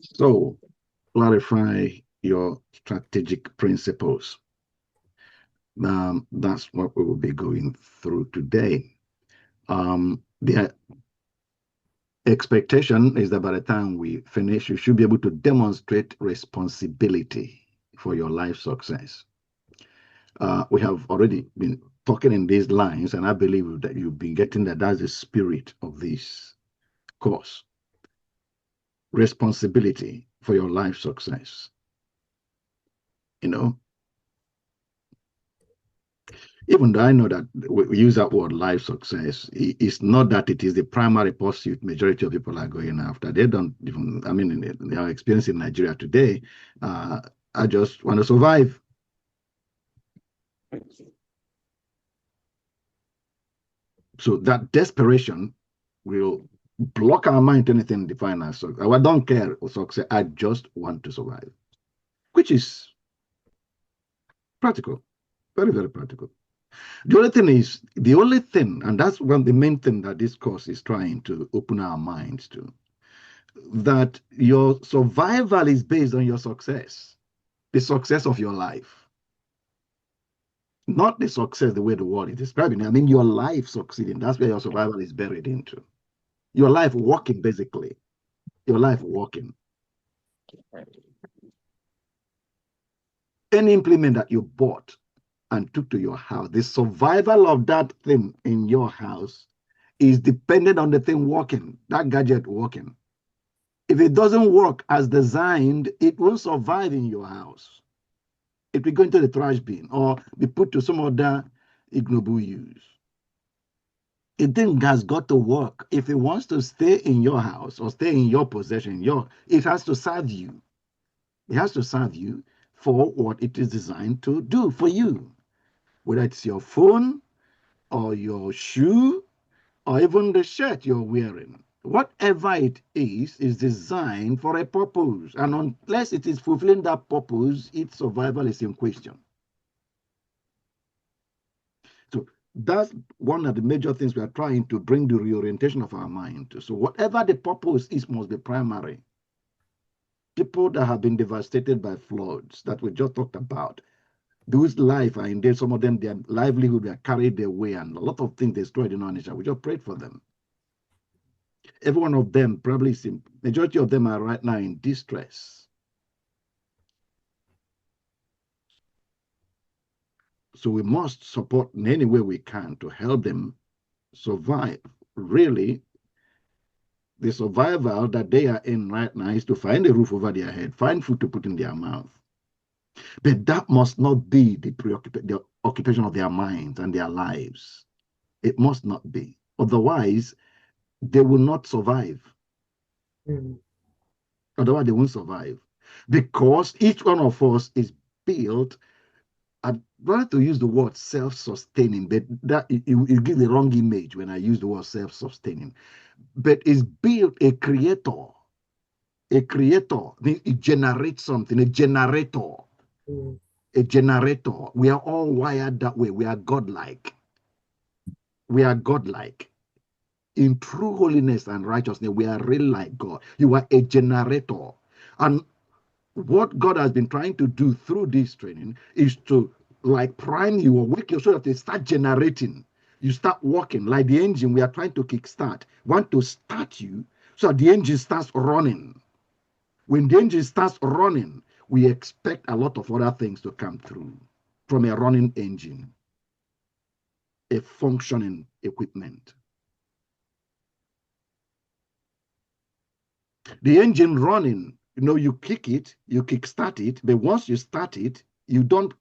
So, clarify your strategic principles. That's what we will be going through today. The expectation is that by the time we finish, you should be able to demonstrate responsibility for your life success. We have already been talking in these lines, and I believe that you've been getting that that's the spirit of this course. Responsibility for your life success. You know, even though I know that we use that word life success, it's not that it is the primary pursuit majority of people are going after. They don't even, I mean, in their experience in Nigeria today, I just want to survive. So that desperation will block our mind to anything defined as success. I don't care for success. I just want to survive, which is practical, very, very practical. The only thing is, the only thing, and that's one the main thing that this course is trying to open our minds to, that your survival is based on your success, the success of your life, not the success the way the world is describing. I mean, your life succeeding. That's where your survival is buried into. Your life working, basically. Your life working. Any implement that you bought and took to your house, the survival of that thing in your house is dependent on the thing working, that gadget working. If it doesn't work as designed, it won't survive in your house. It will go into the trash bin or be put to some other ignoble use. It then has got to work. If it wants to stay in your house or stay in your possession, it has to serve you. It has to serve you for what it is designed to do for you. Whether it's your phone or your shoe or even the shirt you're wearing. Whatever it is designed for a purpose. And unless it is fulfilling that purpose, its survival is in question. So that's one of the major things we are trying to bring the reorientation of our mind to. So whatever the purpose is must be primary. People that have been devastated by floods that we just talked about, those life are indeed, some of them, their livelihood are carried away and a lot of things destroyed in our nation. We just prayed for them. Every one of them, probably, majority of them are right now in distress. So we must support in any way we can to help them survive. Really, the survival that they are in right now is to find a roof over their head, find food to put in their mouth. But that must not be the occupation of their minds and their lives. It must not be. Otherwise, they will not survive. Otherwise, they won't survive. Because each one of us is built, I'd rather to use the word self-sustaining, but that you give the wrong image when I use the word self-sustaining. But it's built a creator. A creator, it generates something, a generator. A generator. We are all wired that way. We are godlike. We are godlike. In true holiness and righteousness, we are really like God. You are a generator. And what God has been trying to do through this training is to like prime you or wake you so that they start generating. You start working like the engine we are trying to kickstart. Want to start you so that the engine starts running. When the engine starts running, we expect a lot of other things to come through from a running engine, a functioning equipment. The engine running, you kick it, you kickstart it, but once you start it, you don't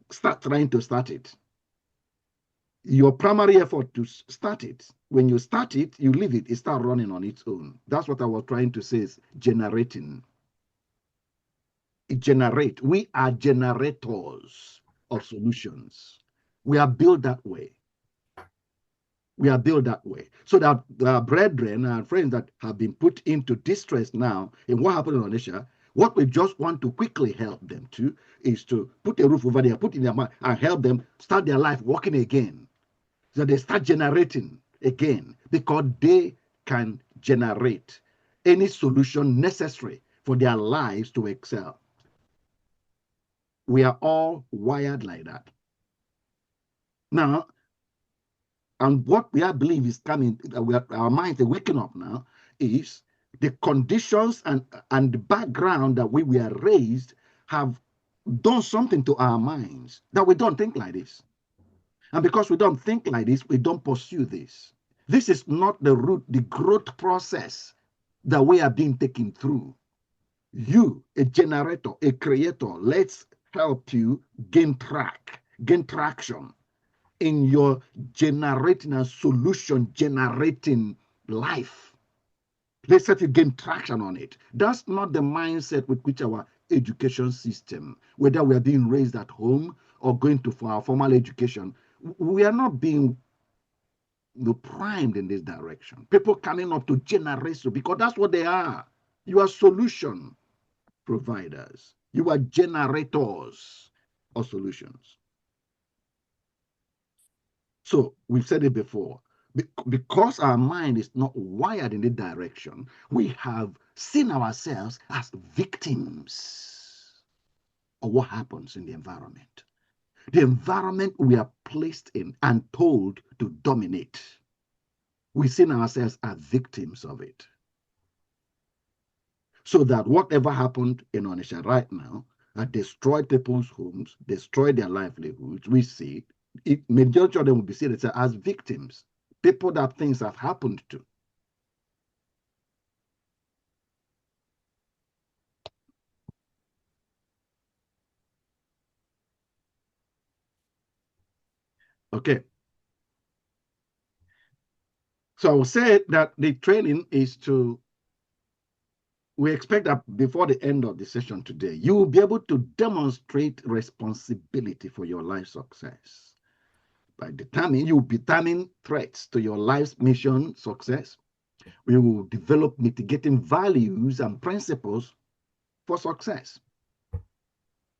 start trying to start it. Your primary effort to start it. When you start it, you leave it, it starts running on its own. That's what I was trying to say is generating. It generate. We are generators of solutions. We are built that way. We are built that way. So that our brethren and friends that have been put into distress now in what happened in Onisha, what we just want to quickly help them to is to put a roof over there, put in their mind, and help them start their life working again. So they start generating again because they can generate. any solution necessary for their lives to excel. We are all wired like that. Now, and what we are believe is coming, our minds are waking up now, is the conditions and the background that we were raised have done something to our minds that we don't think like this. And because we don't think like this, we don't pursue this. This is not the root, the growth process that we are being taken through. You, a generator, a creator, let's help you gain traction in your generating and solution generating life. Let's let you gain traction on it. That's not the mindset with which our education system, whether we are being raised at home or going to for our formal education, we are not being primed in this direction. People coming up to generate, because that's what they are. You are solution providers. You are generators of solutions. So we've said it before. Because our mind is not wired in the direction, we have seen ourselves as victims of what happens in the environment. The environment we are placed in and told to dominate. We've seen ourselves as victims of it. So that whatever happened in Onitsha right now, destroyed people's homes, destroyed their livelihoods, we see it, majority of them will be seen as victims, people that things have happened to. Okay. So I will say that the training is we expect that before the end of the session today, you will be able to demonstrate responsibility for your life success. You will determine threats to your life's mission success. We will develop mitigating values and principles for success.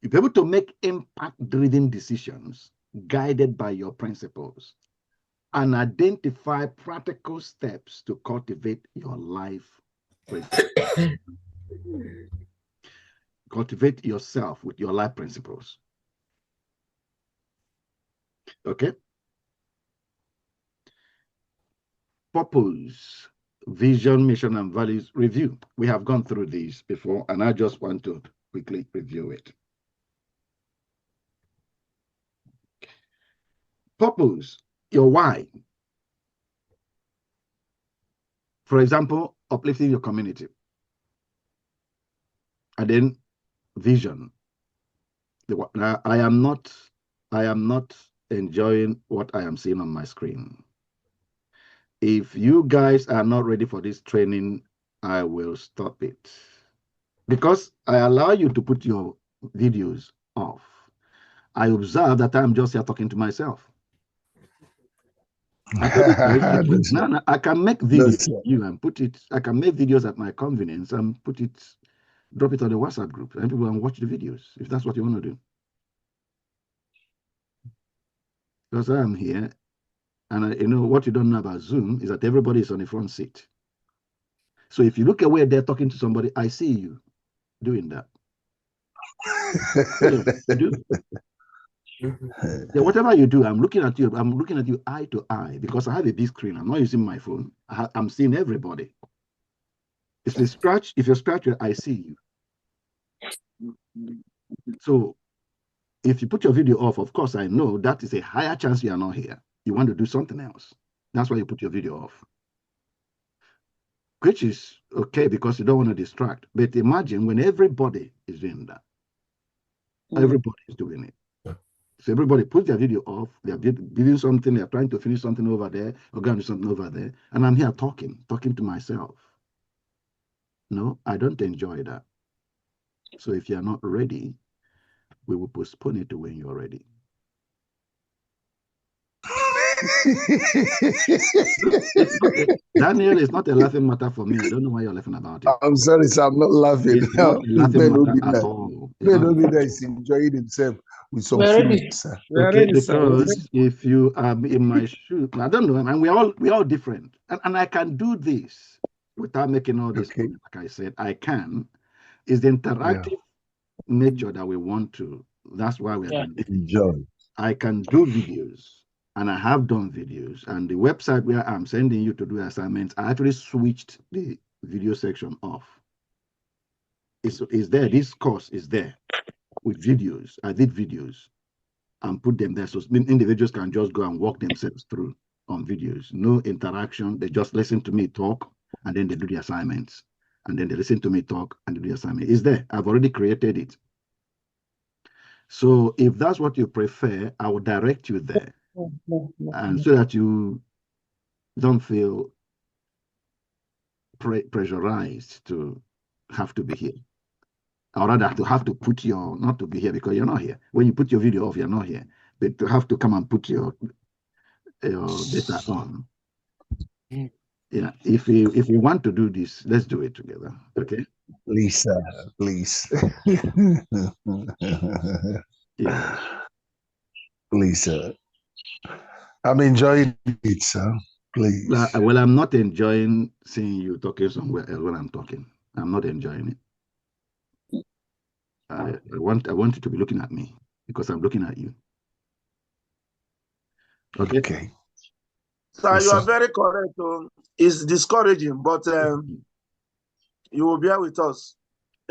You'll be able to make impact-driven decisions guided by your principles and identify practical steps to cultivate your life principles. Cultivate yourself with your life principles. Okay? Purpose, vision, mission, and values review. We have gone through these before, and I just want to quickly review it. Purpose, your why. For example, uplifting your community. And then vision. I am not enjoying what I am seeing on my screen. If you guys are not ready for this training, I will stop it. Because I allow you to put your videos off. I observe that I'm just here talking to myself. I can make videos and put it. I can make videos at my convenience and drop it on the WhatsApp group, and people can watch the videos if that's what you want to do. Because I am here, and what you don't know about Zoom is that everybody is on the front seat. So if you look away there talking to somebody, I see you doing that. Yeah, you do. Yeah, whatever you do, I'm looking at you. I'm looking at you eye to eye because I have a big screen. I'm not using my phone. I'm seeing everybody. If you scratch it, I see you. So if you put your video off, of course, I know that is a higher chance you are not here. You want to do something else. That's why you put your video off. Which is okay because you don't want to distract. But imagine when everybody is doing that. Everybody is doing it. So everybody puts their video off. They're building something. They're trying to finish something over there or going to do something over there. And I'm here talking to myself. No, I don't enjoy that. So if you're not ready, we will postpone it to when you're ready. Daniel, it's not a laughing matter for me. I don't know why you're laughing about it. I'm sorry, sir. I'm not laughing. It's not a laughing matter at all. That is enjoying himself with some food, sir. Okay, because if you are in my shoes, I don't know, and we're all different, and I can do this. without making all this money, like I said, I can. It's the interactive nature that we want to. That's why we are doing it. Enjoy. I can do videos, and I have done videos. And the website where I'm sending you to do assignments, I actually switched the video section off. It's there. This course is there with videos. I did videos and put them there so individuals can just go and walk themselves through on videos. No interaction. They just listen to me talk, and then they do the assignments. And then they listen to me talk and do the assignment. It's there. I've already created it. So if that's what you prefer, I will direct you there. And so that you don't feel pressurized to have to be here. Or rather, to have to put your, not to be here because you're not here. When you put your video off, you're not here. But to have to come and put your data on. Yeah, if you want to do this, let's do it together. Okay. Please, please. Yeah. Please, I'm enjoying it, sir. Please. Well, I'm not enjoying seeing you talking somewhere else when I'm talking. I'm not enjoying it. I want you to be looking at me because I'm looking at you. Okay. Okay. Sir, you are very correct. It's discouraging, but you will bear with us,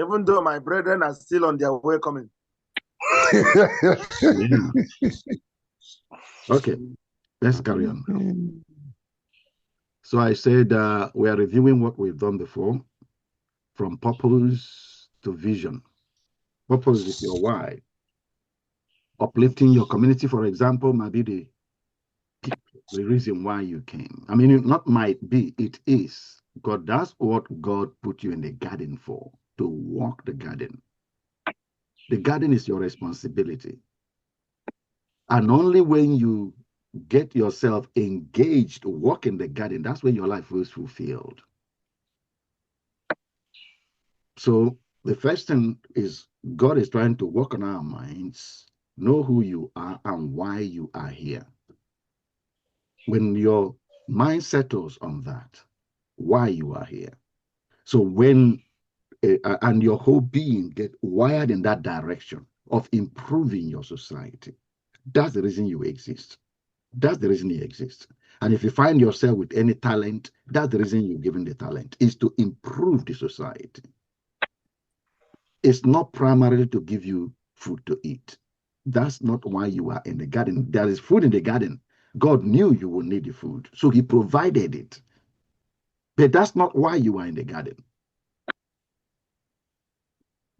even though my brethren are still on their way coming. Yeah. Okay, let's carry on. So I said we are reviewing what we've done before, from purpose to vision. Purpose is your why. Uplifting your community, for example, might be the reason why you came. I mean, it not might be, it is. God, that's what God put you in the garden for, to walk the garden. The garden is your responsibility. And only when you get yourself engaged to walk in the garden, that's when your life feels fulfilled. So the first thing is God is trying to work on our minds, know who you are and why you are here. When your mind settles on that, why you are here. So when and your whole being get wired in that direction of improving your society, that's the reason you exist. That's the reason you exist. And if you find yourself with any talent, that's the reason you're given the talent, is to improve the society. It's not primarily to give you food to eat. That's not why you are in the garden. There is food in the garden. God knew you would need the food, so he provided it. But that's not why you are in the garden.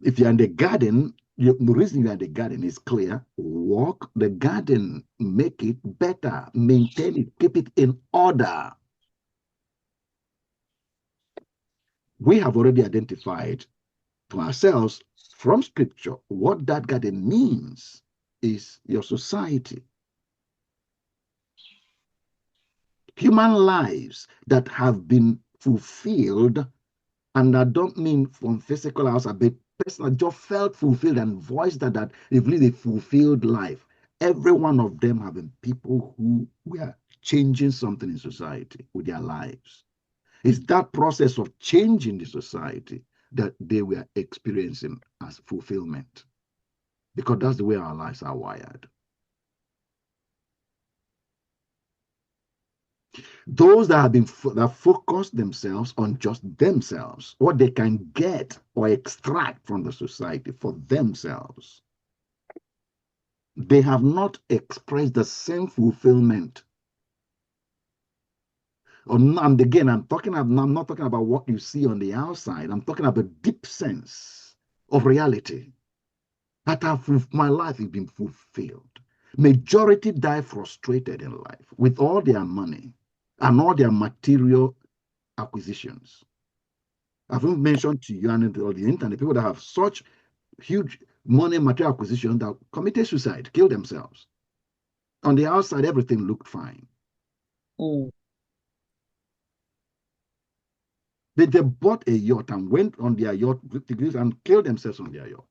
If you're in the garden, the reason you're in the garden is clear. Walk the garden, make it better, maintain it, keep it in order. We have already identified to ourselves from scripture what that garden means is your society. Human lives that have been fulfilled, and I don't mean from physical outside, but personal, just felt fulfilled and voiced that they've lived a fulfilled life. Every one of them have been people who were changing something in society with their lives. It's that process of changing the society that they were experiencing as fulfillment, because that's the way our lives are wired. Those that have been that focus themselves on just themselves, what they can get or extract from the society for themselves, they have not expressed the same fulfillment. And again, I'm not talking about what you see on the outside. I'm talking about a deep sense of reality. That my life has been fulfilled. Majority die frustrated in life with all their money and all their material acquisitions. I've mentioned to you and all the internet, people that have such huge money material acquisition that committed suicide, killed themselves. On the outside, everything looked fine. They bought a yacht and went on their yacht and killed themselves on their yacht.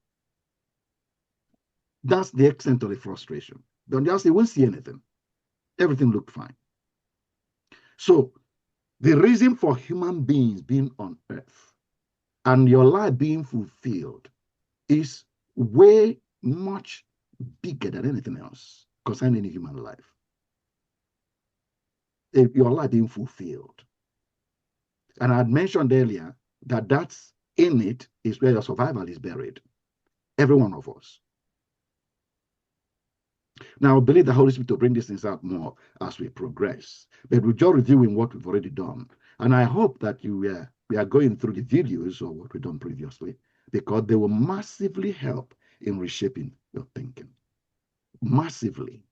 That's the extent of the frustration. On the outside, they won't see anything. Everything looked fine. So The reason for human beings being on earth and your life being fulfilled is way much bigger than anything else concerning any human life. If your life being fulfilled. And I had mentioned earlier that that's in it is where your survival is buried. Every one of us. Now, I believe the Holy Spirit will bring these things out more as we progress. But we're just reviewing what we've already done. And I hope that we are going through the videos of what we've done previously, because they will massively help in reshaping your thinking. Massively.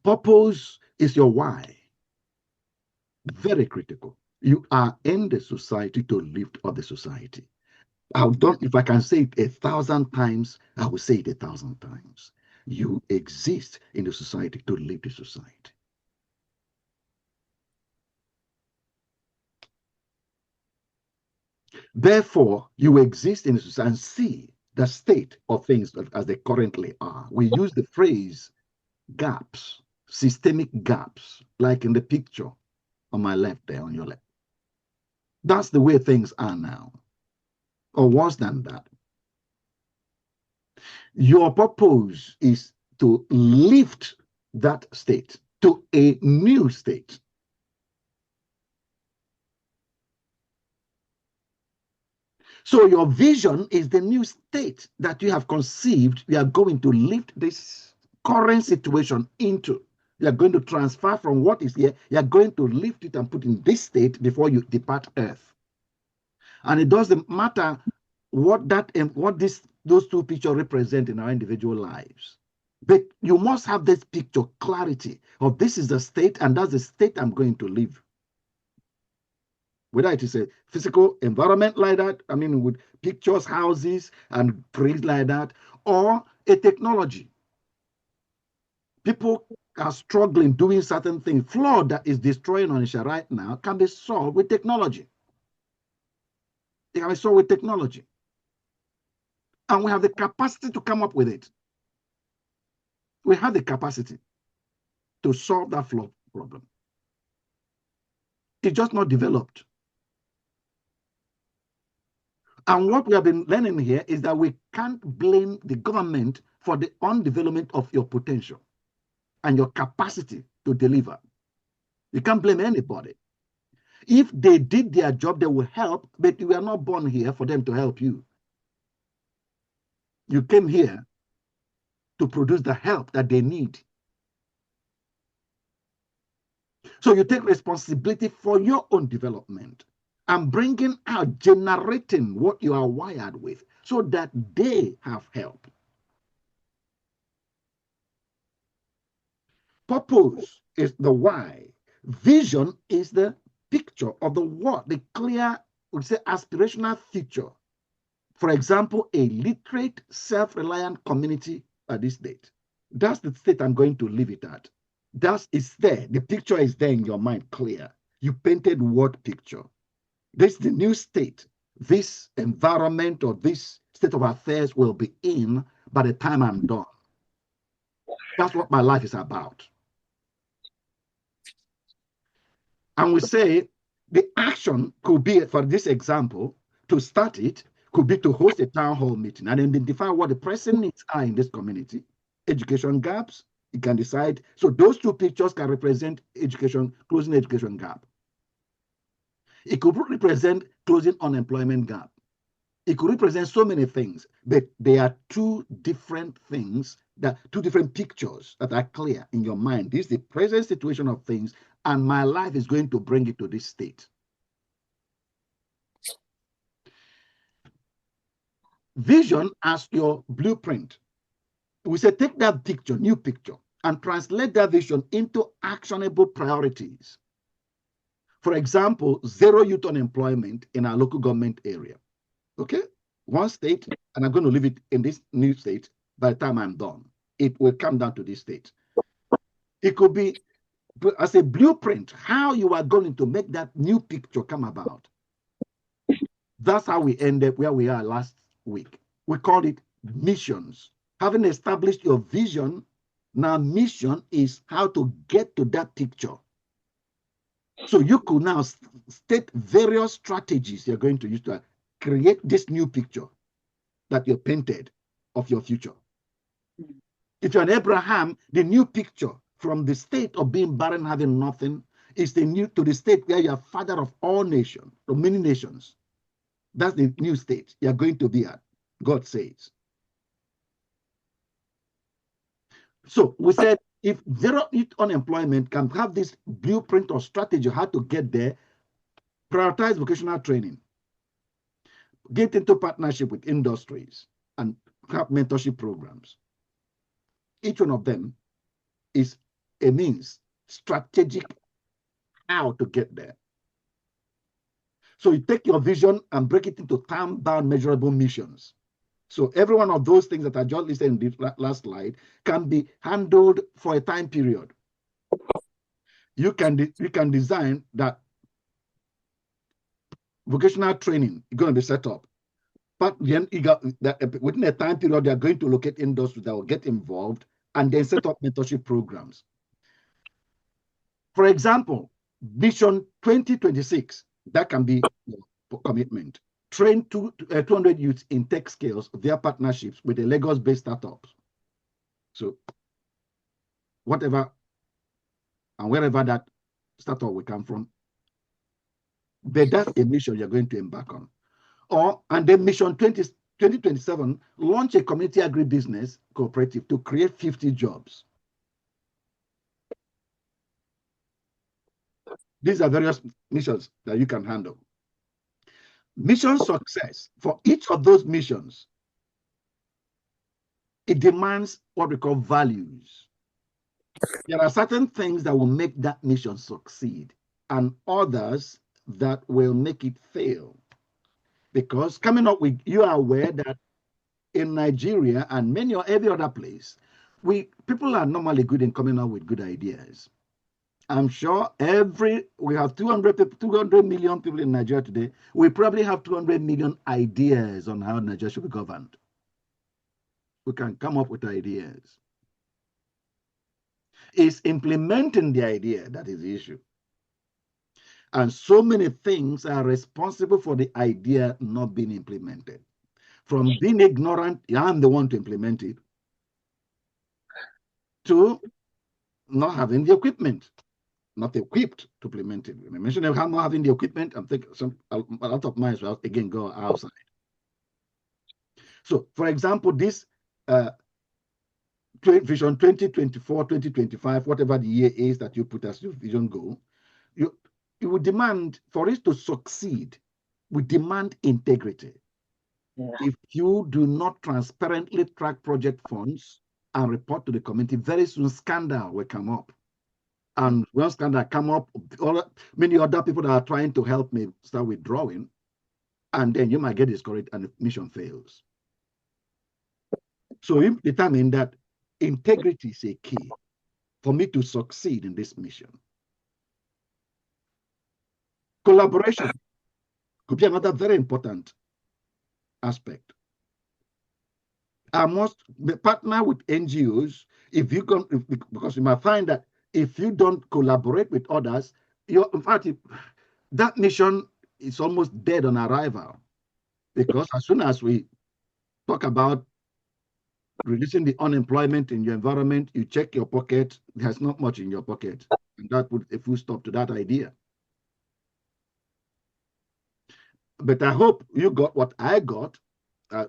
Purpose is your why. Very critical. You are in the society to lift up the society. If I can say it 1,000 times, I will say it 1,000 times. You exist in the society to lift the society. Therefore, you exist in the society and see the state of things as they currently are. We use the phrase gaps, systemic gaps, like in the picture on my left there, on your left. That's the way things are now, or worse than that. Your purpose is to lift that state to a new state. So your vision is the new state that you have conceived. You are going to lift this current situation into. You are going to transfer from what is here. You are going to lift it and put in this state before you depart earth. And it doesn't matter what those two pictures represent in our individual lives. But you must have this picture clarity of this is the state and that's the state I'm going to live. Whether it is a physical environment like that, I mean, with pictures, houses, and trees like that, or a technology. People are struggling doing certain things. Flood that is destroying Onitsha right now can be solved with technology. It can be solved with technology. And we have the capacity to come up with it. We have the capacity to solve that flood problem. It's just not developed. And what we have been learning here is that we can't blame the government for the undevelopment of your potential and your capacity to deliver. You can't blame anybody. If they did their job, they will help, but you are not born here for them to help you. You came here to produce the help that they need. So you take responsibility for your own development and bringing out, generating what you are wired with so that they have help. Purpose is the why. Vision is the picture of the what, the clear, we say, aspirational future. For example, a literate, self-reliant community at this date. That's the state I'm going to leave it at. It's there. The picture is there in your mind, clear. You painted what picture? This is the new state. This environment or this state of affairs will be in by the time I'm done. That's what my life is about. And we say the action could be, for this example, to start it, could be to host a town hall meeting and identify what the present needs are in this community. Education gaps, you can decide. So those two pictures can represent education, closing education gap. It could represent closing unemployment gap. It could represent so many things, but there are two different things, two different pictures that are clear in your mind. This is the present situation of things, and my life is going to bring it to this state. Vision as your blueprint. We say take that picture, new picture, and translate that vision into actionable priorities. For example, zero youth unemployment in our local government area. Okay? One state, and I'm going to leave it in this new state by the time I'm done. It will come down to this state. It could be as a blueprint, how you are going to make that new picture come about. That's how we ended where we are last week. We called it missions. Having established your vision, now mission is how to get to that picture. So you could now state various strategies you're going to use to create this new picture that you painted of your future. If you're an Abraham, the new picture from the state of being barren, having nothing, is the new to the state where you're father of all nations, of many nations. That's the new state you're going to be at, God says. So we said if zero unemployment can have this blueprint or strategy how to get there, prioritize vocational training, get into partnership with industries, and have mentorship programs. Each one of them is a means, strategic how to get there. So you take your vision and break it into time-bound measurable missions. So every one of those things that I just listed in the last slide can be handled for a time period. You can design that vocational training is going to be set up. But then you got that within a time period, they are going to locate industries that will get involved and then set up mentorship programs. For example, Vision 2026, that can be your commitment. Train 200 youths in tech skills via partnerships with the Lagos-based startups. So whatever and wherever that startup will come from, but that's a mission you're going to embark on. And then Mission 2027, launch a community agribusiness cooperative to create 50 jobs. These are various missions that you can handle. Mission success, for each of those missions, it demands what we call values. There are certain things that will make that mission succeed and others that will make it fail. Because coming up with, you are aware that in Nigeria and many or every other place, people are normally good in coming up with good ideas. I'm sure we have 200 million people in Nigeria today. We probably have 200 million ideas on how Nigeria should be governed. We can come up with ideas. It's implementing the idea that is the issue. And so many things are responsible for the idea not being implemented. From being ignorant, I'm the one to implement it, to not having the equipment, not equipped to implement it. When I mentioned not having the equipment, I'm thinking a lot of mine will again go outside. So, for example, this Vision 2024, 2025, whatever the year is that you put as your vision goal, it would demand, for it to succeed, we demand integrity. Yeah. If you do not transparently track project funds and report to the community, very soon scandal will come up. And when scandal come up, many other people that are trying to help me start withdrawing, and then you might get discouraged and the mission fails. So you determine that integrity is a key for me to succeed in this mission. Collaboration could be another very important aspect. I must partner with NGOs because you might find that if you don't collaborate with others, in fact, that mission is almost dead on arrival. Because as soon as we talk about reducing the unemployment in your environment, you check your pocket, there's not much in your pocket. And that would a full stop to that idea. But I hope you got what I got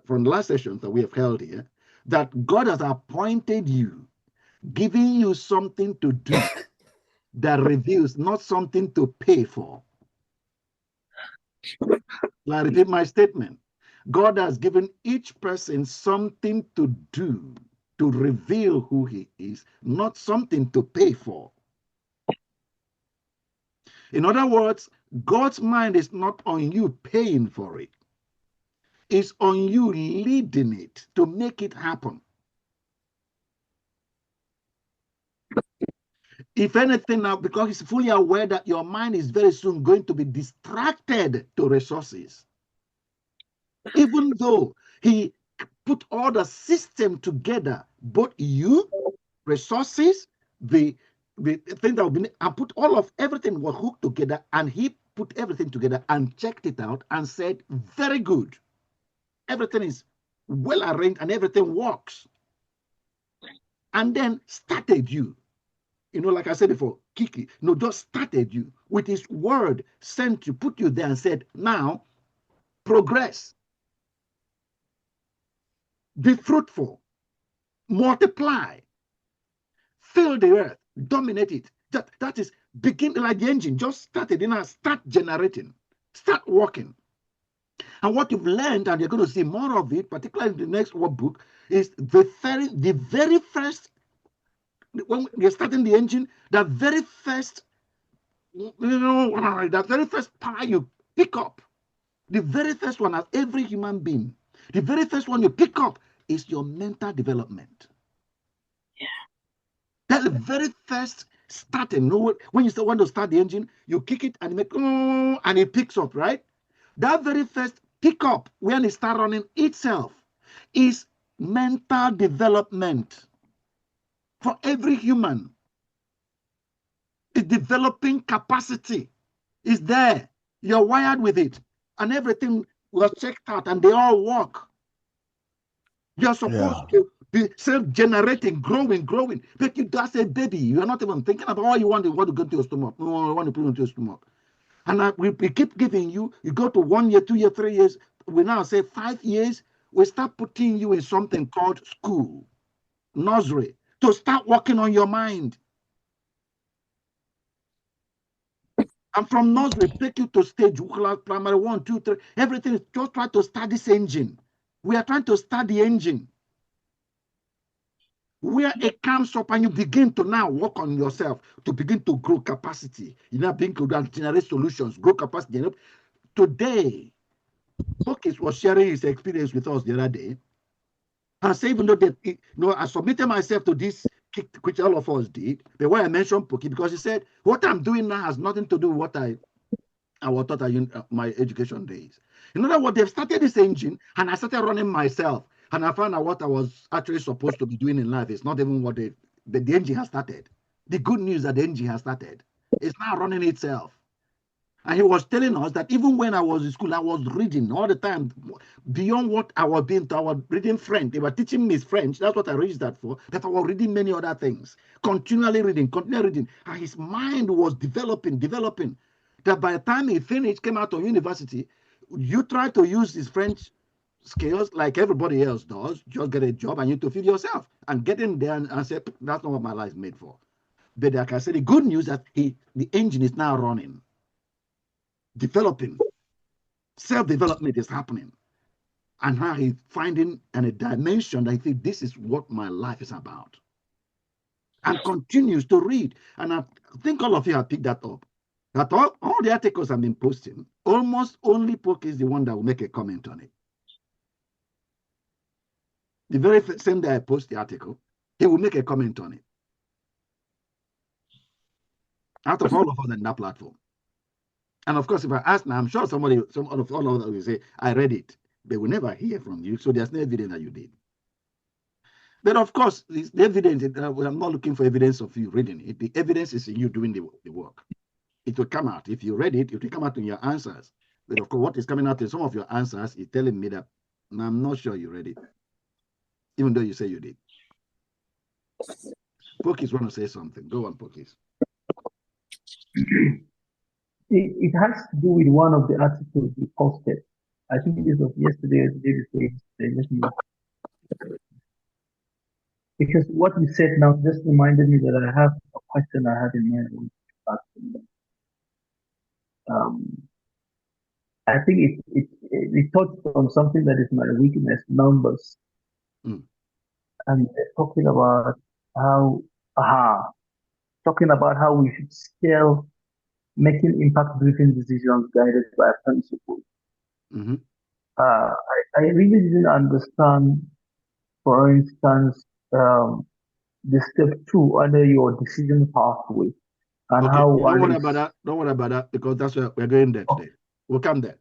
from the last sessions that we have held here, that God has appointed you, giving you something to do that reveals, not something to pay for. I repeat my statement. God has given each person something to do to reveal who he is, not something to pay for. In other words, God's mind is not on you paying for it. It's on you leading it to make it happen. If anything now, because he's fully aware that your mind is very soon going to be distracted to resources. Even though he put all the system together, both you, resources, the the thing that will be, I put everything was hooked together, and he put everything together and checked it out and said, very good. Everything is well arranged and everything works. And then started you. Like I said before, Kiki, just started you with his word, sent you, put you there and said, now progress, be fruitful, multiply, fill the earth, dominate it. That is begin like the engine, just started, start generating, start working. And what you've learned, and you're going to see more of it, particularly in the next workbook, is the very first, when you're starting the engine, that very first power you pick up, the very first one, as every human being, the very first one you pick up is your mental development. Yeah. That's the very first starting. When you want to start the engine, you kick it and make, and it picks up, right? That very first pick up when it starts running itself is mental development for every human. The developing capacity is there. You're wired with it, and everything was checked out, and they all work. You're supposed to be self-generating, growing. But that's a baby. You're not even thinking about what you want to go to your stomach. No, you want to put into your stomach. And we keep giving you go to 1 year, 2 years, 3 years. We now say 5 years. We start putting you in something called school, nursery, to start working on your mind. And from nursery, take you to stage, primary 1, 2, 3. Everything is just trying to start this engine. We are trying to start the engine. Where it comes up and you begin to now work on yourself to begin to grow capacity. Begin to generate solutions, grow capacity. Today, Focus was sharing his experience with us the other day. And say, even though I submitted myself to this, which all of us did, but why I mentioned Pookie, because he said, what I'm doing now has nothing to do with what I was taught in my education days. In other words, they've started this engine, and I started running myself. And I found out what I was actually supposed to be doing in life. It's not even what the engine has started. The good news that the engine has started. It's now running itself. And he was telling us that even when I was in school, I was reading all the time, beyond what I was being taught. I was reading French. They were teaching me French. That's what I registered for. But I was reading many other things. Continually reading. And his mind was developing. That by the time he finished, came out of university, you try to use his French skills like everybody else does, just get a job and you to feed yourself and get in there and say, that's not what my life is made for. But like I said, the good news that the engine is now running, developing, self-development is happening. And now he's finding a dimension that I think this is what my life is about. And continues to read. And I think all of you have picked that up. That all the articles I've been posting, almost only Poke is the one that will make a comment on it. The very same day I post the article, he will make a comment on it. Out of all of us in that platform. And of course, if I ask now, I'm sure all of us will say, I read it. They will never hear from you, so there's no evidence that you did. But of course, the evidence, I'm not looking for evidence of you reading it. The evidence is in you doing the work. It will come out. If you read it, it will come out in your answers. But of course, what is coming out in some of your answers is telling me that I'm not sure you read it, even though you say you did. Pokis want to say something. Go on, Pokis. It has to do with one of the articles we posted. I think this was yesterday or the day before yesterday. Because what you said now just reminded me that I have a question I had in mind. I think it touched on something that is my weakness, numbers. Mm. And talking about how we should scale making impact-driven decisions guided by principles. Mm-hmm. I really didn't understand, for instance, the step 2 under your decision pathway. And okay, how don't worry about that. Don't worry about that, because that's where we're going there today. We'll come there.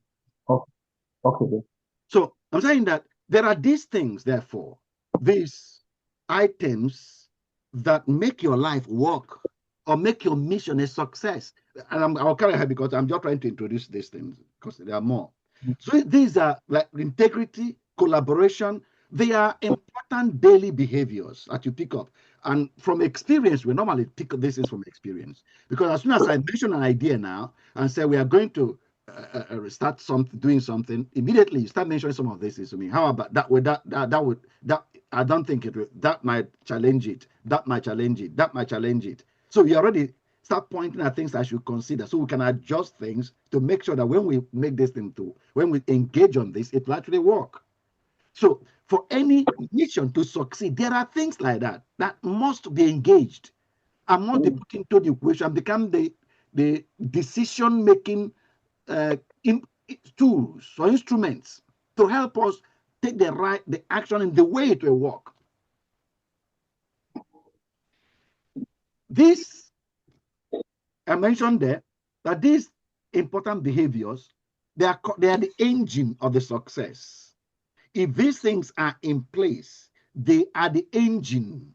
Okay. So I'm saying that there are these things, therefore, these items that make your life work or make your mission a success. And I'll carry ahead because I'm just trying to introduce these things because there are more. So these are like integrity, collaboration. They are important daily behaviors that you pick up. And from experience, we normally pick up these things from experience. Because as soon as I mention an idea now and say we are going to start doing something, immediately you start mentioning some of these things to me. How about that? That I don't think it will. That might challenge it. That might challenge it. That might challenge it. So you already start pointing at things I should consider, so we can adjust things to make sure that when we make this thing when we engage on this, it will actually work. So for any mission to succeed, there are things like that that must be engaged and must be put into the equation, become the decision-making tools or instruments to help us take the action in the way it will work. This, I mentioned there, that these important behaviors, they are the engine of the success. If these things are in place, they are the engine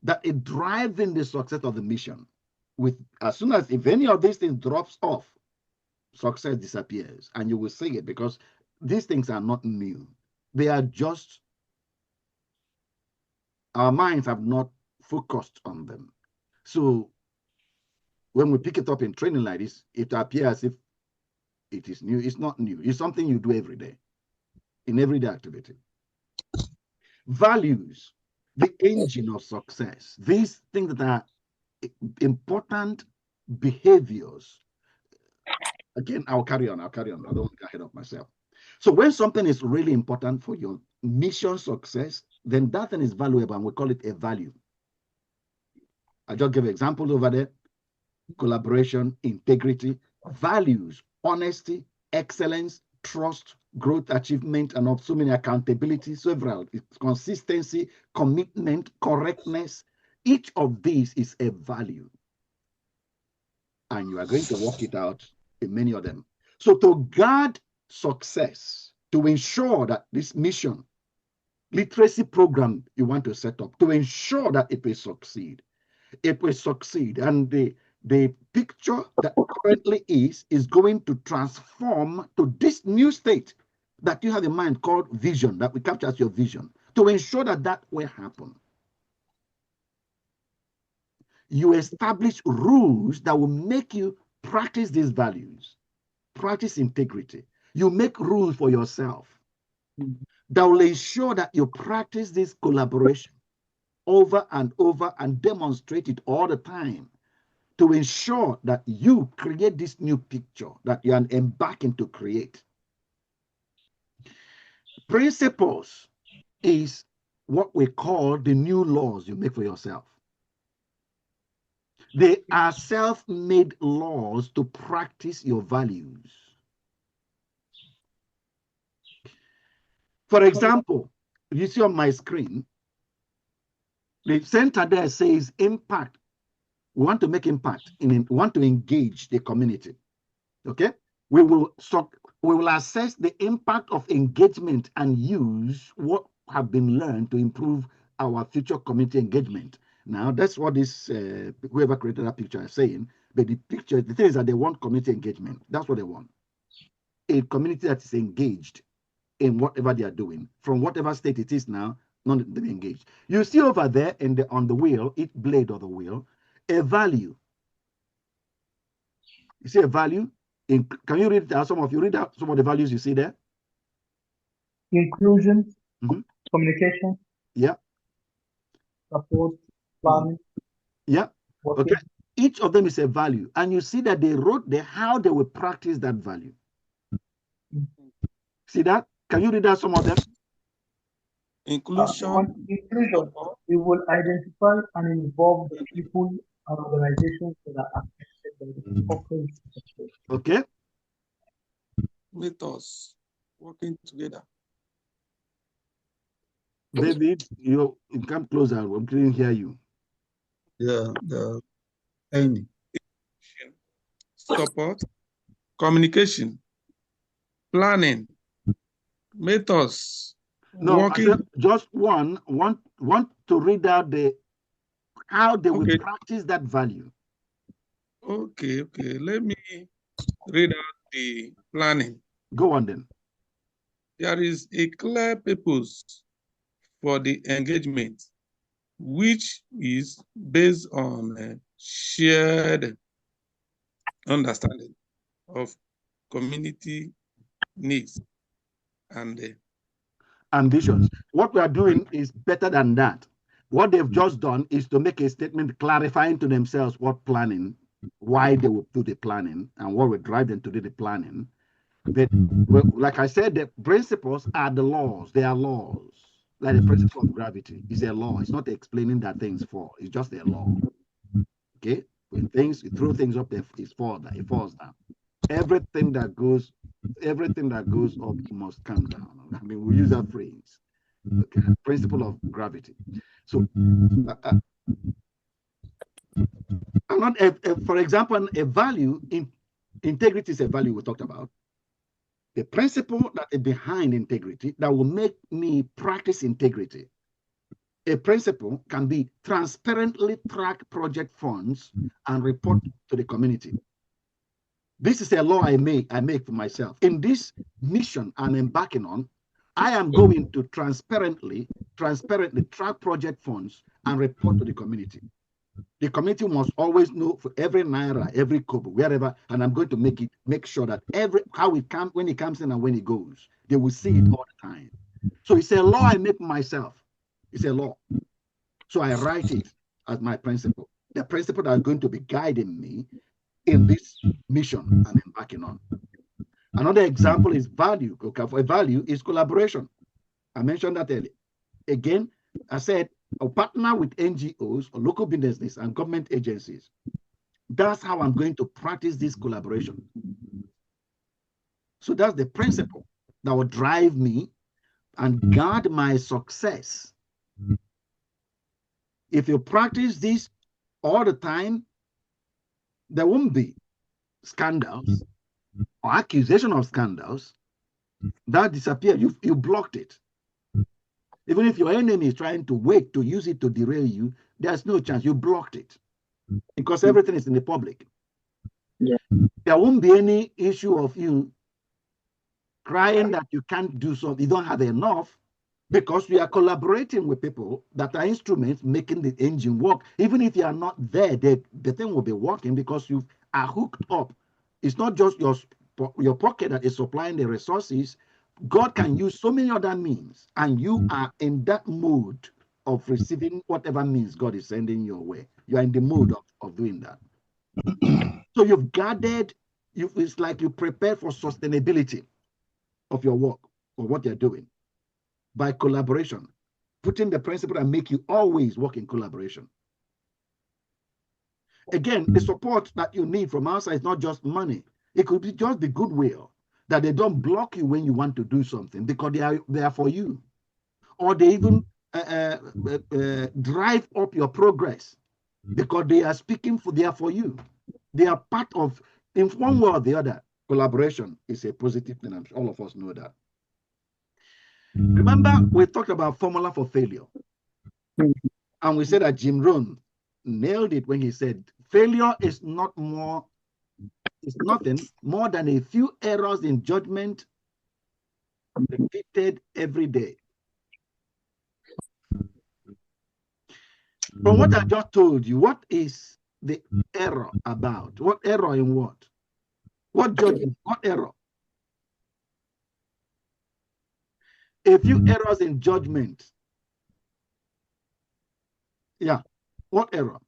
that is driving the success of the mission. As soon as if any of these things drops off, success disappears, and you will see it because these things are not new. They are just our minds have not focused on them. So when we pick it up in training like this, it appears as if it is new. It's not new. It's something you do every day, in everyday activity. Values, the engine of success. These things that are important behaviors. Again, I'll carry on. I don't want to get ahead of myself. So when something is really important for your mission success, then that thing is valuable, and we call it a value. I just gave examples over there. Collaboration, integrity, values, honesty, excellence, trust, growth, achievement, and of so many accountability, several, consistency, commitment, correctness. Each of these is a value. And you are going to work it out in many of them. So to guard success, to ensure that this mission, literacy program you want to set up, to ensure that it will succeed, and the picture that currently is going to transform to this new state that you have in mind called vision, that we capture as your vision, to ensure that that will happen. You establish rules that will make you practice these values, practice integrity. You make rules for yourself that will ensure that you practice this collaboration over and over and demonstrate it all the time to ensure that you create this new picture that you are embarking to create. Principles is what we call the new laws you make for yourself. They are self-made laws to practice your values. For example, you see on my screen, the center there says impact. We want to make impact, we want to engage the community. Okay? We will assess the impact of engagement and use what have been learned to improve our future community engagement. Now, that's what this whoever created that picture is saying. But the thing is that they want community engagement. That's what they want. A community that is engaged in whatever they are doing, from whatever state it is now, not to be engaged. You see over there on the wheel, each blade of the wheel, a value. You see a value? Can you read out some of the values you see there? Inclusion, communication, yeah, support, planning. Yeah. Okay. Each of them is a value, and you see that they wrote how they will practice that value. See that? Can you read out some of them? Inclusion. Inclusion. We will identify and involve the people and organizations that are affected by the corporate sector. Okay. Methods. Working together. David, you come closer. I couldn't hear you. Yeah, any. Support, communication, planning, methods. No, working. Just want to read out how they will practice that value. Okay. Let me read out the planning. Go on then. There is a clear purpose for the engagement, which is based on shared understanding of community needs and ambitions. What we are doing is better than that. What they've just done is to make a statement clarifying to themselves what planning, why they will do the planning, and what will drive them to do the planning. But well, like I said, the principles are the laws. They are laws. Like the principle of gravity is a law. It's not explaining that things fall. It's just a law. Okay. When things you throw things up, it falls down. Everything that goes, everything that goes up must come down. I mean, we use that phrase. Okay. Principle of gravity. So, I'm not. For example, a value in integrity is a value we talked about. The principle that is behind integrity that will make me practice integrity. A principle can be transparently track project funds and report to the community. This is a law I make for myself. In this mission I'm embarking on, I am going to transparently track project funds and report to the community. The community must always know for every naira, every kobo, wherever, and I'm going to make sure that when it comes in and when it goes, they will see it all the time. So it's a law I make myself. It's a law. So I write it as my principle, the principle that is going to be guiding me in this mission I'm embarking on. Another example is value. Okay, for value is collaboration. I mentioned that earlier. Again, I said, I'll partner with NGOs or local businesses and government agencies. That's how I'm going to practice this collaboration. So that's the principle that will drive me and guard my success. If you practice this all the time, there won't be scandals or accusation of scandals that disappear. You blocked it. Even if your enemy is trying to wait to use it to derail you, there's no chance. You blocked it because everything is in the public. Yeah. There won't be any issue of you crying that you can't do something, you don't have enough, because we are collaborating with people that are instruments making the engine work. Even if you are not there, the thing will be working because you are hooked up. It's not just your pocket that is supplying the resources. God can use so many other means, and you are in that mode of receiving whatever means God is sending your way. You are in the mode of doing that. So you've gathered, it's like you prepare for sustainability of your work or what you're doing by collaboration, putting the principle and make you always work in collaboration. Again, the support that you need from outside is not just money. It could be just the goodwill, that they don't block you when you want to do something because they are for you. Or they even drive up your progress because they are they are for you. They are part of, in one way or the other, collaboration is a positive thing, and all of us know that. Remember, we talked about formula for failure. And we said that Jim Rohn nailed it when he said, failure is nothing more than a few errors in judgment repeated every day. From what I just told you, what is the error about? What error in what? What judgment? What error? A few errors in judgment. Yeah. What error?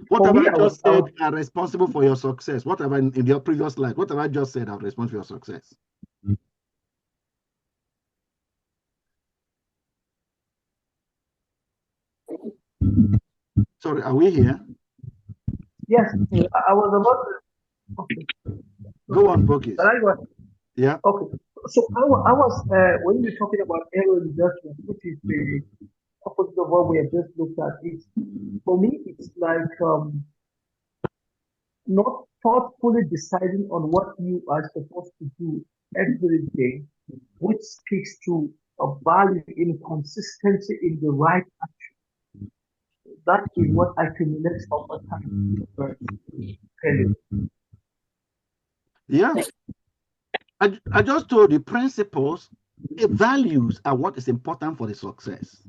What have I just said are responsible for your success? What have I, in your previous slide, what have I just said are responsible for your success? Sorry, are we here? Yes, I was about to. Okay. Go on, Pokis. Yeah. Okay. So I was when you're talking about error in judgment, which is the opposite of what we have just looked at, it's for me it's like not thoughtfully deciding on what you are supposed to do every day, which speaks to a value in consistency in the right action. that is what accumulates over time. Yeah. I just told you principles, values are what is important for the success.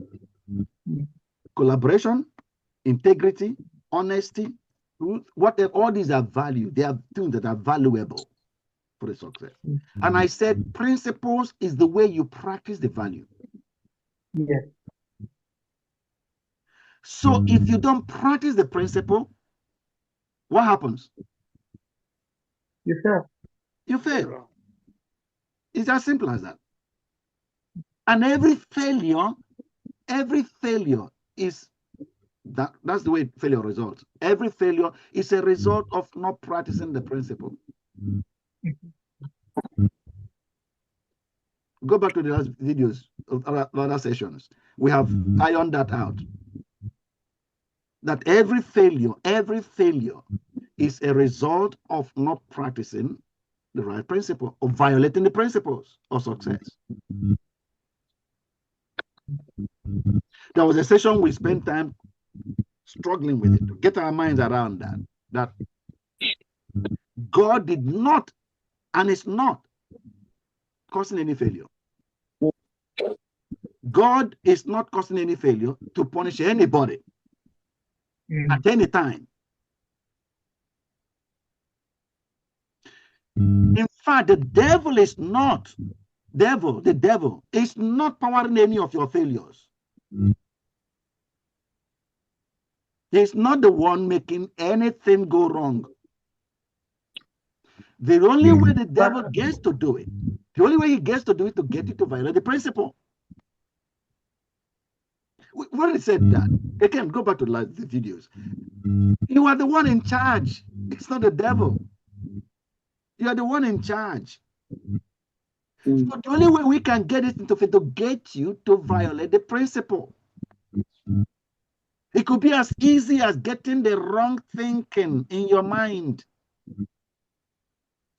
Collaboration, integrity, honesty, whatever, all these are value. They are things that are valuable for the success. And I said principles is the way you practice the value. Yes. So if you don't practice the principle, what happens? You fail. You fail. It's as simple as that. And every failure is that's the way failure results. Every failure is a result of not practicing the principle. Go back to the last videos of other sessions. We have ironed that out. That every failure is a result of not practicing the right principle, of violating the principles of success. There was a session we spent time struggling with it to get our minds around that God did not and is not causing any failure. God is not causing any failure to punish anybody at any time. In fact, the devil is not powering any of your failures. He's not the one making anything go wrong. The only way the devil gets to do it, the only way he gets to do it to get you to violate the principle. When he said that, again, go back to the videos. You are the one in charge. It's not the devil. You are the one in charge. So the only way we can get it into fit to get you to violate the principle. It could be as easy as getting the wrong thinking in your mind.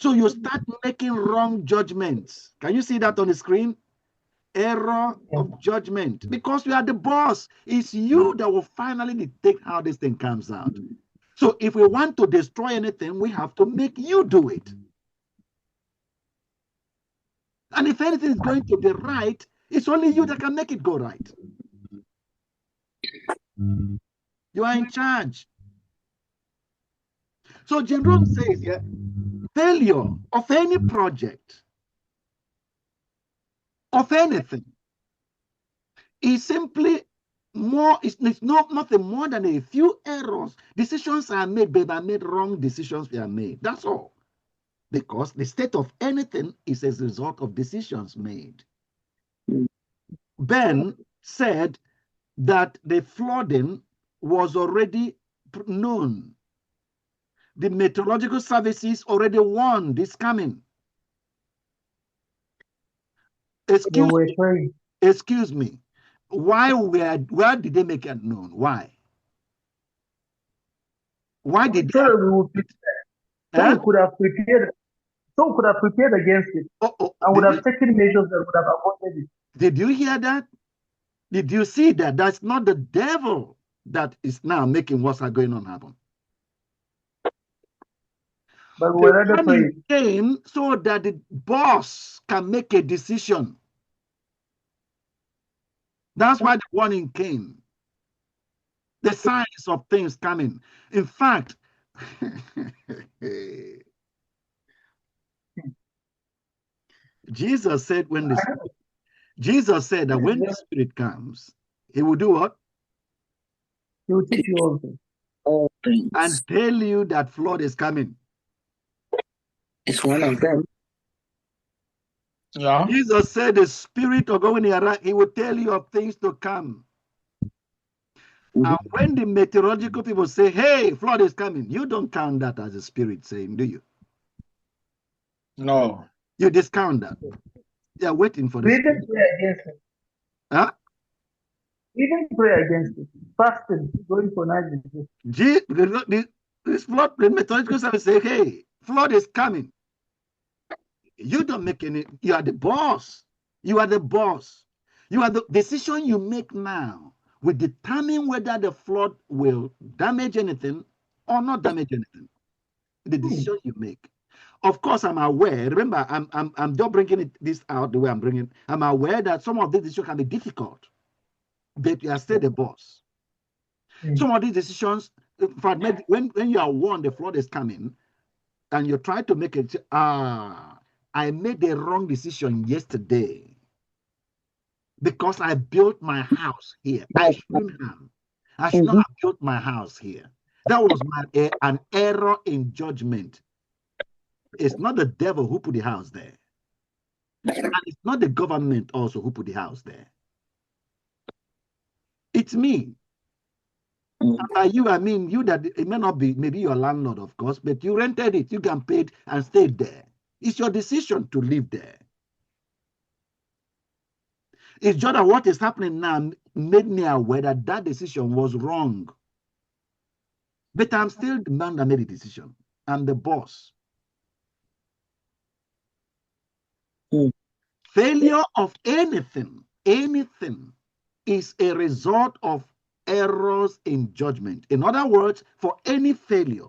So you start making wrong judgments. Can you see that on the screen? Error of judgment. Because you are the boss. It's you that will finally dictate how this thing comes out. So if we want to destroy anything, we have to make you do it. And if anything is going to be right, it's only you that can make it go right. You are in charge. So Jerome says, yeah, failure of any project, of anything, is simply more, it's nothing more than a few errors. Decisions are made, but I made wrong decisions were made. That's all. Because the state of anything is as a result of decisions made. Ben said that the flooding was already known. The meteorological services already warned this coming. Excuse me. Why did they make it known? Why? Why did they? So we could have prepared. So we could have prepared against it and would have taken measures that would have avoided it. Did you hear that? Did you see that? That's not the devil that is now making what's going on happen. But we were ready for it. Came so that the boss can make a decision. That's why the warning came. The signs of things coming. In fact, Jesus said that when the Spirit comes, he will do what? He will teach you all things. And tell you that flood is coming. It's one of them. Yeah. Jesus said the Spirit of God, he will tell you of things to come. And when the meteorological people say, hey, flood is coming, you don't count that as a spirit saying, do you? No. You discount that. You're waiting for the spirit. Even pray against it. Huh? Even pray against it. Fasting, going for night. This flood, the meteorological service say, hey, flood is coming. You don't make any, you are the boss. You are the boss. You are the decision you make now will determine whether the flood will damage anything or not damage anything. The decision you make. Of course, I'm aware. Remember, I'm just bringing this out the way I'm bringing. I'm aware that some of these decisions can be difficult, but you are still the boss. Some of these decisions, in fact, when you are warned the flood is coming, and you try to make it, I made the wrong decision yesterday because I built my house here. I shouldn't have. I should not have built my house here. That was an error in judgment. It's not the devil who put the house there. And it's not the government also who put the house there. It's me. And by you, I mean you that it may not be maybe your landlord, of course, but you rented it, you can pay it and stay there. It's your decision to live there. It's just that what is happening now made me aware that that decision was wrong. But I'm still the man that made the decision. I'm the boss. Failure of anything is a result of errors in judgment. In other words, for any failure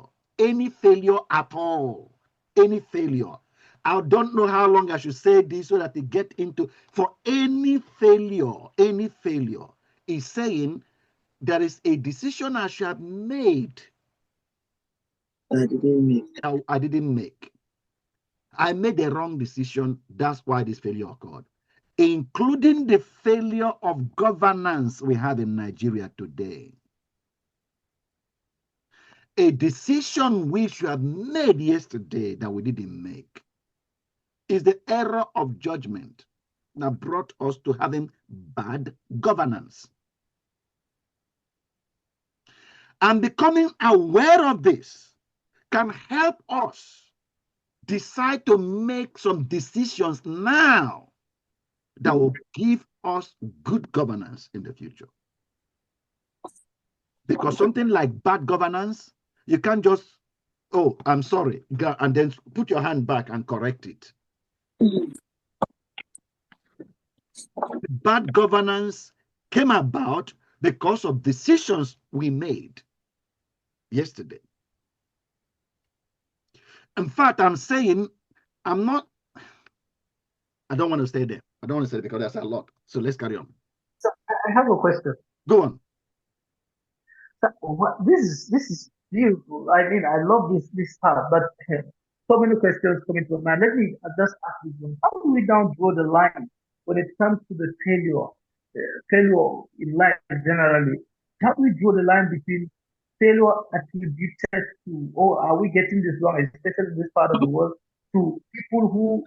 at all, any failure, I don't know how long I should say this so that they get into, for any failure is saying there is a decision I should have made. I didn't make. I made the wrong decision. That's why this failure occurred, including the failure of governance we have in Nigeria today. A decision we should have made yesterday that we didn't make is the error of judgment that brought us to having bad governance. And becoming aware of this can help us decide to make some decisions now that will give us good governance in the future. Because something like bad governance, you can't just, oh, I'm sorry, and then put your hand back and correct it. Bad governance came about because of decisions we made yesterday. In fact, I'm saying, I don't want to stay there. I don't want to stay because that's a lot. So let's carry on. So I have a question. Go on. So, this is beautiful. I mean, I love this part, but so many questions coming to mind. Let me just ask this one. How do we now draw the line when it comes to the failure in life generally? How do we draw the line between failure attributed to, or are we getting this wrong, especially in this part of the world, to people who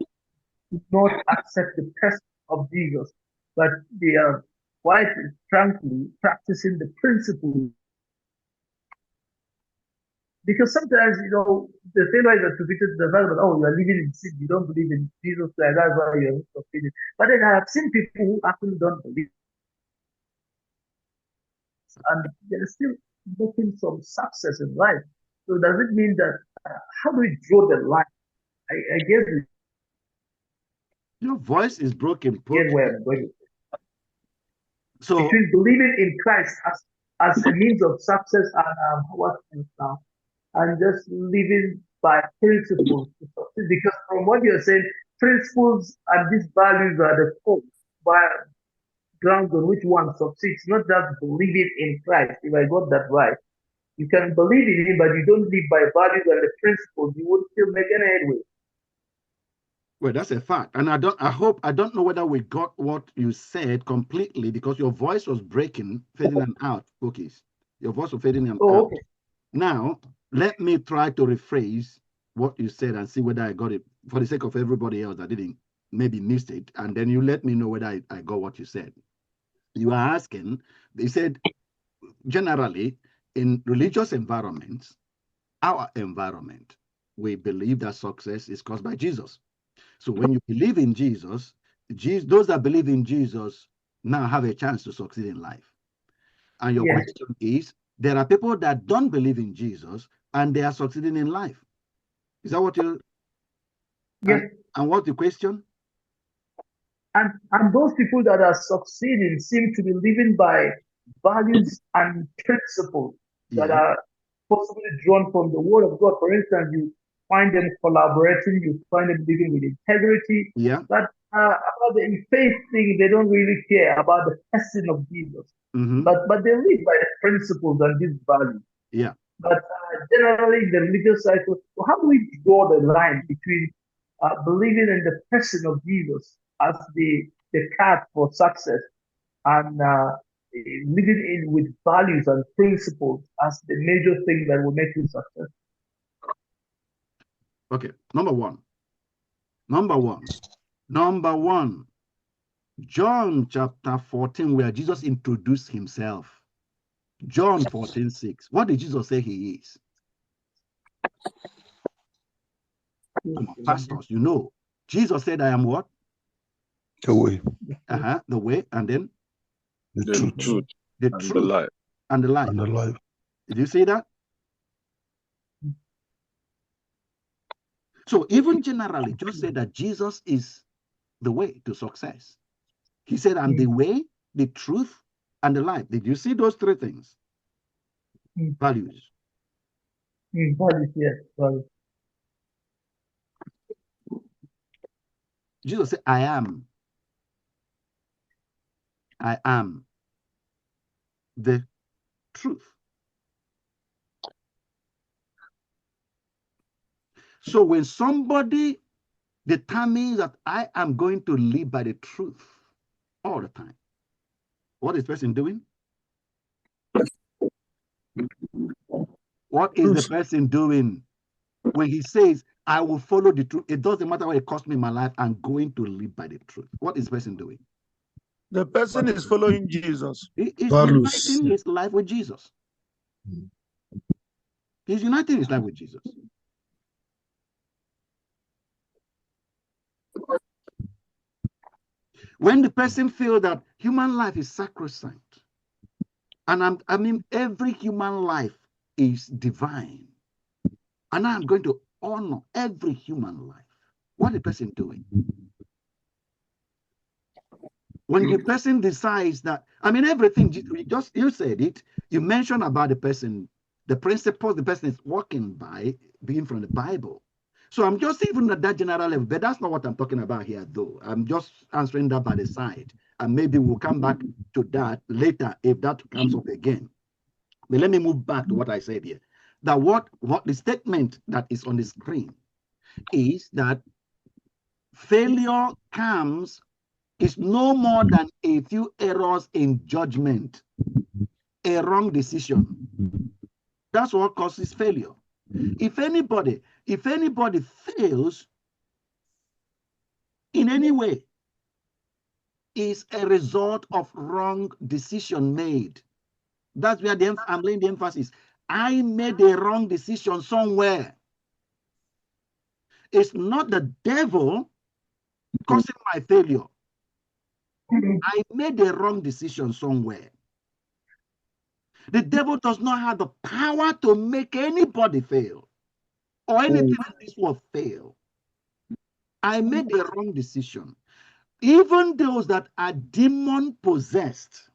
do not accept the person of Jesus, but they are quite frankly practicing the principle? Because sometimes, the failure is attributed to the fact that, oh, you are living in sin, you don't believe in Jesus Christ, that's why you're not failing. But then I have seen people who actually don't believe, and they're still making some success in life. So does it mean that, how do we draw the line? I guess your voice is broken. where I'm going. So between believing in Christ as a means of success and what else now, and just living by principles to succeed. Because from what you're saying, principles and these values are the core grounds on which one succeeds, not just believing in Christ. If I got that right, you can believe in Him, but you don't live by values and the principles, you won't still make any headway. Well, that's a fact. And I don't know whether we got what you said completely because your voice was breaking, fading and out, Cookies. Your voice was fading and out. Okay. Now, let me try to rephrase what you said and see whether I got it for the sake of everybody else that didn't maybe missed it. And then you let me know whether I got what you said. You are asking, they said, generally, in religious environments, our environment, we believe that success is caused by Jesus. So when you believe in Jesus, those that believe in Jesus now have a chance to succeed in life. And your question is, there are people that don't believe in Jesus and they are succeeding in life. Is that what you? Yes. And what's the question? And those people that are succeeding seem to be living by values and principles that are possibly drawn from the Word of God. For instance, you find them collaborating, you find them living with integrity. Yeah. But about the faith thing, they don't really care about the person of Jesus. But they live by the principles and these values. Yeah. But generally, in the religious cycle, how do we draw the line between believing in the person of Jesus as the path for success and living in with values and principles as the major thing that will make you successful? Okay, number one, John chapter 14, where Jesus introduced himself. John 14:6. What did Jesus say he is? Come on, pastors, you know. Jesus said, I am what? The way. The way, and then? The truth. The truth. The life. And the life. And the life. Did you see that? So even generally, just say that Jesus is the way to success. He said, I'm the way, the truth, and the life. Did you see those three things? Values. Values, yes. Values. Jesus said, I am. I am the truth. So when somebody determines that I am going to live by the truth all the time, what is the person doing? What is the person doing when he says, I will follow the truth? It doesn't matter what it costs me in my life, I'm going to live by the truth. What is the person doing? The person is following Jesus. He is uniting his life with Jesus. He's uniting his life with Jesus. When the person feels that human life is sacrosanct, and I mean every human life is divine, and I'm going to honor every human life, what is the person doing? When the person decides that, I mean, everything, you said it, you mentioned about the person, the principles the person is walking by, being from the Bible. So I'm just even at that general level, but that's not what I'm talking about here, though. I'm just answering that by the side. And maybe we'll come back to that later if that comes up again. But let me move back to what I said here. That what the statement that is on the screen is that failure comes is no more than a few errors in judgment, a wrong decision. That's what causes failure. If anybody fails in any way, is a result of wrong decision made. That's where I'm laying the emphasis. I made a wrong decision somewhere. It's not the devil causing my failure. I made a wrong decision somewhere. The devil does not have the power to make anybody fail or anything in this world fail. I made a wrong decision. Even those that are demon possessed,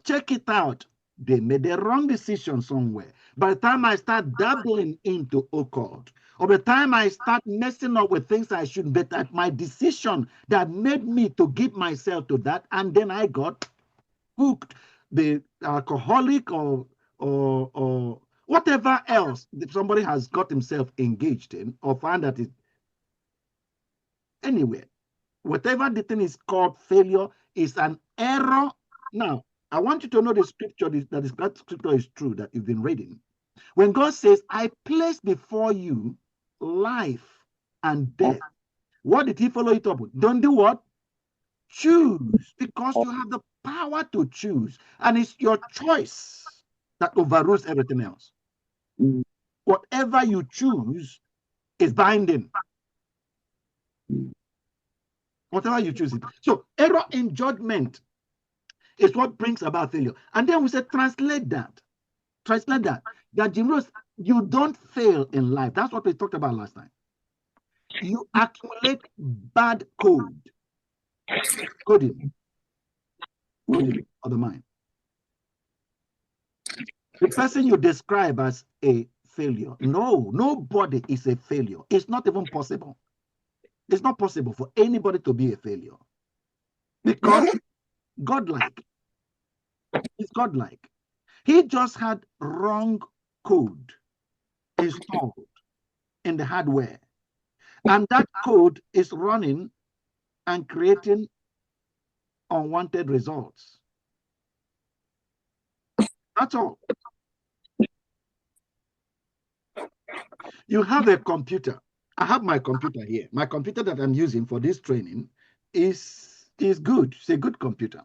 check it out. They made a wrong decision somewhere. By the time I start dabbling into occult, or by the time I start messing up with things I shouldn't, but at my decision that made me to give myself to that, and then I got hooked. The alcoholic or whatever else that somebody has got himself engaged in, or found that it anyway, whatever the thing is called failure is an error. Now, I want you to know the scripture that scripture is true that you've been reading. When God says, I place before you life and death, what did he follow it up with? Don't do what? Choose, because you have the power to choose, and it's your choice that overrules everything else. Whatever you choose is binding. Whatever you choose it. So error in judgment is what brings about failure. And then we said, translate that. That Jim Rose, you don't fail in life. That's what we talked about last time. You accumulate bad coding. coding of the mind. The person you describe as a failure. No, nobody is a failure. It's not even possible. It's not possible for anybody to be a failure. Because godlike. It's godlike. He just had wrong code installed in the hardware. And that code is running and creating unwanted results. That's all. You have a computer. I have my computer here. My computer that I'm using for this training is good. It's a good computer.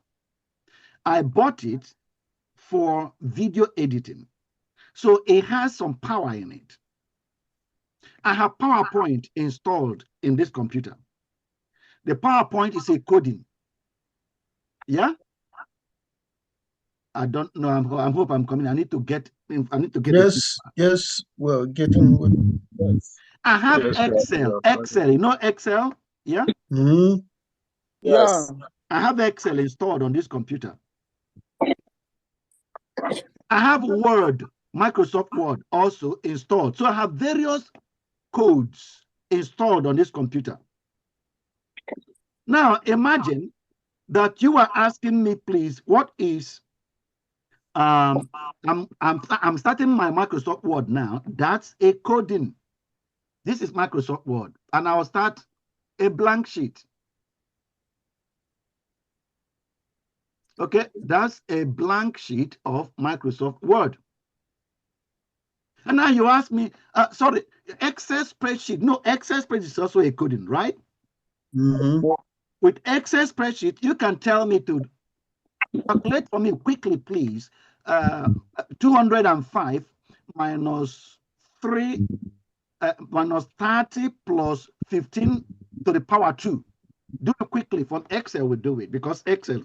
I bought it for video editing. So it has some power in it. I have PowerPoint installed in this computer. The PowerPoint is a coding. Yeah? I don't know. I hope I'm coming. I need to get. Yes. Well, getting. Yes. I have Excel. Excel. You know Excel? Yeah. Mm-hmm. Yes. Yeah. I have Excel installed on this computer. I have Word, Microsoft Word also installed. So I have various codes installed on this computer. Now imagine that you are asking me, please, what is I'm starting my Microsoft Word now. That's a coding. This is Microsoft Word, and I'll start a blank sheet. Okay, that's a blank sheet of Microsoft Word. And now you ask me, sorry, Excel spreadsheet. No, Excel spreadsheet is also a coding, right? Mm-hmm. With Excel spreadsheet, you can tell me to calculate for me quickly, please. 205 minus 3 minus 30 plus 15 to the power 2. Do it quickly. From Excel, we do it because Excel.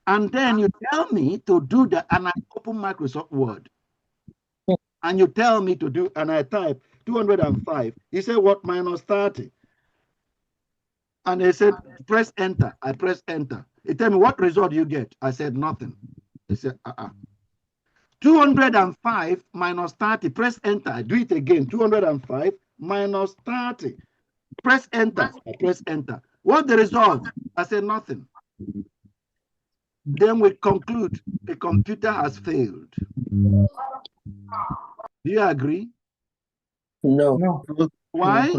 And then you tell me to do that, and I open Microsoft Word. And you tell me to do, and I type 205. He said, what, minus 30? And he said, press enter. I press enter. He tell me, what result you get? I said, nothing. He said, 205 minus 30, press enter. I do it again. 205 minus 30. Press enter. I press enter. What the result? I said, nothing. Then we conclude the computer has failed. Do you agree? No. Why?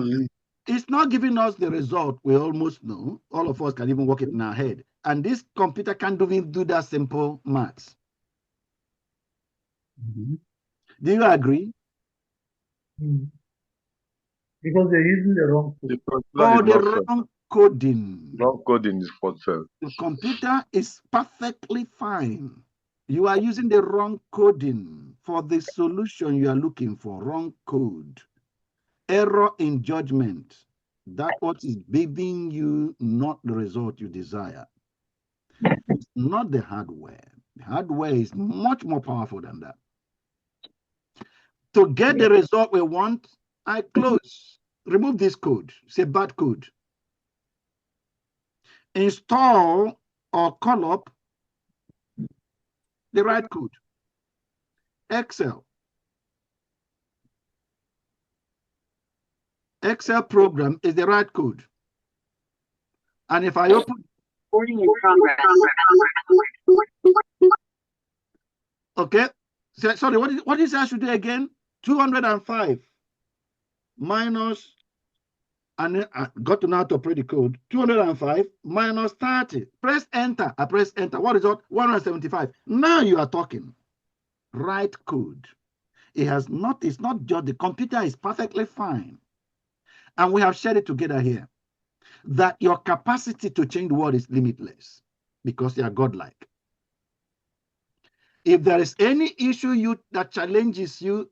It's not giving us the result we almost know. All of us can even work it in our head. And this computer can't even do that simple maths. Mm-hmm. Do you agree? Because they're using the wrong code. Oh, the wrong coding. Wrong coding is what failed. The computer is perfectly fine. You are using the wrong coding for the solution you are looking for. Wrong code. Error in judgment. That what is giving you not the result you desire. It's not the hardware. The hardware is much more powerful than that. To get the result we want, I close. Remove this code. It's a bad code. Install or call up the right code. Excel. Excel program is the right code. And if I open... Okay. Sorry, what is I should do again? 205 minus, and then I got to now to operate the code. 205 minus 30. Press enter. I press enter. What is it? 175. Now you are talking. Right code. It's not just the computer is perfectly fine. And we have shared it together here. That your capacity to change the world is limitless because you are godlike. If there is any issue that challenges you,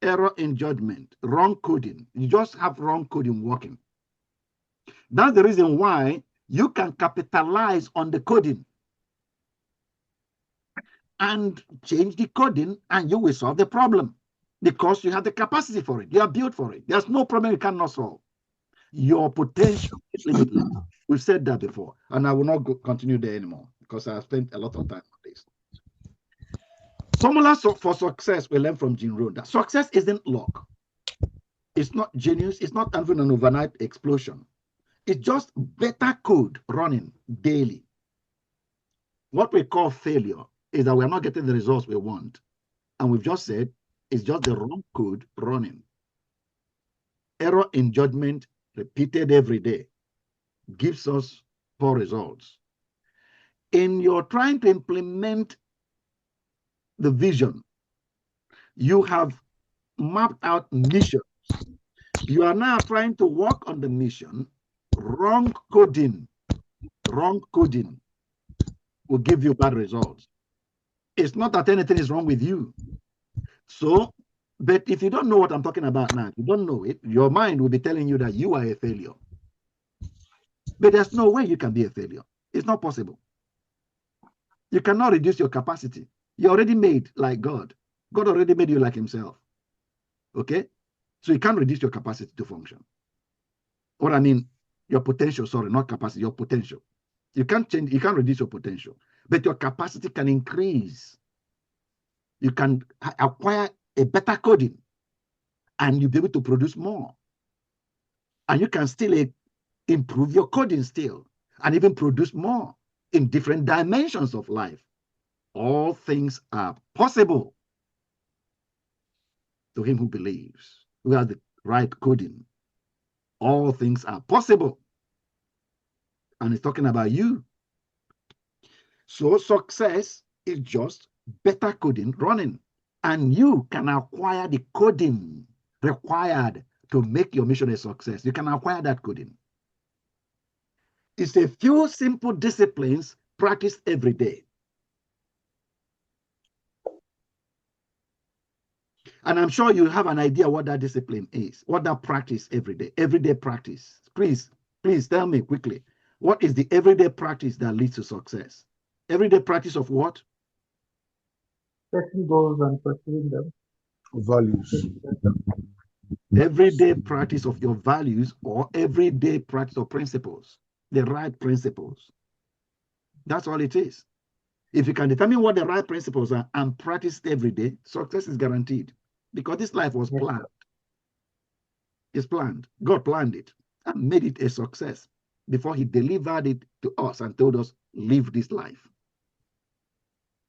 error in judgment, wrong coding, you just have wrong coding working. That's the reason why you can capitalize on the coding and change the coding, and you will solve the problem because you have the capacity for it. You are built for it. There's no problem you cannot solve. Your potential is limitless. We've said that before, and I will not continue there anymore. because I spent a lot of time on this. Formula for success, we learned from Jim Rohn that success isn't luck. It's not genius. It's not even an overnight explosion. It's just better code running daily. What we call failure is that we're not getting the results we want. And we've just said it's just the wrong code running. Error in judgment repeated every day gives us poor results. In your trying to implement the vision, you have mapped out missions. You are now trying to work on the mission. Wrong coding will give you bad results. It's not that anything is wrong with you. So, but if you don't know what I'm talking about now, if you don't know it, your mind will be telling you that you are a failure. But there's no way you can be a failure. It's not possible. You cannot reduce your capacity. You're already made like God. God already made you like himself. Okay? So you can't reduce your capacity to function. What I mean, your potential, sorry, not capacity, your potential. You can't change, you can't reduce your potential, but your capacity can increase. You can acquire a better coding and you'll be able to produce more. And you can still improve your coding still and even produce more in different dimensions of life. All things are possible to him who believes, who has the right coding. All things are possible. And it's talking about you. So success is just better coding running. And you can acquire the coding required to make your mission a success. You can acquire that coding. It's a few simple disciplines practiced every day. And I'm sure you have an idea what that discipline is, what that practice everyday practice. Please tell me quickly, what is the everyday practice that leads to success? Everyday practice of what? Setting goals and pursuing them. Values. Everyday practice of your values or everyday practice of principles, the right principles. That's all it is. If you can determine what the right principles are and practice it every day, success is guaranteed. Because this life was planned. It's planned. God planned it and made it a success before he delivered it to us and told us, live this life.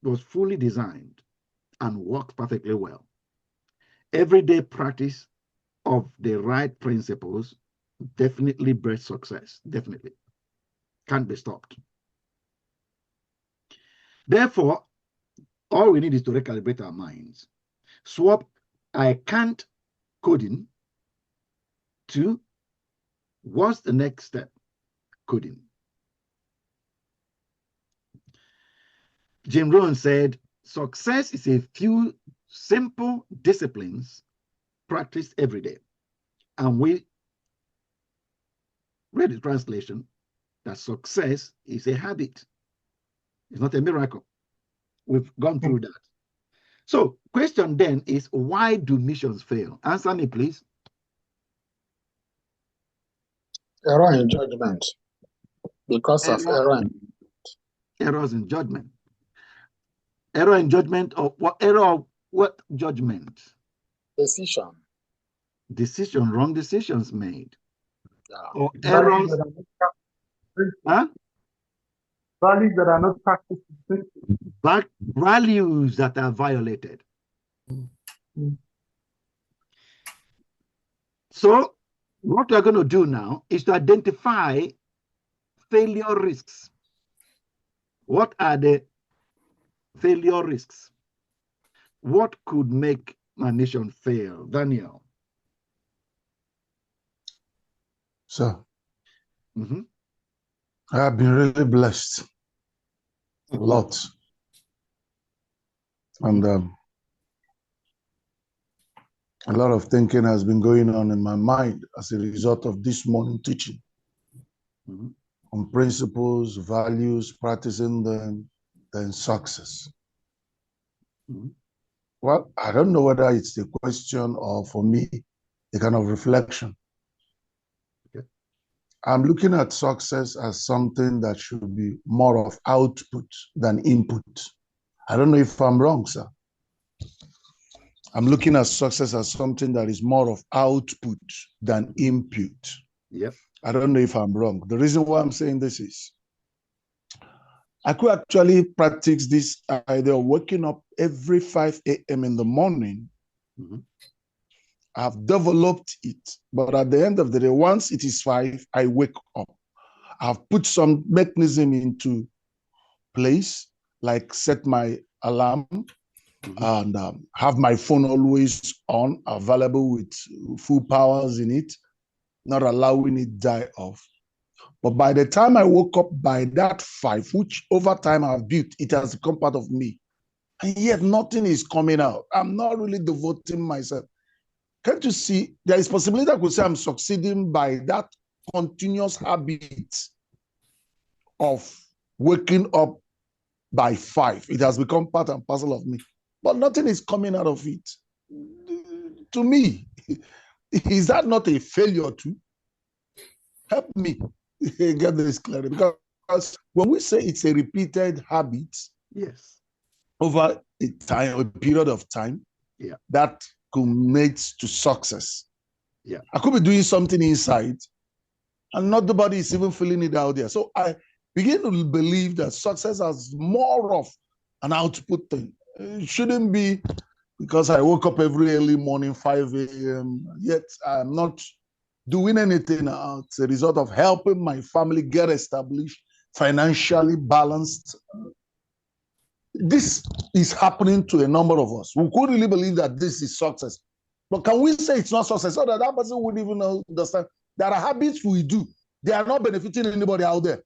It was fully designed and worked perfectly well. Everyday practice of the right principles definitely breeds success. Definitely. Can't be stopped. Therefore, all we need is to recalibrate our minds. Swap I can't coding to what's the next step? Coding. Jim Rohn said, success is a few simple disciplines practiced every day. And we read the translation that success is a habit. It's not a miracle. We've gone through that. So, question then is, why do missions fail? Answer me, please. Error in judgment. Because of error. Errors in judgment. Error in judgment of what? Error of what judgment? Decision. Decision, wrong decisions made. Yeah. Or errors. Huh? Values that are not practiced. Values that are violated. So what we're going to do now is to identify failure risks. What are the failure risks? What could make my mission fail? Daniel. So, I have been really blessed a lot. And a lot of thinking has been going on in my mind as a result of this morning teaching on principles, values, practicing them, then success. Well, I don't know whether it's a question or for me, a kind of reflection. I'm looking at success as something that should be more of output than input. I don't know if I'm wrong, sir. I'm looking at success as something that is more of output than input. Yep. I don't know if I'm wrong. The reason why I'm saying this is I could actually practice this idea of waking up every 5 a.m. in the morning. Mm-hmm. I've developed it, but at the end of the day, once it is 5, I wake up. I've put some mechanism into place, like set my alarm and have my phone always on, available with full powers in it, not allowing it die off. But by the time I woke up by that 5, which over time I've built, it has become part of me. And yet nothing is coming out. I'm not really devoting myself. Can't you see? There is possibility I could say I'm succeeding by that continuous habit of waking up by 5. It has become part and parcel of me. But nothing is coming out of it. To me, is that not a failure too? Help me get this clear. Because when we say it's a repeated habit, yes, over a period of time, yeah, that culminates to success. Yeah, I could be doing something inside, and not nobody is even feeling it out there. So I begin to believe that success has more of an output thing. It shouldn't be because I woke up every early morning, 5 a.m., yet I'm not doing anything as a result of helping my family get established, financially balanced. This is happening to a number of us. We could really believe that this is success. But can we say it's not success? So that that person would even understand there are habits we do. They are not benefiting anybody out there.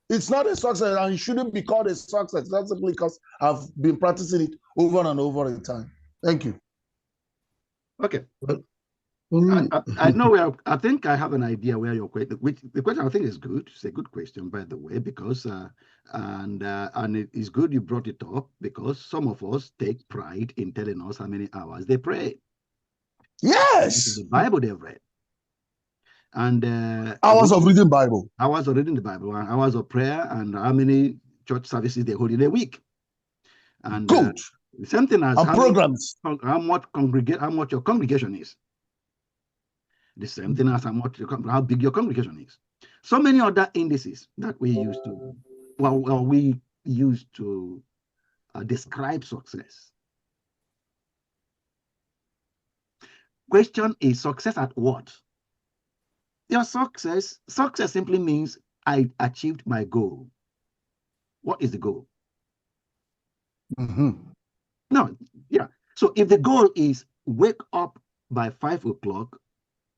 It's not a success and it shouldn't be called a success. That's simply because I've been practicing it over and over in time. Thank you. Okay. I know where I think I have an idea where your question, which the question I think is good. It's a good question, by the way, because and it is good you brought it up because some of us take pride in telling us how many hours they pray. Yes. The Bible they've read. And hours of reading Bible. Hours of reading the Bible, and hours of prayer, and how many church services they hold in a week. And good. Something as how programs. How much your congregation is. The same thing as how big your congregation is. So many other indices that we use to describe success. Question is success at what? Your success simply means I achieved my goal. What is the goal? No, yeah. So if the goal is wake up by 5 o'clock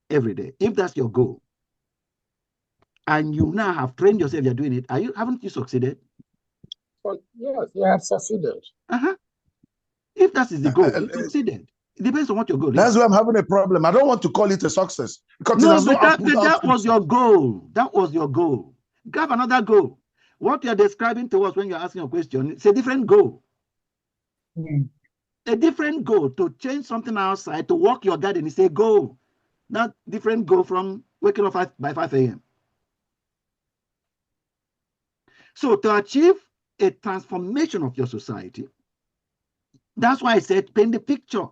every day, if that's your goal, and you now have trained yourself, you're doing it, haven't you succeeded? Well, yes, you have succeeded. If that is the goal, you succeeded. It depends on what your goal is. That's why I'm having a problem. I don't want to call it a success. Because that was your goal. That was your goal. You have another goal. What you're describing to us when you're asking a question, it's a different goal. A different goal to change something outside, to walk your garden is a goal. Not different goal from waking up by 5 a.m. So to achieve a transformation of your society, that's why I said paint the picture.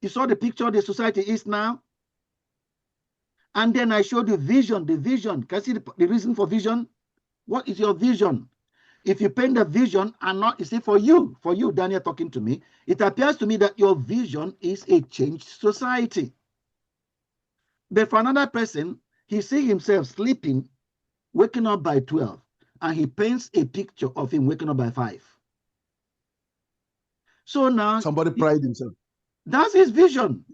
You saw the picture the society is now? And then I showed you vision, the vision. Can you see the reason for vision? What is your vision? If you paint the vision and not, you see, for you, Daniel, talking to me, it appears to me that your vision is a changed society. But for another person, he sees himself sleeping, waking up by 12, and he paints a picture of him waking up by 5. So now somebody prides himself. That's his vision.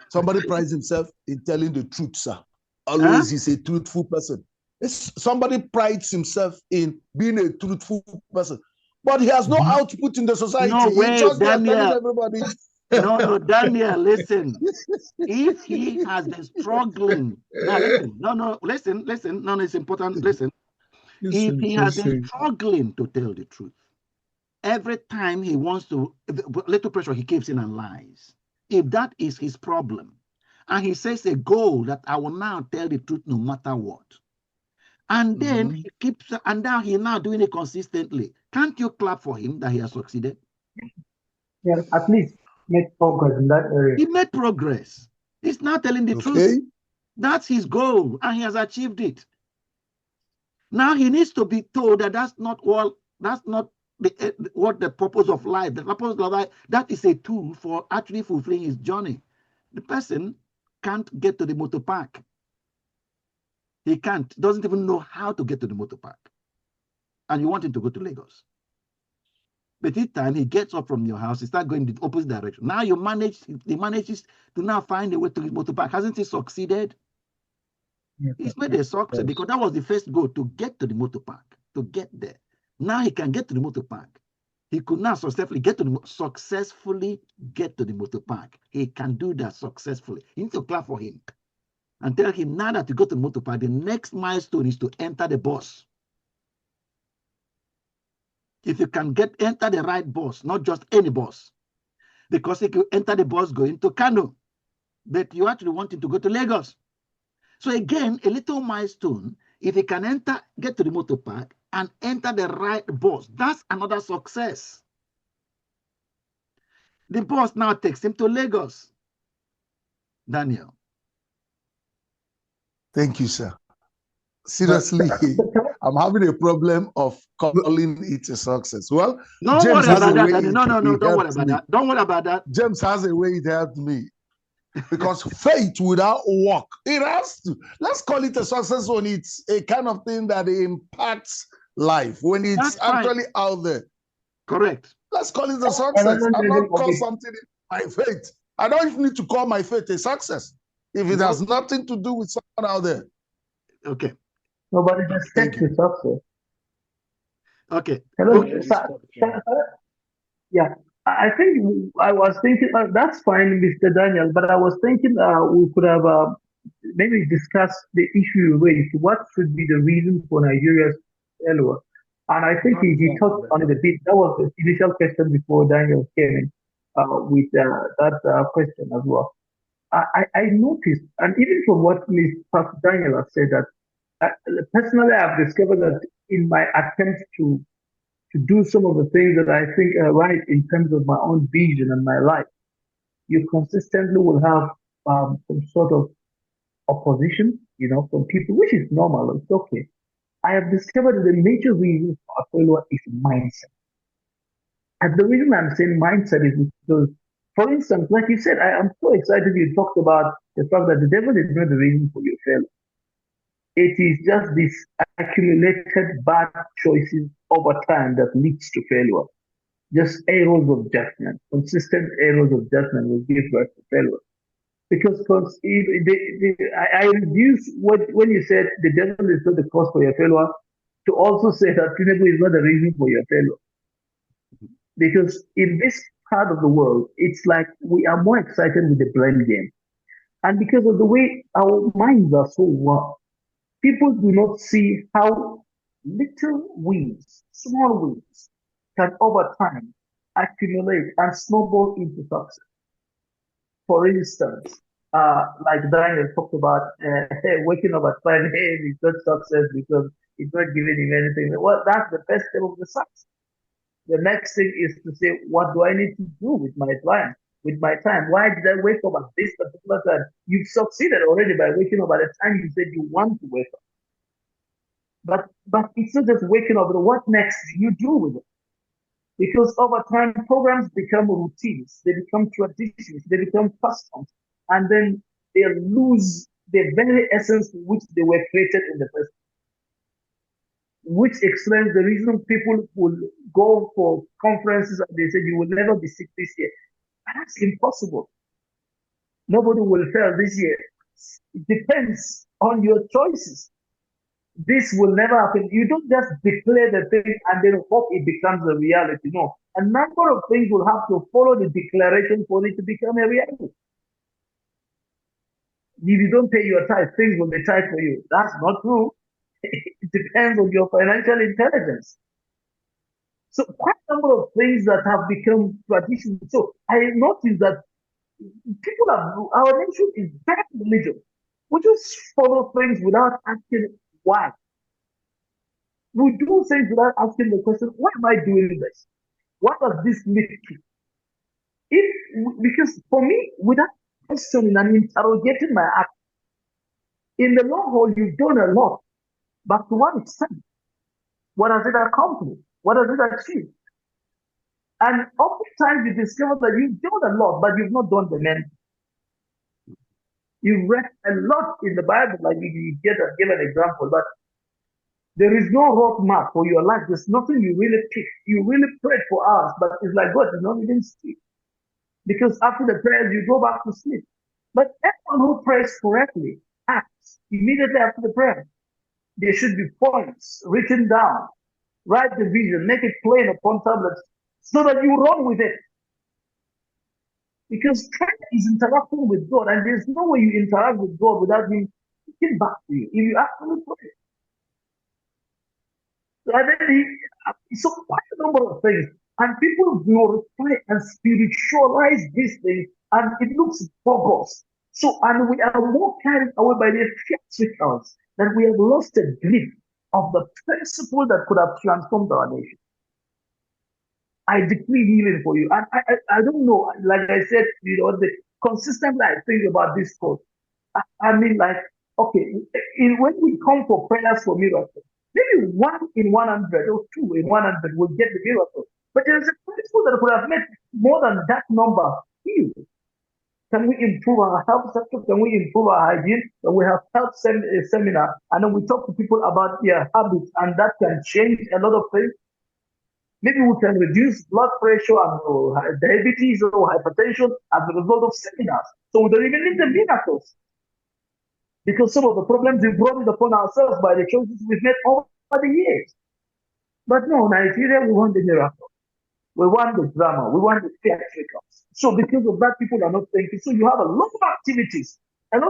Somebody prides himself in telling the truth, sir. Always he's a truthful person. Somebody prides himself in being a truthful person, but he has no output in the society. No way, he just Daniel. Telling everybody. No, Daniel, listen. If he has been struggling, now listen. No, listen. No, it's important. Listen. If he has been struggling to tell the truth, every time he wants to, little pressure, he keeps in and lies. If that is his problem, And he says a goal that I will now tell the truth no matter what. And then he keeps, and now he's now doing it consistently. Can't you clap for him that he has succeeded? Yeah, at least make progress in that area. He made progress. He's now telling the truth. That's his goal, and he has achieved it. Now he needs to be told that that's not all. That's not what the purpose of life. The purpose of life, that is a tool for actually fulfilling his journey. The person can't get to the motor park. He can't, doesn't even know how to get to the motor park. And you want him to go to Lagos. But each time he gets up from your house, he starts going in the opposite direction. Now he manages to now find a way to his motor park. Hasn't he succeeded? Yes, he's made a success because that was the first goal, to get to the motor park, to get there. Now he can get to the motor park. He could now successfully get to the motor park. He can do that successfully. You need to clap for him and tell him now that to go to the motor park, the next milestone is to enter the bus. If you can enter the right bus, not just any bus, because if you enter the bus going to Kano, but you actually want him to go to Lagos. So again, a little milestone, if he can get to the motor park and enter the right bus, that's another success. The bus now takes him to Lagos. Daniel. Thank you, sir. Seriously, I'm having a problem of calling it a success. Well, don't worry about that. No, don't worry about that. Don't worry about that. James has a way it helped me. Because faith without work, it has to. Let's call it a success when it's a kind of thing that impacts life, when it's actually out there. Correct. Let's call it a success. I'm not call something in my faith. I don't even need to call my faith a success if it has nothing to do with someone out there. Okay. Nobody just takes the success. Okay. Hello. Yeah. I think I was thinking, that's fine, Mr. Daniel, but I was thinking we could have maybe discussed the issue raised. What should be the reason for Nigeria's failure? And I think he touched on it a bit. That was the initial question before Daniel came in with that question as well. I noticed, and even from what Pastor Daniel has said, that personally I've discovered that in my attempt to do some of the things that I think are right in terms of my own vision and my life, you consistently will have some sort of opposition, from people, which is normal. It's okay. I have discovered that the major reason for failure is mindset. And the reason I'm saying mindset is because, for instance, like you said, I am so excited you talked about the fact that the devil is not the reason for your failure. It is just this accumulated bad choices over time that leads to failure. Just errors of judgment, consistent errors of judgment will give birth to failure. Because I reduce when you said the devil is not the cause for your failure, to also say that Tinubu is not the reason for your failure. Because in this part of the world, it's like we are more excited with the blame game. And because of the way our minds are so warped, people do not see how little wins, small wins, can over time accumulate and snowball into success. For instance, like Daniel talked about, waking up at 5 a.m. is not success because it's not giving him anything. Well, that's the best step of the success. The next thing is to say, what do I need to do with my time? With my time, why did I wake up at this particular time? You've succeeded already by waking up at the time you said you want to wake up. But it's not just waking up, but what next do you do with it? Because over time, programs become routines, they become traditions, they become customs, and then they lose the very essence for which they were created in the first place. Which explains the reason people will go for conferences and they say you will never be sick this year. That's impossible. Nobody will fail this year. It depends on your choices. This will never happen. You don't just declare the thing and then hope it becomes a reality. No. A number of things will have to follow the declaration for it to become a reality. If you don't pay your tithe, things will be tight for you. That's not true. It depends on your financial intelligence. So quite a number of things that have become tradition. So I noticed that our nation is very religious. We just follow things without asking why. We do things without asking the question, why am I doing this? What does this lead to? Because for me, without questioning and interrogating my act, in the long haul, you've done a lot. But to what extent? What has it accomplished? What has it achieved? And oftentimes you discover that you've done a lot, but you've not done the main. You read a lot in the Bible, like you give an example, but there is no roadmap for your life. There's nothing you really pick. You really prayed for hours, but it's like God did not even sleep. Because after the prayers, you go back to sleep. But everyone who prays correctly acts immediately after the prayer. There should be points written down. Write the vision, make it plain upon tablets so that you run with it. Because prayer is interacting with God, and there's no way you interact with God without Him speaking back to you if you actually pray. So quite a number of things. And people glorify and spiritualize these things, and it looks bogus. So, and we are more carried away by the theatricals that we have lost a grip of the principle that could have transformed our nation. I decree healing for you. And I don't know, like I said, consistently I think about this code. I mean, like, okay, when we come for prayers for miracles, maybe 1 in 100 or 2 in 100 will get the miracle. But there is a principle that could have made more than that number healed. Can we improve our health sector? Can we improve our hygiene? We have health seminar, and then we talk to people about their habits, and that can change a lot of things. Maybe we can reduce blood pressure and diabetes or hypertension as a result of seminars. So we don't even need the miracles. Because some of the problems we've brought it upon ourselves by the choices we've made over the years. But no, Nigeria, we want the miracle. We want the drama. We want the theatricals. So because of that, people are not thinking. So you have a lot of activities. And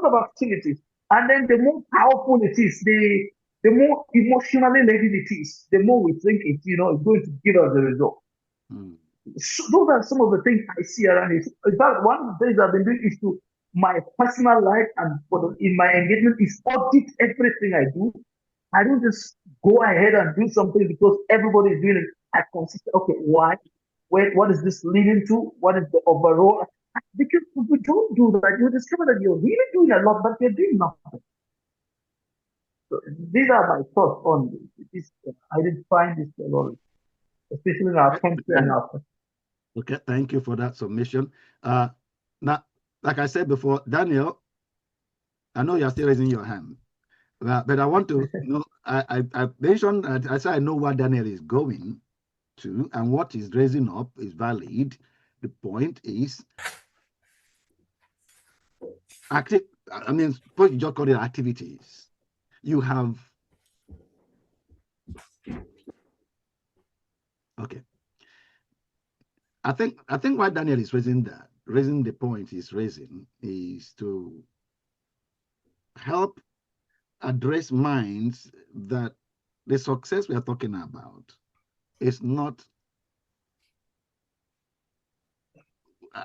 then the more powerful it is, the more emotionally laden it is, the more we think it's going to give us the result. So those are some of the things I see around it. In fact, one of the things I've been doing is to my personal life and in my engagement is audit everything I do. I don't just go ahead and do something because everybody is doing it. I consider, okay, why? What is this leading to? What is the overall? Because if we don't do that, you discover that you're really doing a lot, but you're doing nothing. So these are my thoughts on this. I did find this a lot, especially in our country and our country. Okay, thank you for that submission. Now, like I said before, Daniel, I know you're still raising your hand, but I want to I mentioned, I said I know what Daniel is going to, and what he's raising up is valid. The point is, suppose you just call it activities. You have, okay. I think why Daniel is raising the point he's raising is to help address minds that the success we are talking about is not.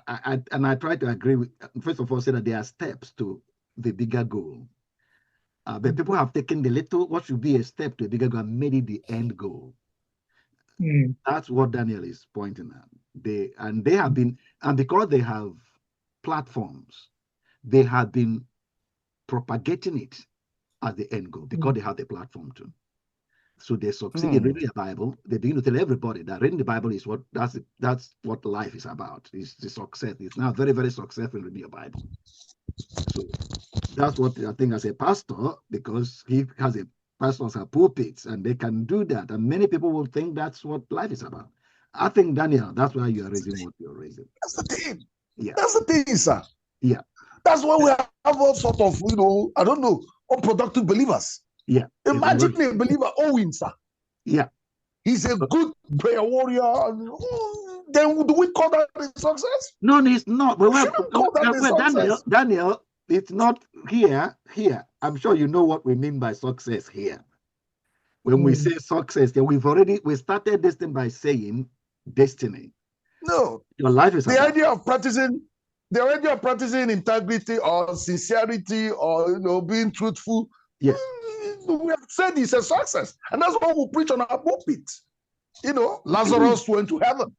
And I try to agree with, first of all, say that there are steps to the bigger goal. But people have taken the little, what should be a step to a bigger goal, and made it the end goal. That's what Daniel is pointing at. They have been, and because they have platforms, they have been propagating it as the end goal because they have the platform too. So they succeed in reading the Bible. They begin to tell everybody that reading the Bible is that's what life is about. It's the success. It's now very, very successful in reading your Bible. So that's what I think as a pastor, because he has a pastors have pulpits and they can do that. And many people will think that's what life is about. I think, Daniel, that's why you are raising what you're raising. That's the thing. Yeah. That's the thing, sir. Yeah. That's why we have all sort of, I don't know, unproductive believers. Yeah. Imagine a believer, Owen, sir. Yeah. He's a good prayer warrior. Then do we call that a success? No, it's not. But Daniel, it's not here. I'm sure you know what we mean by success here. When we say success, then we started this thing by saying destiny. No. Your life is the idea of practicing They already are practicing integrity or sincerity or being truthful. Yes. We have said it's a success, and that's what we preach on our pulpit. Lazarus went to heaven,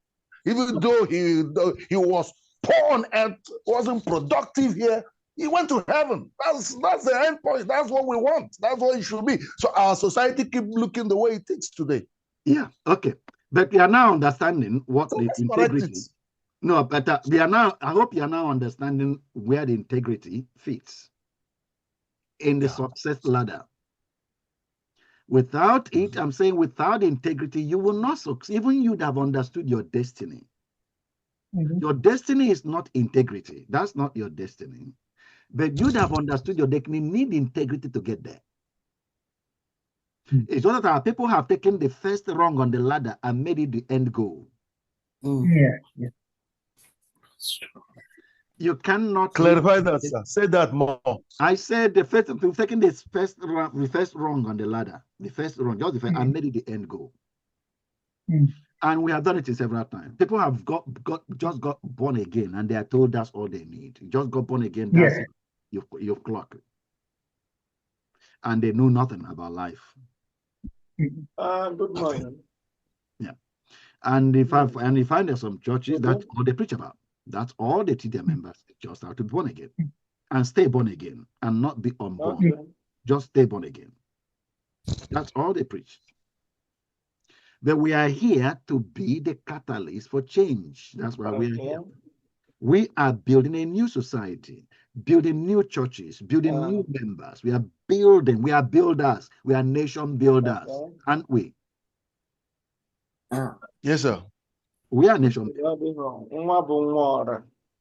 even though he was poor on earth, wasn't productive here. He went to heaven. That's the end point. That's what we want. That's what it should be. So our society keep looking the way it is today. Yeah. Okay. But we are now understanding what the integrity. No, but we are now. I hope you are now understanding where the integrity fits in the success ladder. Without it, I'm saying without integrity, you will not succeed. Even you'd have understood your destiny. Your destiny is not integrity. That's not your destiny. But you'd have understood your destiny need integrity to get there. It's not that our people have taken the first rung on the ladder and made it the end goal. Yeah. You cannot clarify that, sir. Say that more. I said the first, taking the first rung on the ladder, the first rung, just the first, and made it the end goal. And we have done it several times. People have just got born again, and they are told that's all they need. You just got born again, that's it. You've clocked it. And they know nothing about life. Good morning. Yeah. And if I find there's some churches, that's all they preach about. That's all they teach their members, just how to be born again. And stay born again and not be unborn. Okay. Just stay born again. That's all they preach. But we are here to be the catalyst for change. That's why we are here. We are building a new society, building new churches, building new members. We are building, we are builders, we are nation builders, aren't we? Yes, sir. We are nation builders.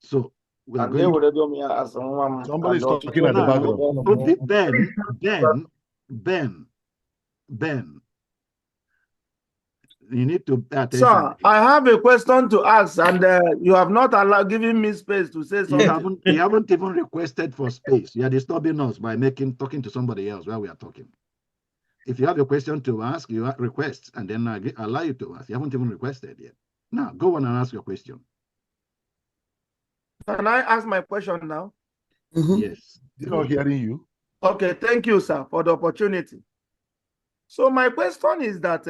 So we are going to... Somebody's talking at the background. Ben, you need to pay attention. Sir, I have a question to ask, and you have not given me space to say something. You haven't even requested for space. You are disturbing us by talking to somebody else while we are talking. If you have a question to ask, you request, and then I allow you to ask. You haven't even requested yet. Now, go on and ask your question. Can I ask my question now? Yes. They're not hearing you. Okay, thank you, sir, for the opportunity. So my question is that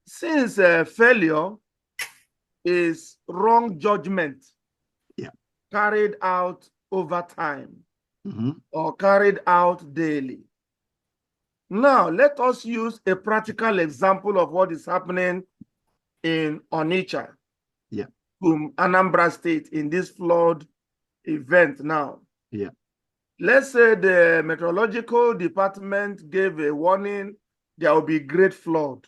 since failure is wrong judgment carried out over time or carried out daily. Now, let us use a practical example of what is happening in Onitsha, Anambra State, in this flood event now. Let's say the meteorological department gave a warning there will be great flood.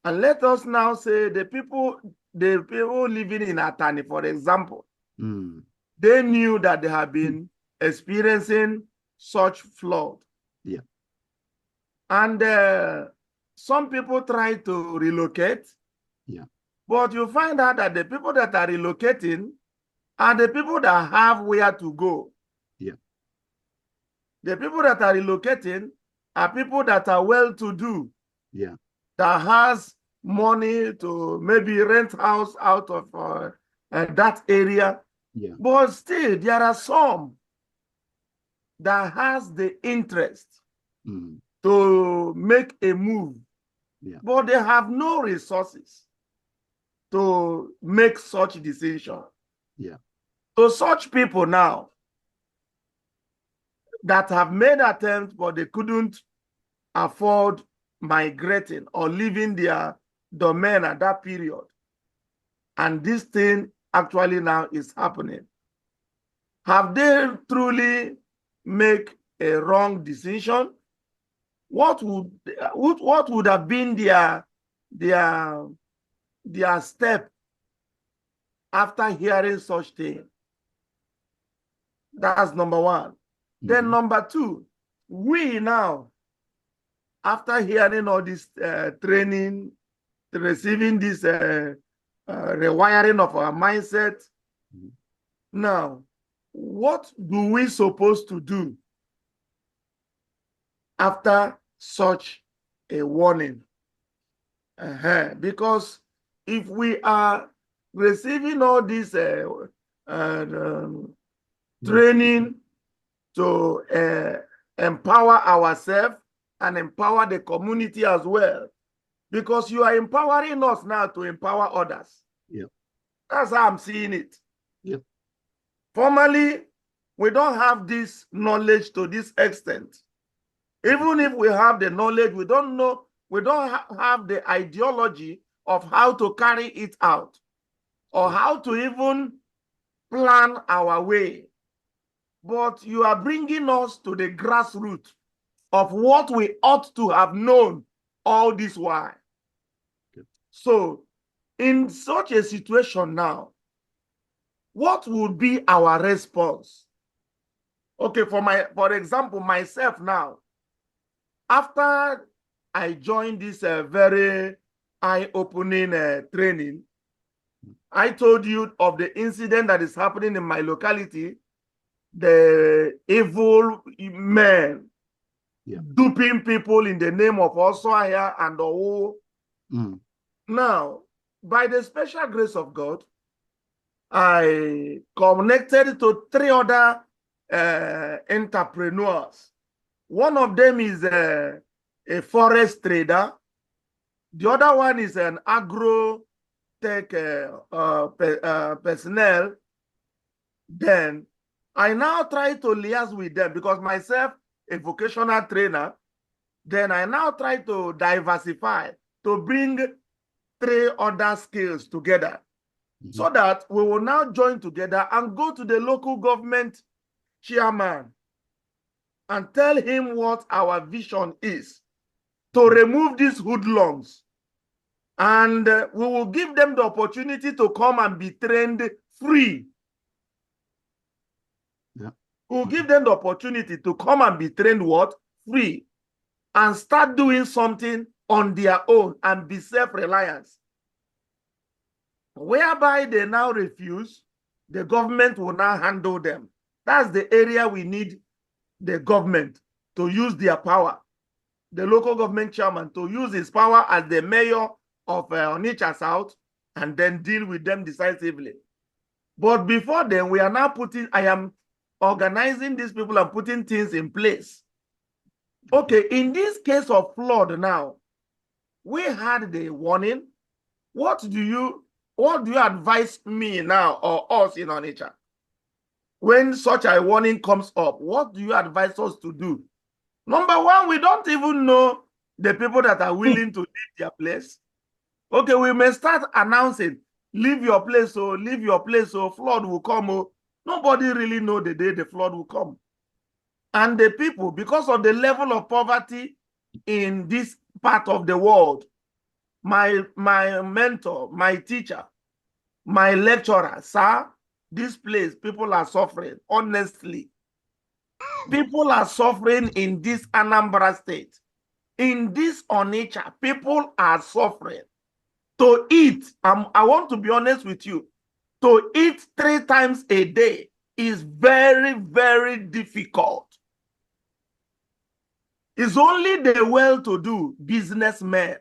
And let us now say the people living in Atani, for example, they knew that they have been experiencing such flood. And some people try to relocate. But you find out that the people that are relocating are the people that have where to go. The people that are relocating are people that are well-to-do. That has money to maybe rent house out of that area. But still, there are some that has the interest to make a move. But they have no resources to make such decision. So such people now that have made attempts, but they couldn't afford migrating or leaving their domain at that period. And this thing actually now is happening. Have they truly make a wrong decision? What would have been their step after hearing such thing? That's number one. Then number two, we now, after hearing all this training, receiving this rewiring of our mindset, now, what do we supposed to do after such a warning? Because if we are receiving all this and training to empower ourselves and empower the community as well. Because you are empowering us now to empower others. Yep. That's how I'm seeing it. Yep. Formerly, we don't have this knowledge to this extent. Even if we have the knowledge, we don't know, we don't have the ideology of how to carry it out or how to even plan our way. But you are bringing us to the grassroots of what we ought to have known all this while. So, in such a situation now, what would be our response? Okay, for example, myself now, after I joined this very eye-opening training, I told you of the incident that is happening in my locality, the evil men duping people in the name of Oswaya and Owo. Now, by the special grace of God, I connected to 3 other entrepreneurs. One of them is a forest trader. The other one is an agro-tech personnel. Then I now try to liaise with them because myself, a vocational trainer, then I now try to diversify to bring 3 other skills together so that we will now join together and go to the local government chairman and tell him what our vision is to remove these hoodlums. And we will give them the opportunity to come and be trained free. Yeah. We'll give them the opportunity to come and be trained what? Free. And start doing something on their own and be self-reliant. Whereby they now refuse, the government will now handle them. That's the area we need the government to use their power. The local government chairman to use his power as the mayor of Onitsha South and then deal with them decisively. But before then, we are now I am organizing these people and putting things in place. Okay, in this case of flood now, we had the warning. What do you advise me now or us in Onitsha? When such a warning comes up, what do you advise us to do? Number one, we don't even know the people that are willing to leave their place. Okay, we may start announcing, leave your place, so leave your place, so flood will come. Oh. Nobody really know the day the flood will come. And the people, because of the level of poverty in this part of the world, my mentor, my teacher, my lecturer, sir, this place, people are suffering, honestly. People are suffering in this Anambra state. In this Onitsha, people are suffering. To eat, I want to be honest with you, to eat 3 times a day is very, very difficult. It's only the well-to-do businessmen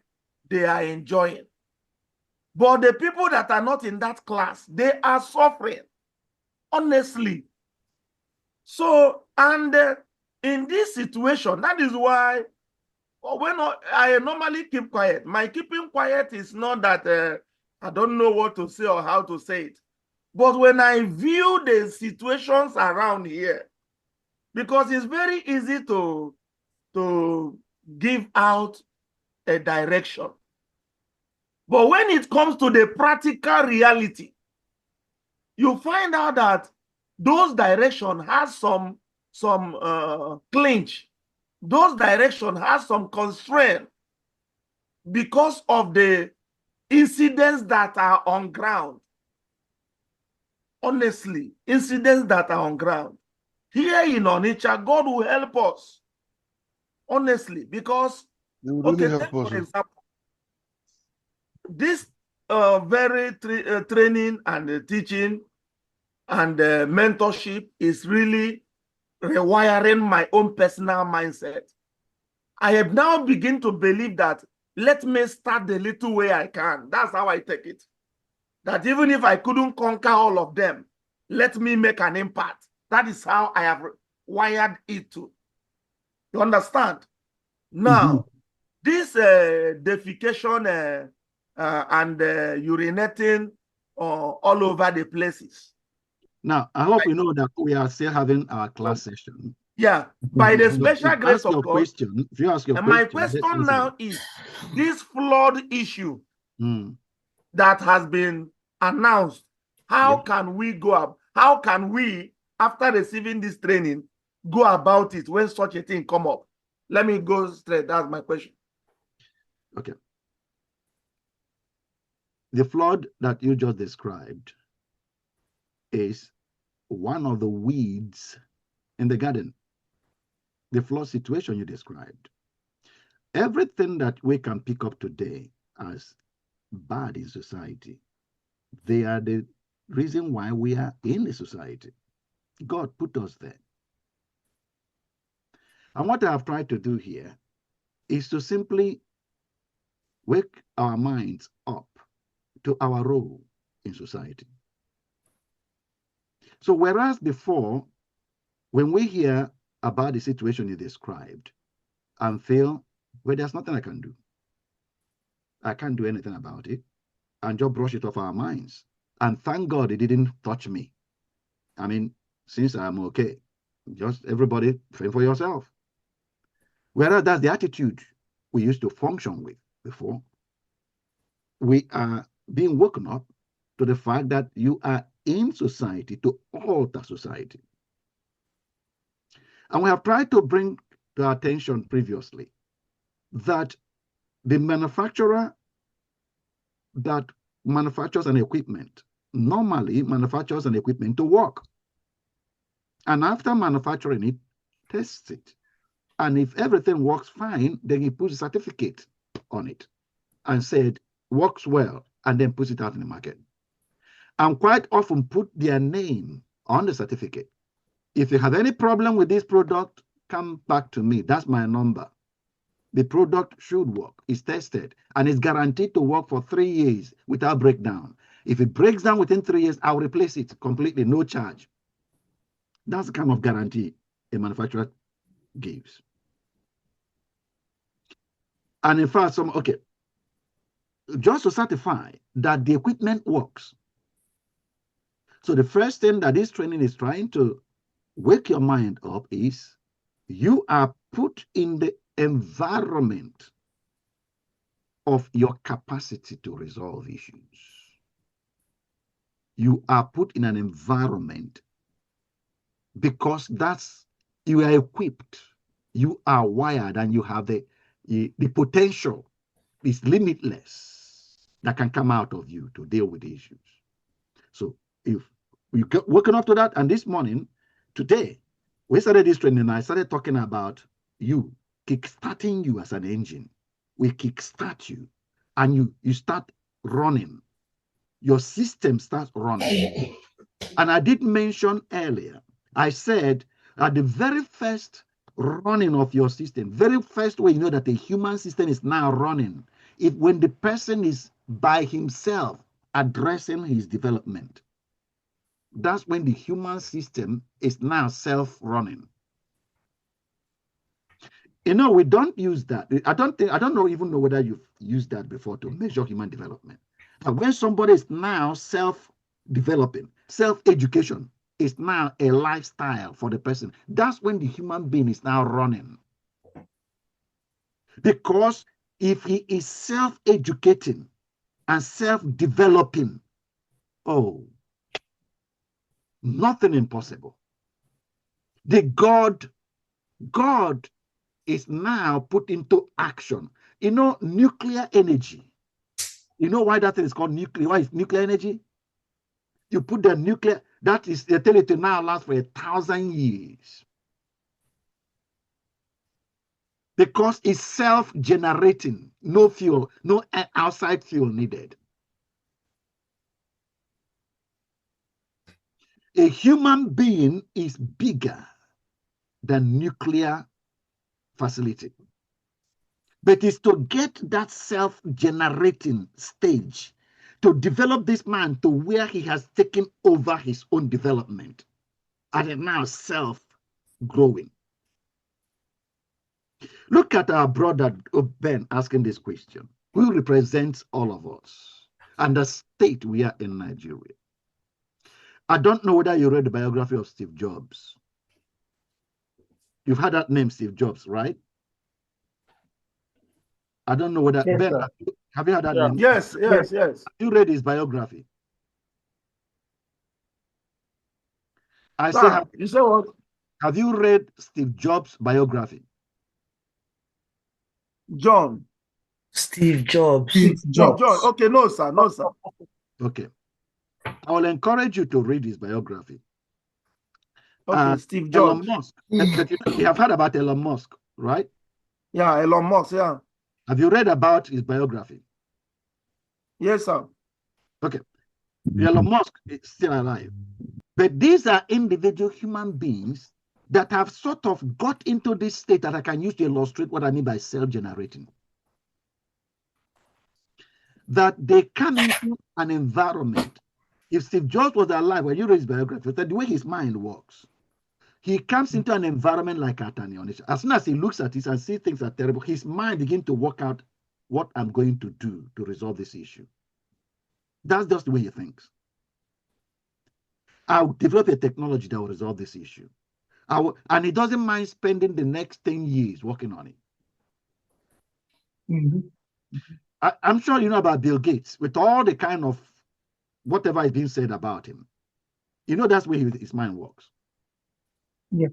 they are enjoying. But the people that are not in that class, they are suffering, honestly. So, and in this situation, that is why when I normally keep quiet. My keeping quiet is not that I don't know what to say or how to say it. But when I view the situations around here, because it's very easy to give out a direction. But when it comes to the practical reality, you find out that those directions has some clinch. Those directions has some constraint because of the incidents that are on ground. Honestly, incidents that are on ground. Here in Onitsha, God will help us. Honestly, because, okay, take for example, this very training and teaching and mentorship is really rewiring my own personal mindset. I have now begun to believe that let me start the little way I can. That's how I take it. That even if I couldn't conquer all of them, let me make an impact. That is how I have wired it to. You understand? Now, this defecation and urinating all over the places. Now, I hope we know that we are still having our class session. Yeah, by the special grace of God. If you ask your and question, my question now is, this flood issue that has been announced, how can we go up? How can we, after receiving this training, go about it when such a thing come up? Let me go straight. That's my question. Okay. The flood that you just described is one of the weeds in the garden. The flood situation you described. Everything that we can pick up today as bad in society, they are the reason why we are in the society. God put us there. And what I have tried to do here is to simply wake our minds up to our role in society. So whereas before, when we hear about the situation you described and feel, well, there's nothing I can do. I can't do anything about it, and just brush it off our minds. And thank God it didn't touch me. I mean, since I'm okay, just everybody fend for yourself. Whereas that's the attitude we used to function with before. We are being woken up to the fact that you are in society to alter society. And we have tried to bring to our attention previously that the manufacturer that manufactures an equipment normally manufactures an equipment to work. And after manufacturing it, tests it. And if everything works fine, then he puts a certificate on it and said, works well, and then puts it out in the market. And quite often put their name on the certificate. If you have any problem with this product, come back to me. That's my number. The product should work. It's tested and it's guaranteed to work for 3 years without breakdown. If it breaks down within 3 years, I'll replace it completely, no charge. That's the kind of guarantee a manufacturer gives. And in fact, just to certify that the equipment works. So the first thing that this training is trying to wake your mind up is you are put in the environment of your capacity to resolve issues. You are put in an environment because you are equipped, you are wired, and you have the potential is limitless that can come out of you to deal with issues. So if you get woken up to that, and this morning, today, we started this training, I started talking about you, kickstarting you as an engine. We kickstart you, and you start running. Your system starts running. And I did mention earlier, I said at the very first running of your system, very first way you know that the human system is now running, when the person is by himself addressing his development. That's when the human system is now self-running. You know, we don't use that. I don't even know whether you've used that before to measure human development. But when somebody is now self-developing, self-education is now a lifestyle for the person, that's when the human being is now running. Because if he is self-educating and self-developing, oh, nothing impossible. The God is now put into action. You know, nuclear energy. You know why that thing is called nuclear? Why is nuclear energy? You put the nuclear, that is, they tell it to now last for 1,000 years. Because it's self-generating, no fuel, no outside fuel needed. A human being is bigger than nuclear facility. But it's to get that self-generating stage, to develop this man to where he has taken over his own development and is now self-growing. Look at our brother Ben asking this question. Who represents all of us and the state we are in Nigeria? I don't know whether you read the biography of Steve Jobs. You've heard that name, Steve Jobs, right? I don't know whether Yes, Ben, sir. have you heard that Yeah. name? Yes. Have you read his biography? I say, You say what? have you read Steve Jobs' biography? Steve Jobs. Steve John. Jobs. Okay, no, sir. No, sir. Okay. I will encourage you to read his biography. Okay, Steve Elon Jobs. Musk. But you have heard about Elon Musk, right? Yeah, Elon Musk, yeah. Have you read about his biography? Yes, sir. Okay. Elon Musk is still alive. But these are individual human beings that have sort of got into this state that I can use to illustrate what I mean by self-generating. That they come into an environment. If Steve Jobs was alive, when you read his biography, that the way his mind works, he comes into an environment like Atani. As soon as he looks at it and sees things are terrible, his mind begins to work out what I'm going to do to resolve this issue. That's just the way he thinks. I'll develop a technology that will resolve this issue. And he doesn't mind spending the next 10 years working on it. I'm sure you know about Bill Gates, with all the kind of whatever is being said about him. You know that's where his mind works. Yeah.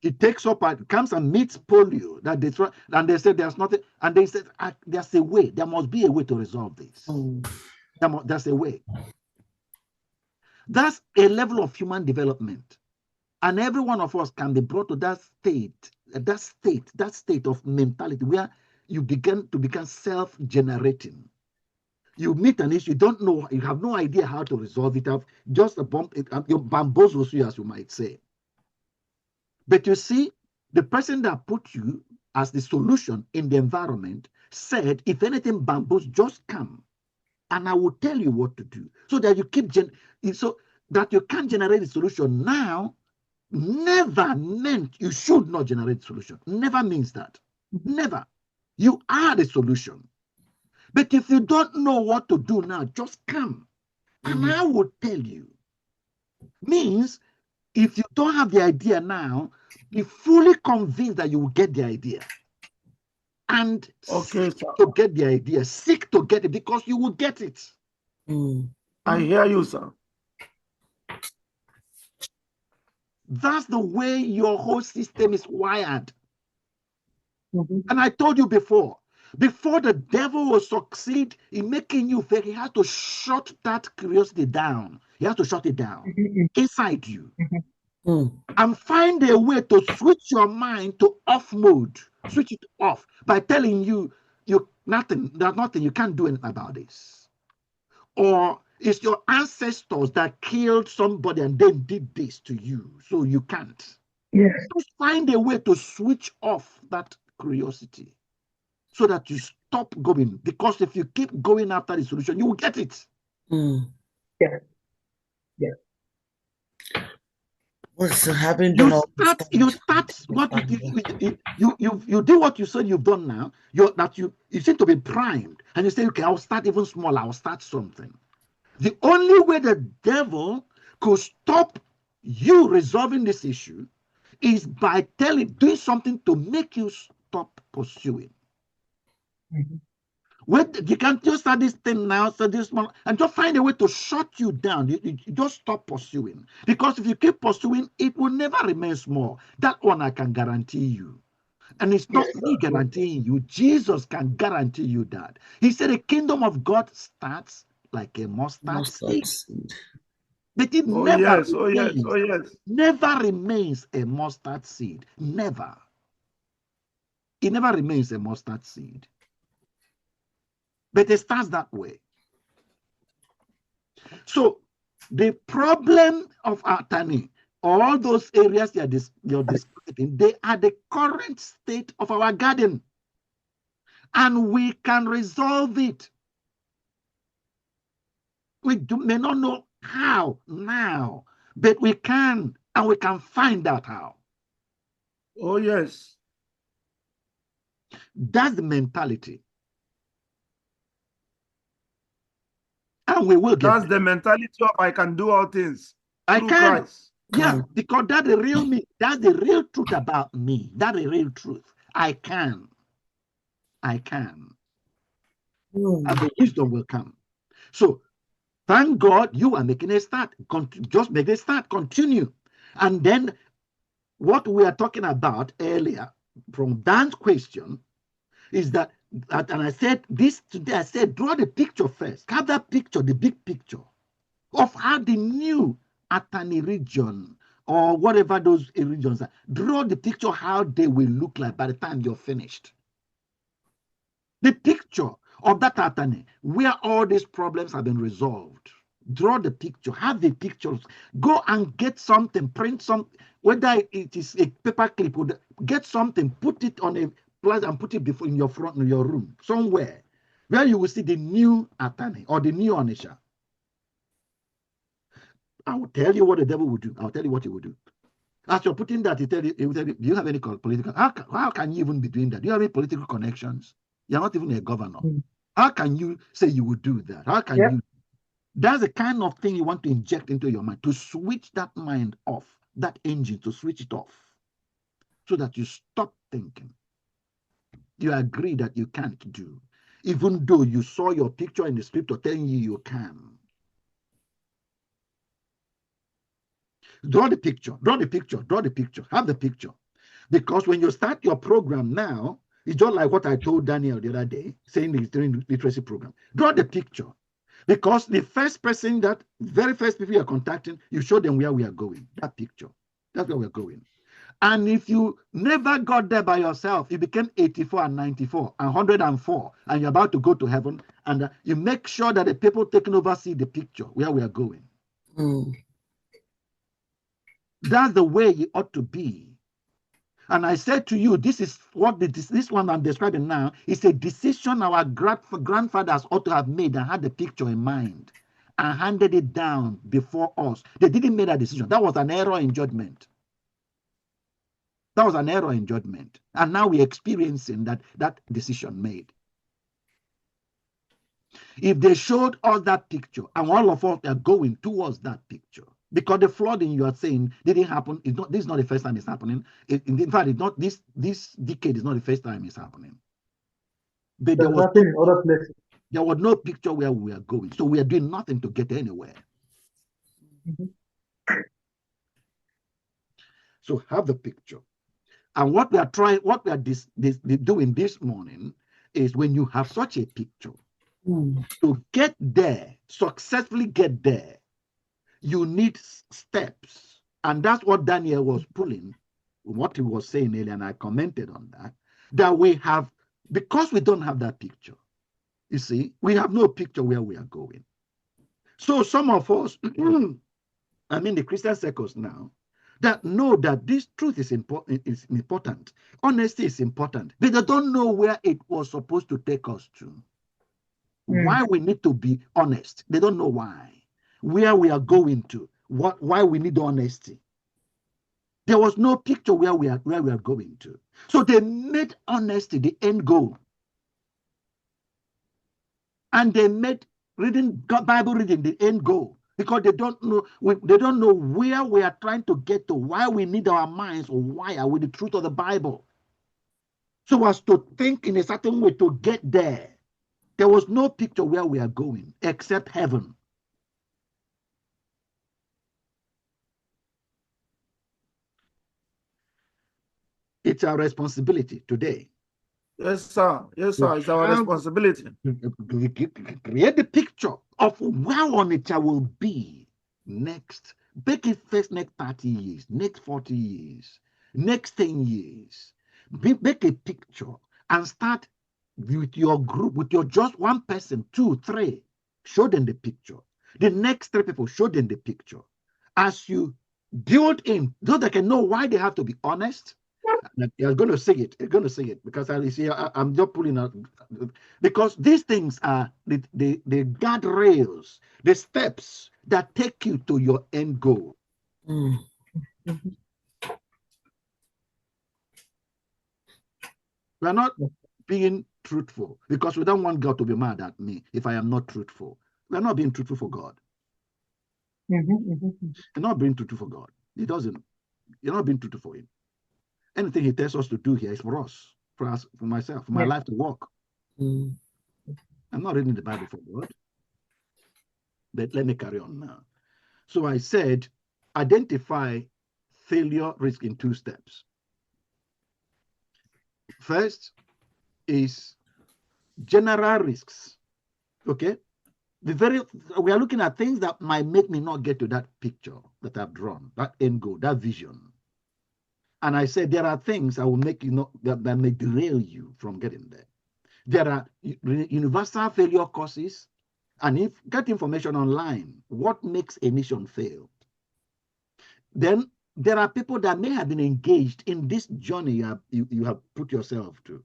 He takes up and comes and meets polio that they try, and they said there's nothing, and they said there's a way, there must be a way to resolve this. There's a way. That's a level of human development. And every one of us can be brought to that state of mentality where you begin to become self-generating. You meet an issue, you don't know, you have no idea how to resolve it. Just a bump, you bamboozle you, as you might say. But you see, the person that put you as the solution in the environment said, if anything bamboos, just come and I will tell you what to do. So that you keep, so that you can generate the solution now never meant you should not generate the solution. Never means that. Never. You are the solution. But if you don't know what to do now, just come and I will tell you. Means if you don't have the idea now, be fully convinced that you will get the idea. And seek to get the idea. Seek to get it because you will get it. I hear you, sir. That's the way your whole system is wired. And I told you before the devil will succeed in making you fail, he has to shut that curiosity down. He has to shut it down inside you. And find a way to switch your mind to off mode. Switch it off by telling you there's nothing you can't do anything about this. Or it's your ancestors that killed somebody and then did this to you, so you can't. Yes. Just find a way to switch off that curiosity so that you stop going. Because if you keep going after the solution, you will get it. Yeah. Yeah. What's happening? You do what you said you've done now. You seem to be primed, and you say, okay, I'll start even small. I'll start something. The only way the devil could stop you resolving this issue is by doing something to make you stop pursuing. When you can't just start this thing now, start this one, and just find a way to shut you down. You just stop pursuing. Because if you keep pursuing, it will never remain small. That one I can guarantee you. And it's not me guaranteeing you. Jesus can guarantee you that. He said the kingdom of God starts like a mustard seed. But it never remains a mustard seed. Never. It never remains a mustard seed. But it starts that way. So the problem of Atani, all those areas you're describing, they are the current state of our garden. And we can resolve it. may not know how now, but we can, and we can find out how. Oh, yes. That's the mentality. And we will get That's there. the mentality of I can do all things I through can. Christ. Yeah, because that's the real me. That's the real truth about me. That's the real truth. I can. I can. And the wisdom will come. So thank God you are making a start. Just make a start. Continue. And then what we are talking about earlier from Dan's question is that, and I said this today, I said, draw the picture first. Have that picture, the big picture of how the new Atani region or whatever those regions are, draw the picture how they will look like by the time you're finished. The picture of that Atani, where all these problems have been resolved. Draw the picture, have the pictures, go and get something, print some, whether it is a paper clip, or get something, put it on a plate and put it before in your front in your room, somewhere, where you will see the new Atani or the new Onisha. I will tell you what the devil will do. I'll tell you what he will do. As you're putting that, he will tell you, do you have any political? How can you even be doing that? Do you have any political connections? You're not even a governor. How can you say you will do that? How can you? That's the kind of thing you want to inject into your mind, to switch that mind off, that engine, to switch it off, so that you stop thinking. You agree that you can't do, even though you saw your picture in the scripture telling you can. Draw the picture, draw the picture, draw the picture, have the picture. Because when you start your program now, it's just like what I told Daniel the other day, saying during the literacy program. Draw the picture. Because the first person very first people you're contacting, you show them where we are going, that picture. That's where we're going. And if you never got there by yourself, you became 84 and 94 and 104, and you're about to go to heaven, and you make sure that the people taking over see the picture, where we are going. That's the way you ought to be. And I said to you, this is what this one I'm describing now is a decision our grandfathers ought to have made and had the picture in mind and handed it down before us. They didn't make that decision. That was an error in judgment. That was an error in judgment. And now we're experiencing that decision made. If they showed us that picture and all of us are going towards that picture, because the flooding you are saying didn't happen. This is not the first time it's happening. In fact, it's not this decade is not the first time it's happening. But there was nothing in other places. There was no picture where we are going. So we are doing nothing to get anywhere. So have the picture. And what we are doing this morning is, when you have such a picture, to get there, successfully get there, you need steps. And that's what Daniel was pulling, what he was saying earlier, and I commented on that we have, because we don't have that picture, you see, we have no picture where we are going. So some of us, I mean the Christian circles now, that know that this truth is important. Honesty is important, but they don't know where it was supposed to take us to. Why we need to be honest. They don't know why. Where we are going to. Why we need honesty. There was no picture where we are going to. So they made honesty the end goal. And they made Bible reading the end goal, because they don't know where we are trying to get to, why we need our minds or wire with the truth of the Bible. So as to think in a certain way to get there. There was no picture where we are going except heaven. It's our responsibility today. Yes, sir. Yes, sir. It's our responsibility. Create the picture of where Onitsha will be next. Make it first next 30 years, next 40 years, next 10 years. Make a picture and start with your group, with your just one person, 2, 3. Show them the picture. The next 3 people, show them the picture. As you build in, so they can know why they have to be honest, You're going to sing it. You're going to sing it because I'm just pulling out because these things are the guardrails, the steps that take you to your end goal. Mm. We're not being truthful because we don't want God to be mad at me if I am not truthful. We're not being truthful for God. You're not being truthful for God. He doesn't. You're not being truthful for Him. Anything He tells us to do here is for us, for myself, for my life to work. Mm. I'm not reading the Bible for God. But let me carry on now. So I said, identify failure risk in 2 steps. First is general risks. Okay? We are looking at things that might make me not get to that picture that I've drawn, that end goal, that vision. And I said there are things that will make you not that may derail you from getting there. There are universal failure causes, and if get information online, what makes a mission fail? Then there are people that may have been engaged in this journey you have put yourself to.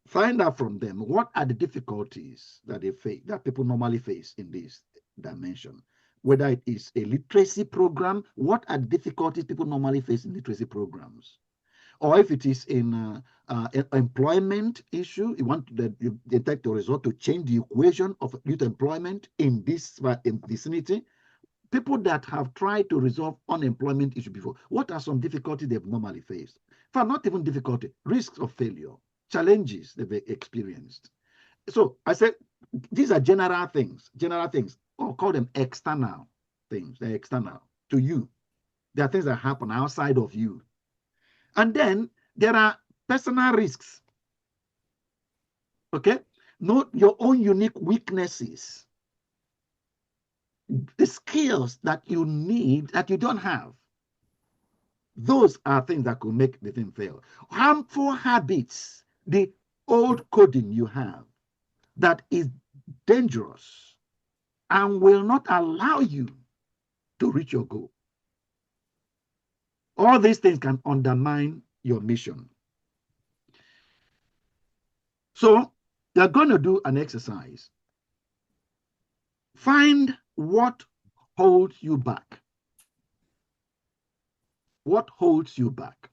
Find out from them what are the difficulties that they face, that people normally face in this dimension. Whether it is a literacy program, what are the difficulties people normally face in literacy programs? Or if it is in employment issue, you want to detect a result to change the equation of youth employment in this vicinity. People that have tried to resolve unemployment issue before, what are some difficulties they've normally faced? For not even difficulty, risks of failure, challenges they've experienced. So I said, these are general things, or call them external things. They're external to you. There are things that happen outside of you. And then there are personal risks. Okay? Note your own unique weaknesses. The skills that you need that you don't have. Those are things that could make the thing fail. Harmful habits, the old coding you have that is dangerous and will not allow you to reach your goal. All these things can undermine your mission. So you're going to do an exercise. Find what holds you back. What holds you back?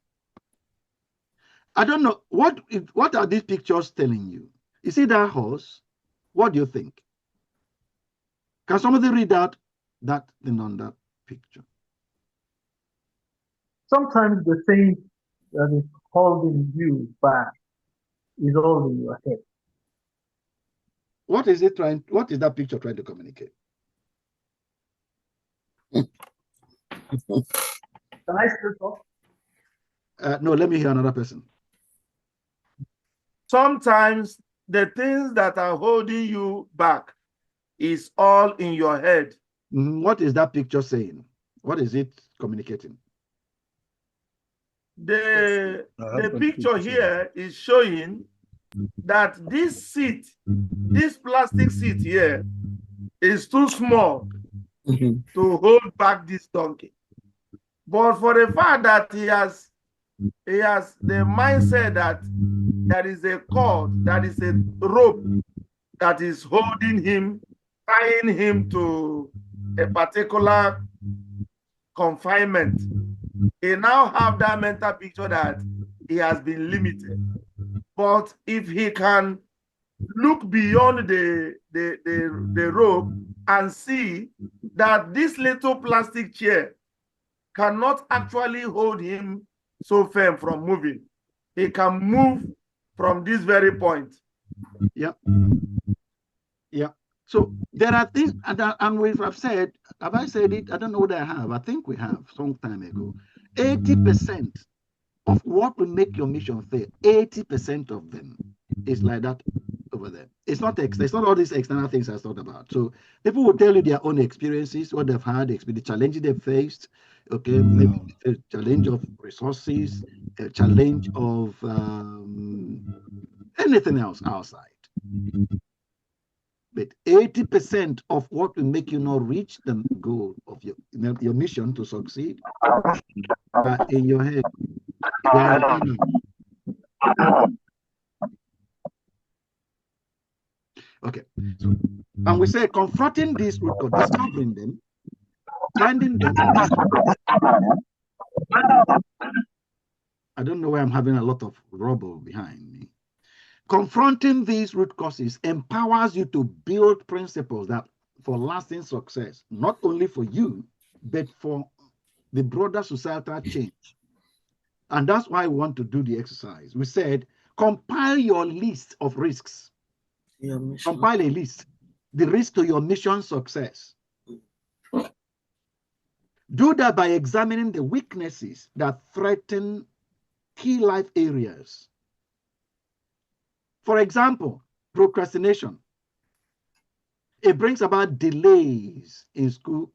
I don't know. What are these pictures telling you? You see that horse? What do you think? Can somebody read out that thing on that picture? Sometimes the thing that is holding you back is all in your head. What is that picture trying to communicate? Can I still talk? No, let me hear another person. Sometimes the things that are holding you back is all in your head. What is that picture saying? What is it communicating? The picture here is showing that this seat, this plastic seat here, is too small to hold back this donkey. But for the fact that he has the mindset that there is a cord, that is a rope that is holding him, tying him to a particular confinement. He now have that mental picture that he has been limited. But if he can look beyond the rope and see that this little plastic chair cannot actually hold him so firm from moving, he can move from this very point. Yeah. Yeah. So there are things, and we have said, have I said it? I don't know what I have. I think we have some time ago. 80% of what will make your mission fail, 80% of them is like that over there. It's not all these external things I thought about. So people will tell you their own experiences, what they've had, the challenges they've faced. Okay, maybe a challenge of resources, a challenge of anything else outside. But 80% of what will make you not reach the goal of your mission to succeed are in your head. Okay. So, and we say confronting these root cause, discovering them, finding them. I don't know why I'm having a lot of rubble behind me. Confronting these root causes empowers you to build principles that for lasting success, not only for you, but for the broader societal change. And that's why we want to do the exercise. We said, compile your list of risks. Compile a list, the risk to your mission success. Do that by examining the weaknesses that threaten key life areas. For example, procrastination. It brings about delays in school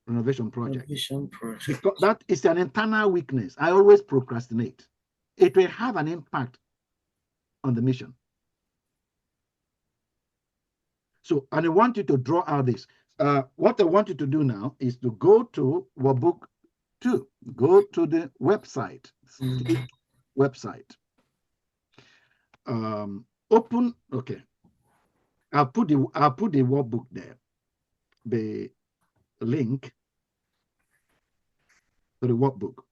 renovation projects. Because that is an internal weakness. I always procrastinate. It will have an impact on the mission. So, and I want you to draw out this. What I want you to do now is to go to workbook 2. Go to the website, website. Open, okay. I'll put the workbook there. The link to the workbook.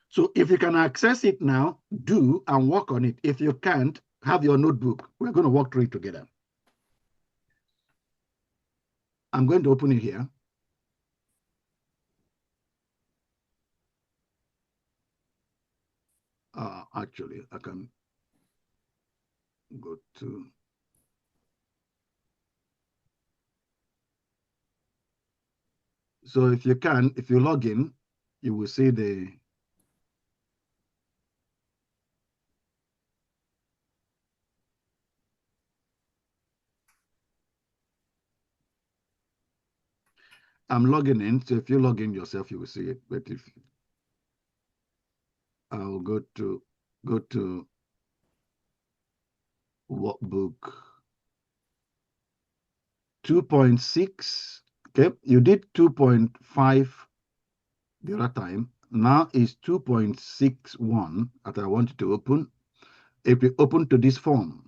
So if you can access it now, do and work on it. If you can't, have your notebook. We're going to work through it together. I'm going to open it here. Actually, I can go to... So if you can, if you log in, you will see the... I'm logging in, so if you log in yourself, you will see it. But if I'll go to workbook 2.6. Okay, you did 2.5 the other time. Now is 2.61 that I want you to open. If you open to this form,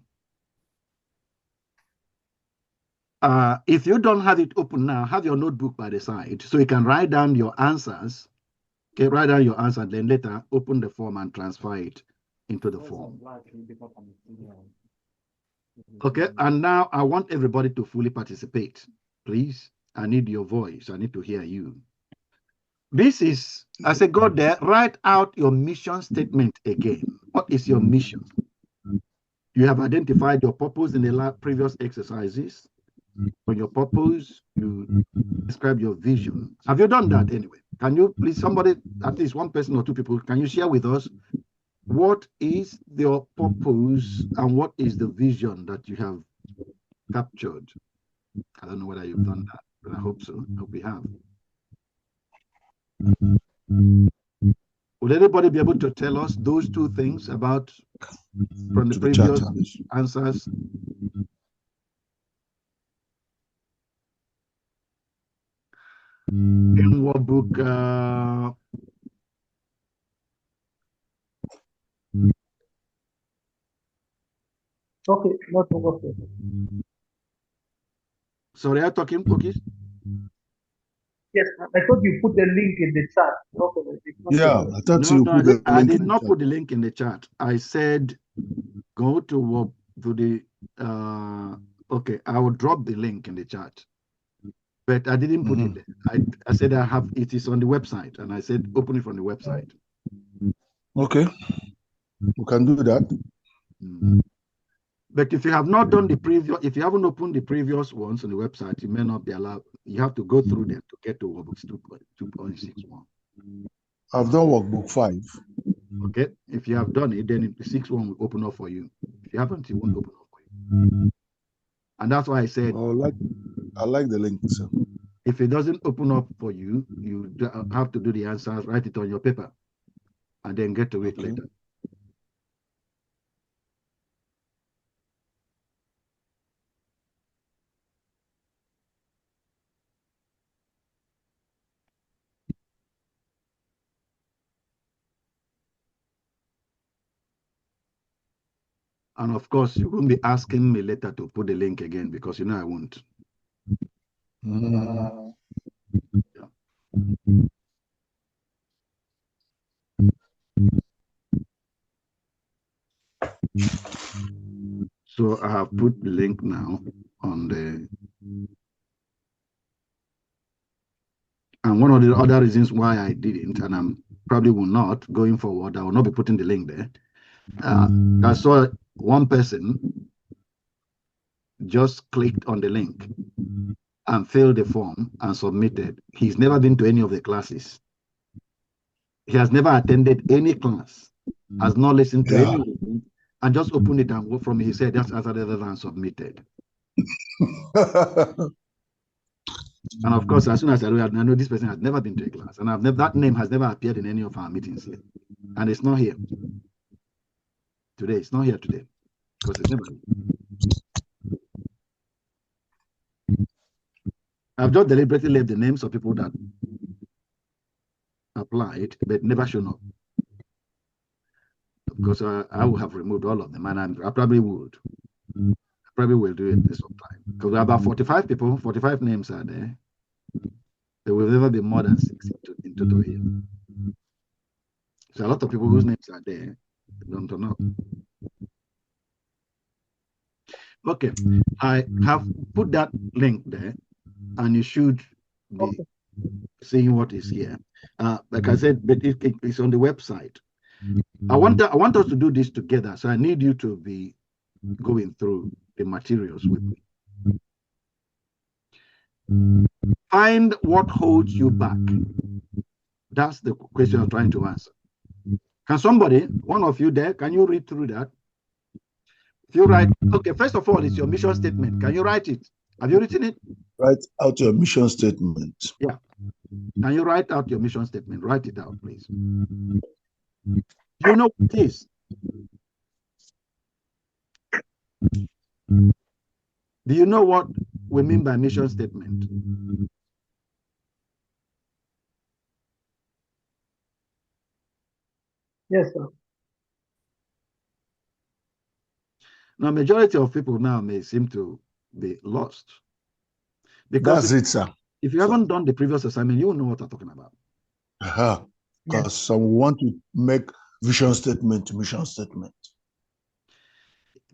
if you don't have it open now, have your notebook by the side so you can write down your answers. Okay, write down your answer, then later open the form and transfer it into the form. Okay, and now I want everybody to fully participate. Please, I need your voice. I need to hear you. This is, as I go there, write out your mission statement again. What is your mission? You have identified your purpose in the previous exercises. On your purpose, you describe your vision. Have you done that anyway? Can you please, somebody, at least one person or two people, can you share with us what is your purpose and what is the vision that you have captured? I don't know whether you've done that, but I hope so. I hope we have. Would anybody be able to tell us those two things about from the previous answers? In what book? Okay, not okay. Sorry, are you talking cookies? Yes, I thought you put the link in the chat. Okay, yeah, I thought no, you no, put the I link did in not the put the link in the chat. I said go to the okay, I will drop the link in the chat. But I didn't put it there. I said I have it is on the website, and I said open it from the website. Okay, we can do that. But if you have not done the previous, if you haven't opened the previous ones on the website, you may not be allowed. You have to go through them to get to workbooks 2.61. I've done workbook 5. Okay, if you have done it, then the 6th one will open up for you. If you haven't, it won't open up for you. And that's why I said, I like the link, sir. If it doesn't open up for you, you have to do the answers, write it on your paper, and then get to it later. And of course, you won't be asking me later to put the link again because you know I won't. Mm. Yeah. So I have put the link now on the. And one of the other reasons why I didn't, and I'm probably will not going forward, I will not be putting the link there. I saw one person just clicked on the link and filled the form and submitted. He's never been to any of the classes. He has never attended any class, has not listened to any anyone, and just opened it and from his head, just answered it and submitted. And of course, as soon as I know this person has never been to a class, and that name has never appeared in any of our meetings here, and it's not here today. It's not here today because it's never here. I've just deliberately left the names of people that applied but never shown up because I will have removed all of them, and I probably would. I probably will do it this time because about 45 people, 45 names are there. There will never be more than 6 in total here. So a lot of people whose names are there don't turn up. Okay, I have put that link there, and you should be seeing what is here. Like I said, but it's on the website. I want us to do this together, so I need you to be going through the materials with me. Find what holds you back. That's the question I'm trying to answer. Can somebody, one of you there, can you read through that? If you write, okay, first of all, it's your mission statement. Can you write it? Have you written it? Write out your mission statement. Yeah. Can you write out your mission statement? Write it out, please. You know what it is? Do you know what we mean by mission statement? Yes, sir. Now, majority of people now may seem to be lost. Because that's it, sir. If you haven't done the previous assignment, you will know what I'm talking about. Because some want to make vision statement to mission statement.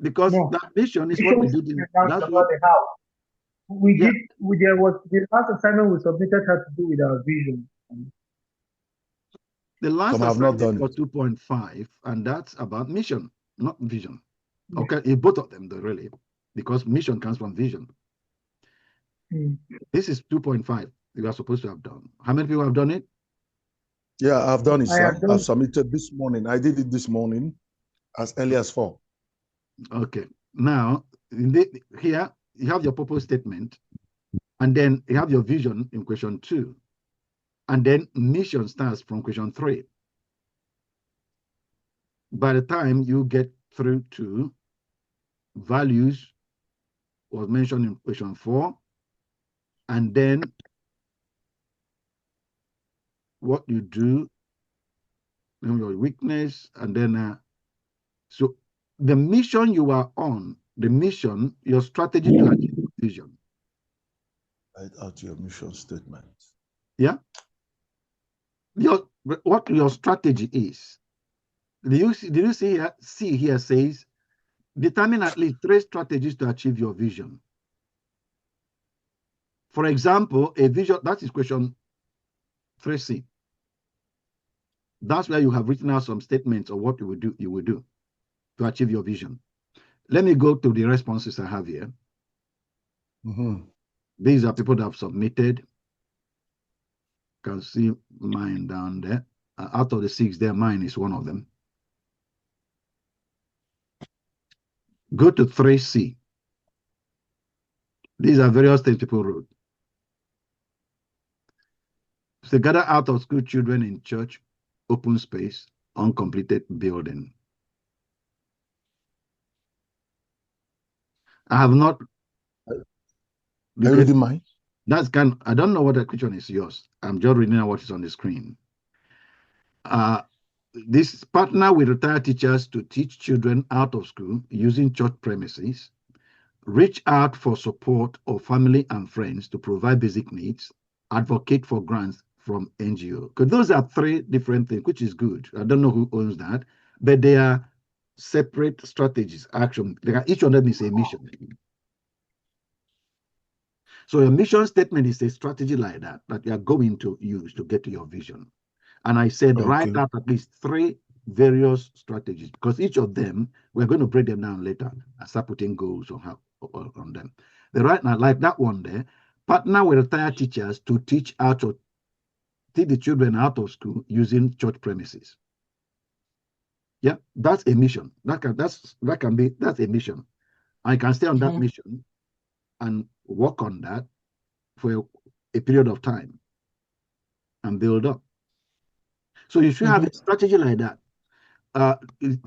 Because that vision is what we did. That's what the how. There was the last assignment we submitted had to do with our vision. The last assignment was 2.5, and that's about mission, not vision. Yeah. Okay, both of them, though, really, because mission comes from vision. This is 2.5 you are supposed to have done. How many people have done it? Yeah, I've done it, sir. I've submitted this morning. I did it this morning as early as 4. Okay. Now, here, you have your purpose statement, and then you have your vision in question 2. And then mission starts from question 3. By the time you get through to values was mentioned in question 4, and then what you do, your weakness, and then so the mission you are on, the mission, your strategy to achieve vision. Write out your mission statement. Yeah. What your strategy is. Did you see here says determine at least 3 strategies to achieve your vision. For example, a vision, that is question 3C. That's where you have written out some statements of what you will do to achieve your vision. Let me go to the responses I have here. These are people that have submitted. You can see mine down there. Out of the 6 there, mine is one of them. Go to 3C. These are various things people wrote. So gather out of school children in church, open space, uncompleted building. I have not. Are you reading mine? That's I don't know what the question is yours. I'm just reading out what is on the screen. this partner with retired teachers to teach children out of school using church premises, reach out for support of family and friends to provide basic needs, advocate for grants from NGO. Because those are three different things, which is good. I don't know who owns that, but they are separate strategies, action. Each of them is a mission. So your mission statement is a strategy like that you are going to use to get to your vision. And I said, write out at least 3 various strategies, because each of them, we're going to break them down later and start putting goals on them. But right now, like that one there, partner with retired teachers to teach the children out of school using church premises. Yeah, that's a mission. That's a mission. I can stay on that mission and work on that for a period of time and build up. So you should have a strategy like that.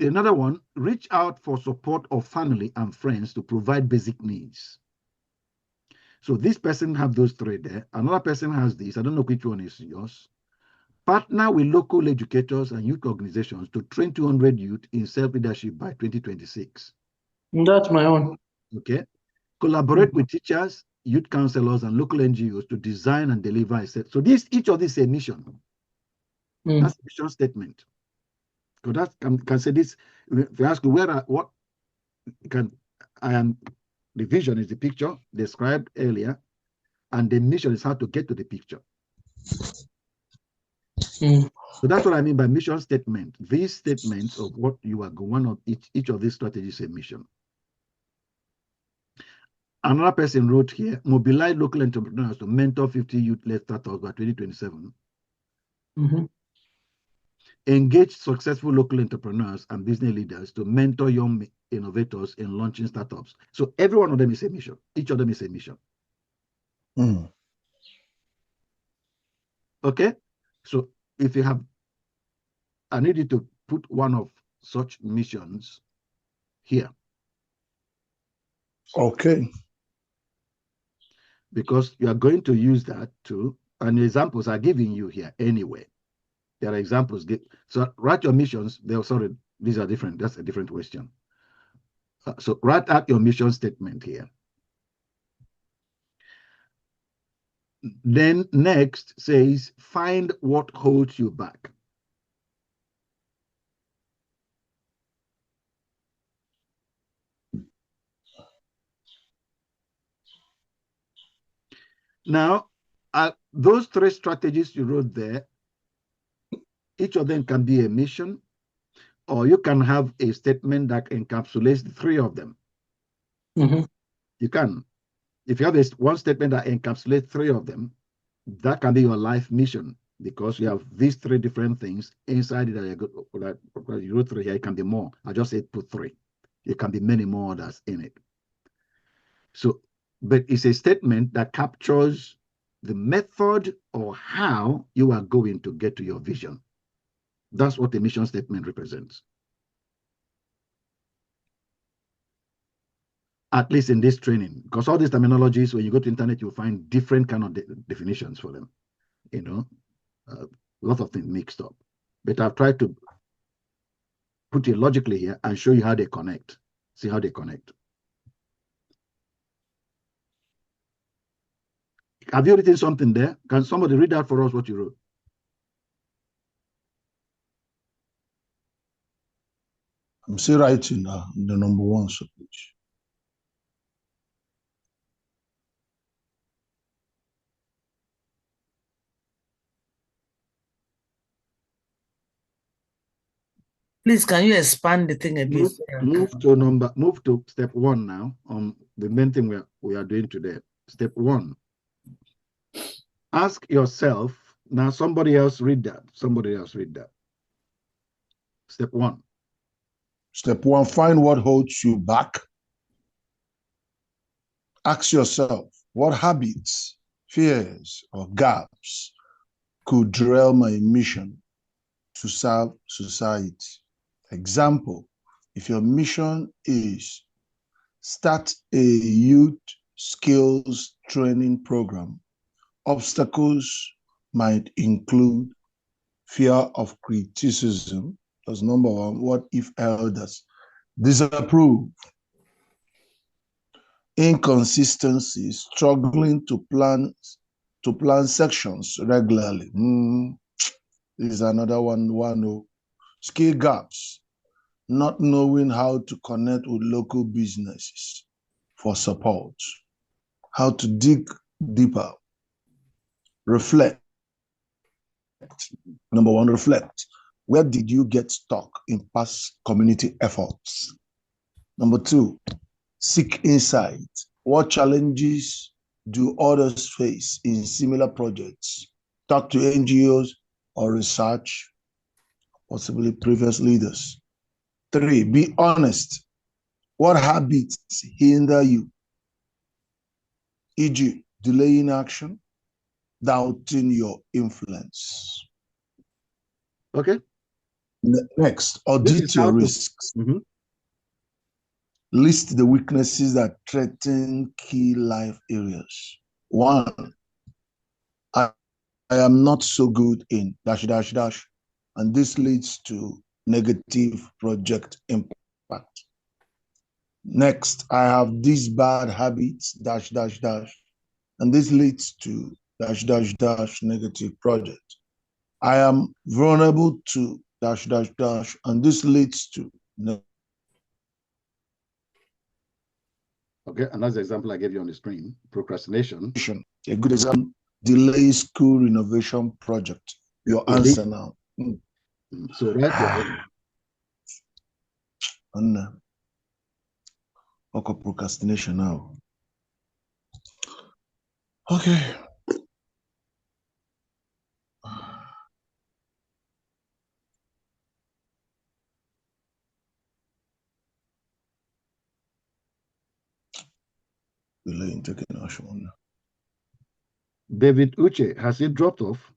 Another one, reach out for support of family and friends to provide basic needs. So this person have those 3 there. Another person has this. I don't know which one is yours. Partner with local educators and youth organizations to train 200 youth in self-leadership by 2026. That's my own. Okay. Collaborate with teachers, youth counselors, and local NGOs to design and deliver a set. So each of these is a mission. That's a mission statement. So that can say this. If you ask the vision is the picture described earlier, and the mission is how to get to the picture. So that's what I mean by mission statement. These statements of what you are going, one of each of these strategies is a mission. Another person wrote here, mobilize local entrepreneurs to mentor 50 youth-led startups by 2027. Engage successful local entrepreneurs and business leaders to mentor young innovators in launching startups. So every one of them is a mission. Each of them is a mission. Okay? So if you have, I need you to put one of such missions here. Okay. Because you are going to use that too, and the examples are giving you here anyway. There are examples. So write your missions. Sorry, these are different. That's a different question. So write out your mission statement here. Then next says, find what holds you back. Now, those 3 strategies you wrote there, each of them can be a mission, or you can have a statement that encapsulates the 3 of them. You can. If you have one statement that encapsulates 3 of them, that can be your life mission, because you have these 3 different things inside it that you wrote 3 here. It can be more. I just said put 3. It can be many more others in it. So, but it's a statement that captures the method or how you are going to get to your vision. That's what the mission statement represents. At least in this training, because all these terminologies, when you go to internet, you'll find different kind of definitions for them. You know, a lot of things mixed up. But I've tried to put it logically here and show you how they connect. See how they connect. Have you written something there? Can somebody read out for us what you wrote? I'm still writing the number 1 page. Please, can you expand the thing a bit? Move to step 1 now on the main thing we are doing today. Step 1. Ask yourself, now somebody else read that. Somebody else read that. Step 1. Step 1, find what holds you back. Ask yourself, what habits, fears, or gaps could derail my mission to serve society? Example, if your mission is start a youth skills training program, obstacles might include fear of criticism. That's number one. What if elders disapprove? Inconsistency, struggling to plan sections regularly. This is another one. Skill gaps, not knowing how to connect with local businesses for support, how to dig deeper, reflect. Number one, reflect. Where did you get stuck in past community efforts? Number two, seek insight. What challenges do others face in similar projects? Talk to NGOs or research, possibly previous leaders. Three, be honest. What habits hinder you? E.g., delaying action, doubting your influence. Okay. Next, audit your risks. List the weaknesses that threaten key life areas. One, I am not so good in ... and this leads to negative project impact. Next, I have these bad habits ... and this leads to ... negative project. I am vulnerable to ... and this leads to... Okay, and that's the example I gave you on the screen. Procrastination. A good example, delay school renovation project. Your answer now. So write your own. Procrastination now. Okay. David Uche, has he dropped off?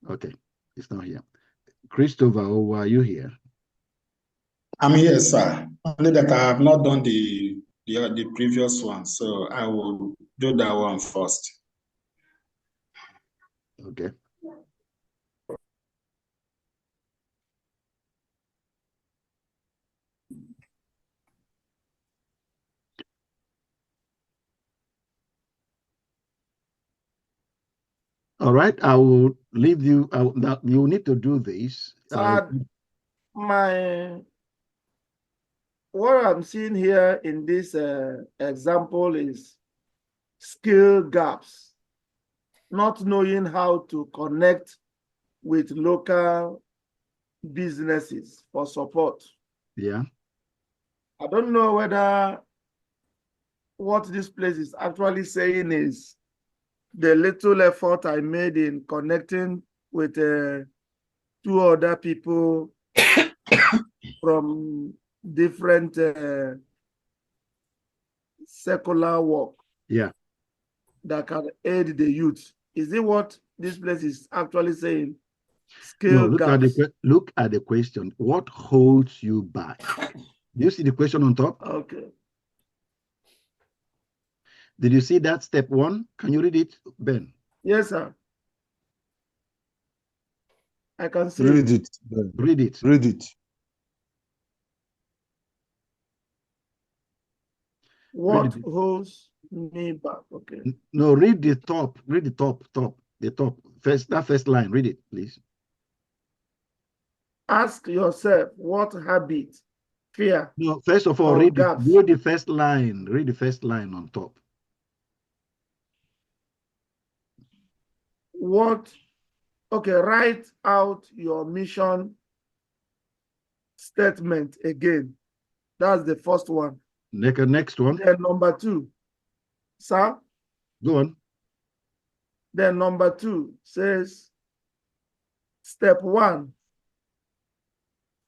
Okay, it's not here. Christopher, are you here? I'm here, sir. Only that I have not done the previous one, so I will do that one first. Okay. All right, I will leave you. Now you need to do this. What I'm seeing here in this example is skill gaps, not knowing how to connect with local businesses for support. Yeah. I don't know whether what this place is actually saying is the little effort I made in connecting with 2 other people from different secular work. Yeah. That can aid the youth. Is it what this place is actually saying? Skill no, look at the question. What holds you back? Do you see the question on top? Okay. Did you see that step 1? Can you read it, Ben? Yes, sir. I can see Read it. Ben. Read it. Read it. What holds me back? Okay. No, read the top. Read the top. The top. That first line. Read it, please. Ask yourself what habit, fear. No, first of all, read the first line. Read the first line on top. Write out your mission statement again. That's the first one. Next one. Then number 2. Sir? Go on. Then number 2 says, step 1,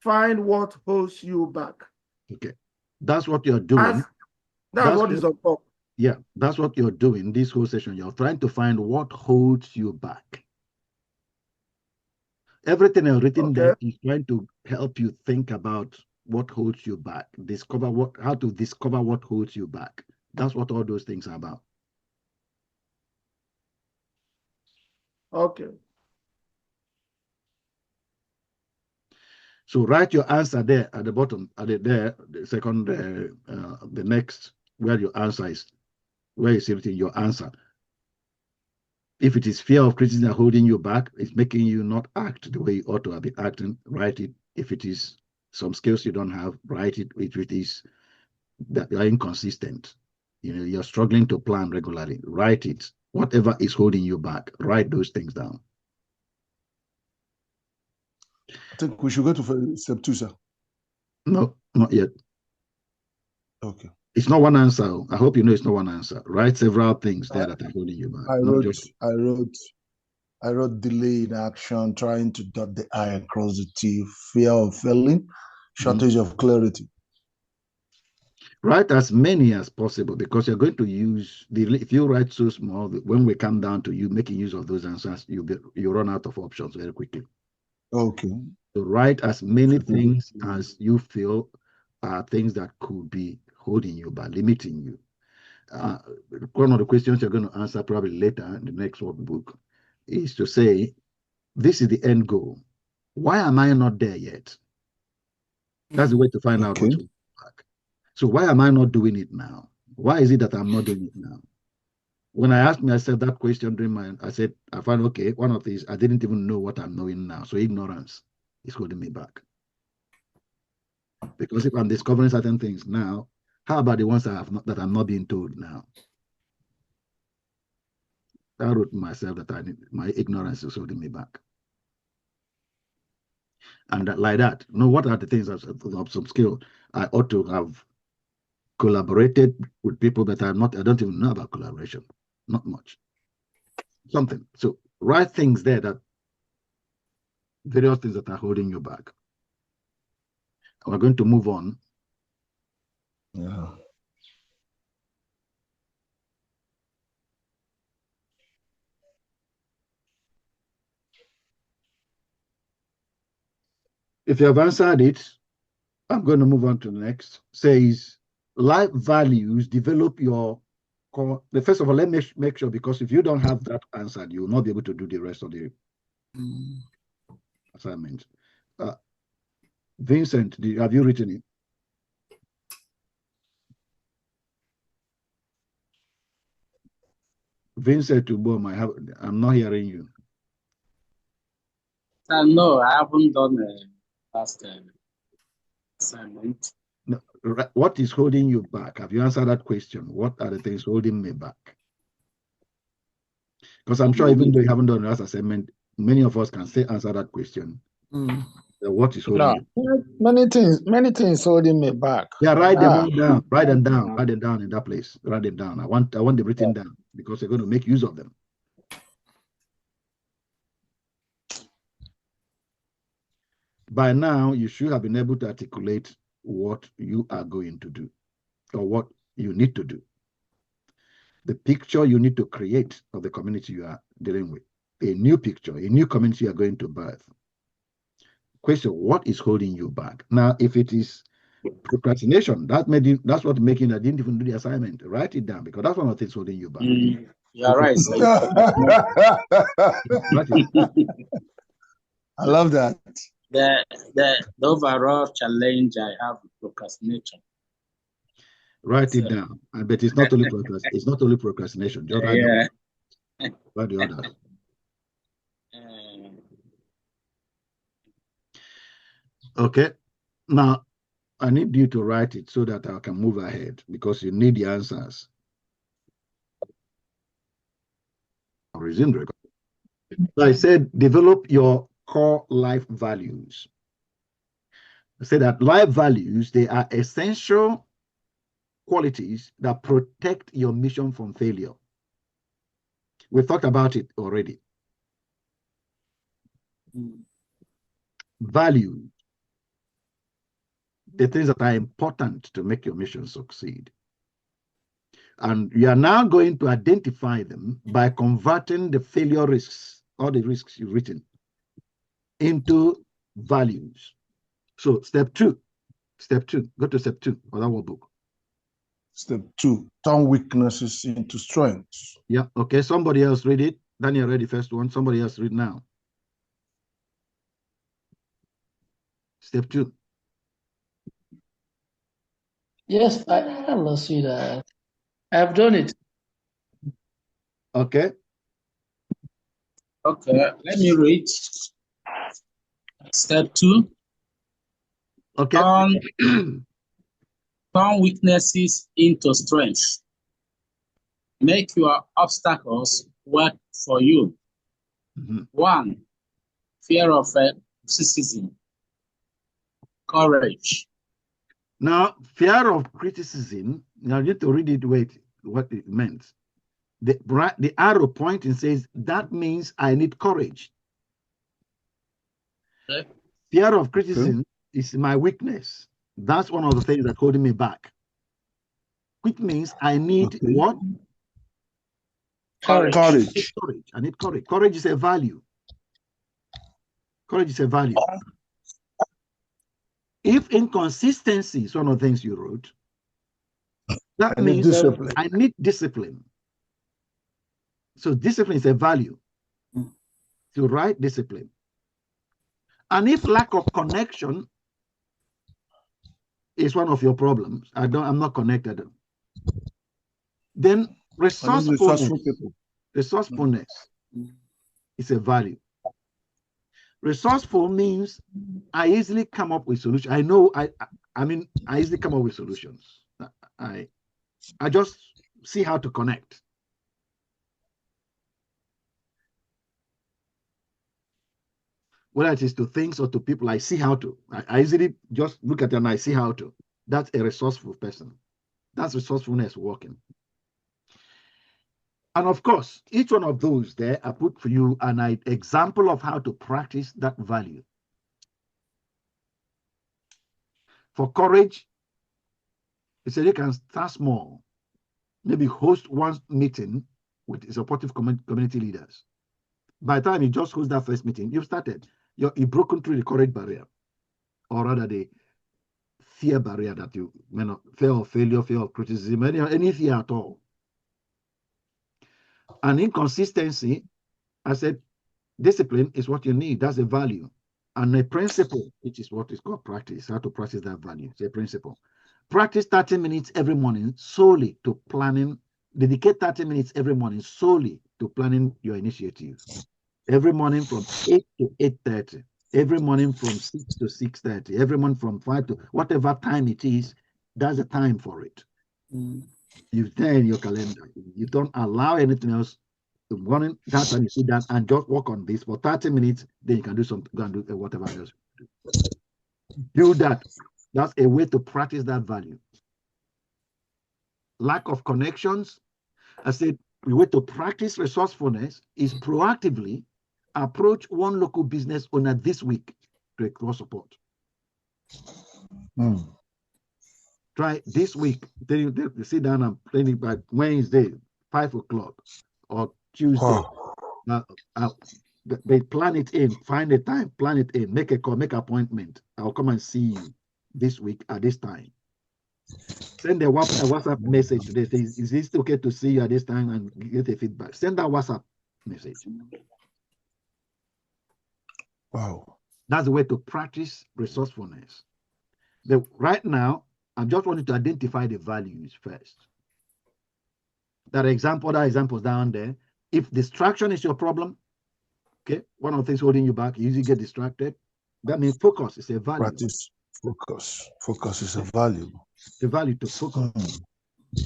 find what holds you back. Okay. That's what you're doing. That's what is on top. Yeah, that's what you're doing this whole session. You're trying to find what holds you back. Everything I've written there is trying to help you think about what holds you back. How to discover what holds you back. That's what all those things are about. Okay. So write your answer there at the bottom, the second, the next, where your answer is, where is everything, your answer. If it is fear of criticism holding you back, it's making you not act the way you ought to have been acting, write it. If it is some skills you don't have, write it. If it is that you are inconsistent, you're struggling to plan regularly, write it. Whatever is holding you back, write those things down. I think we should go to step 2, sir. No, not yet. Okay. It's not one answer. I hope you know it's not one answer. Write several things there that are holding you back. I wrote delay in action, trying to dot the I and cross the T, fear of failing, shortage of clarity. Write as many as possible, because you're going to use if you write so small, when we come down to you making use of those answers, you run out of options very quickly. Okay. So write as many things as you feel are things that could be holding you back, limiting you. One of the questions you're going to answer probably later in the next workbook is to say, this is the end goal. Why am I not there yet? That's the way to find out what's holding you back. So why am I not doing it now? Why is it that I'm not doing it now? When I asked myself that question I said, I found, okay, one of these, I didn't even know what I'm knowing now. So ignorance is holding me back. Because if I'm discovering certain things now, how about the ones that I'm not being told now? I wrote myself that my ignorance is holding me back. And like that, what are the things of some skill I ought to have collaborated with people that I don't even know about collaboration. Not much. Something. So write things there, that various things that are holding you back. We're going to move on. Yeah. If you have answered it, I'm going to move on to the next. Says, life values develop your core. First of all, let me make sure, because if you don't have that answered, you will not be able to do the rest of the assignment. Vincent, have you written it? Vincent Ubom, I'm not hearing you. No, I haven't done a past assignment. No, what is holding you back? Have you answered that question? What are the things holding me back? Because I'm sure even though you haven't done the last assignment, many of us can say answer that question. What is holding you? Many things holding me back. Yeah, write them all down. Write them down. Write them down in that place. Write them down. I want them written down, because you're going to make use of them. By now, you should have been able to articulate what you are going to do, or what you need to do. The picture you need to create of the community you are dealing with. A new picture, a new community you are going to birth. Question, what is holding you back? Now, if it is procrastination, that's what making I didn't even do the assignment. Write it down, because that's one of the things holding you back. You're right. I love that. The overall challenge I have with procrastination. Write it down. But it's not only procrastination. Just write down. Write the others. Okay. Now, I need you to write it so that I can move ahead, because you need the answers. I'll resume the record. So I said, develop your core life values. I said that life values, they are essential qualities that protect your mission from failure. We talked about it already. Value, the things that are important to make your mission succeed. And you are now going to identify them by converting the failure risks, all the risks you've written, into values. So step two, go to step 2 of that workbook. Step 2, turn weaknesses into strengths. Yeah, okay. Somebody else read it. Daniel read the first one. Somebody else read now. Step 2. Yes, I must see that. I've done it. Okay. Okay, let me read. Step 2. Okay. Turn weaknesses into strengths. Make your obstacles work for you. 1. Fear of criticism. Courage. Now, fear of criticism, now you need to read it what it meant. The arrow pointing says that means I need courage. Okay. Fear of criticism is my weakness. That's one of the things that's holding me back. Which means I need what? Courage. Courage. I need courage. Courage is a value. Courage is a value. If inconsistency is one of the things you wrote, that means discipline. I need discipline. So discipline is a value. To write discipline. And if lack of connection is one of your problems, I'm not connected, then resourcefulness is a value. Resourceful means I easily come up with solutions. I know I easily come up with solutions. I just see how to connect. Whether it is to things or to people, I see how to. I easily just look at them and I see how to. That's a resourceful person. That's resourcefulness working. And of course, each one of those there, I put for you an example of how to practice that value. For courage, he said you can start small. Maybe host one meeting with supportive community leaders. By the time you just host that first meeting, you've started. You've broken through the courage barrier, or rather the fear barrier that fear of failure, fear of criticism, any fear at all. And inconsistency, I said, discipline is what you need. That's a value. And a principle, which is what is called practice, how to practice that value. It's a principle. Practice 30 minutes every morning solely to planning. Dedicate 30 minutes every morning solely to planning your initiative. Every morning from 8 to 8:30. Every morning from 6 to 6:30. Every morning from 5 to whatever time it is, that's the time for it. You tell in your calendar. You don't allow anything else. Morning, that time you sit down and just work on this for 30 minutes, then you can do something, go and do whatever else. Do that. That's a way to practice that value. Lack of connections. I said the way to practice resourcefulness is proactively approach one local business owner this week to explore support. Try this week. Then you sit down and plan it by Wednesday, 5 o'clock, or Tuesday. They plan it in, find a time, plan it in, make a call, make an appointment. I'll come and see you this week at this time. Send a WhatsApp message today. Say, is it okay to see you at this time and get a feedback? Send that WhatsApp message. Wow. That's the way to practice resourcefulness. Right now, I just wanted to identify the values first. Other examples down there. If distraction is your problem, okay, one of the things holding you back, you usually get distracted. That means focus is a value. Practice focus. Focus is a value. The value to focus.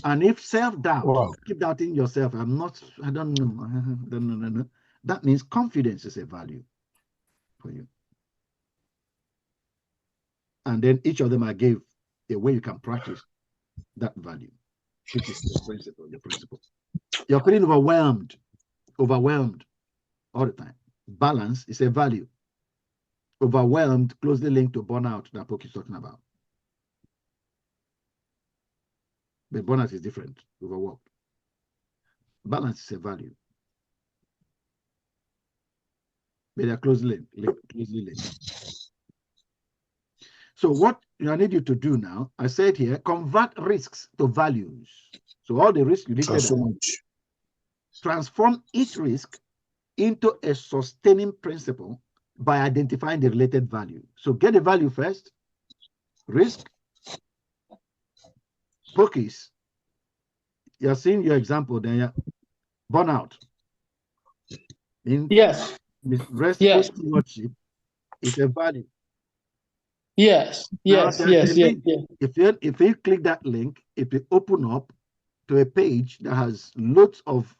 And if self-doubt, keep doubting yourself, I don't know. That means confidence is a value for you. And then each of them I gave a way you can practice that value, which is your principle. You're feeling overwhelmed all the time. Balance is a value. Overwhelmed, closely linked to burnout that Poki is talking about. But burnout is different, overworked. Balance is a value. But they are closely linked. So what I need you to do now, I said here, convert risks to values. So all the risks you listed, transform each risk into a sustaining principle by identifying the related value. So get the value first, risk, pokies. You're seeing your example there, burnout. Yes. Restful stewardship is a value. Yes, yes, now, yes, yes, yes. If you click that link, it will open up to a page that has loads of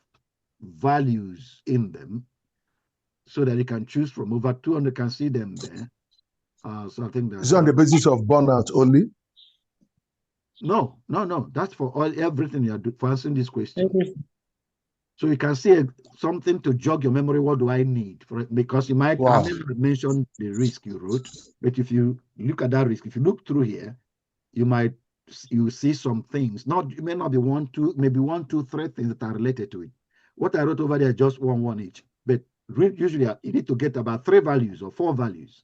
values in them so that you can choose from. Over 200 can see them there. So I think that's on the basis of burnout only. No. That's for everything you're doing for answering this question. So you can see something to jog your memory. What do I need for it? Because you might have mentioned the risk you wrote, but if you look at that risk, if you look through here, you see some things. It may not be maybe one, two, three things that are related to it. What I wrote over there is just one each. But usually you need to get about 3 values or 4 values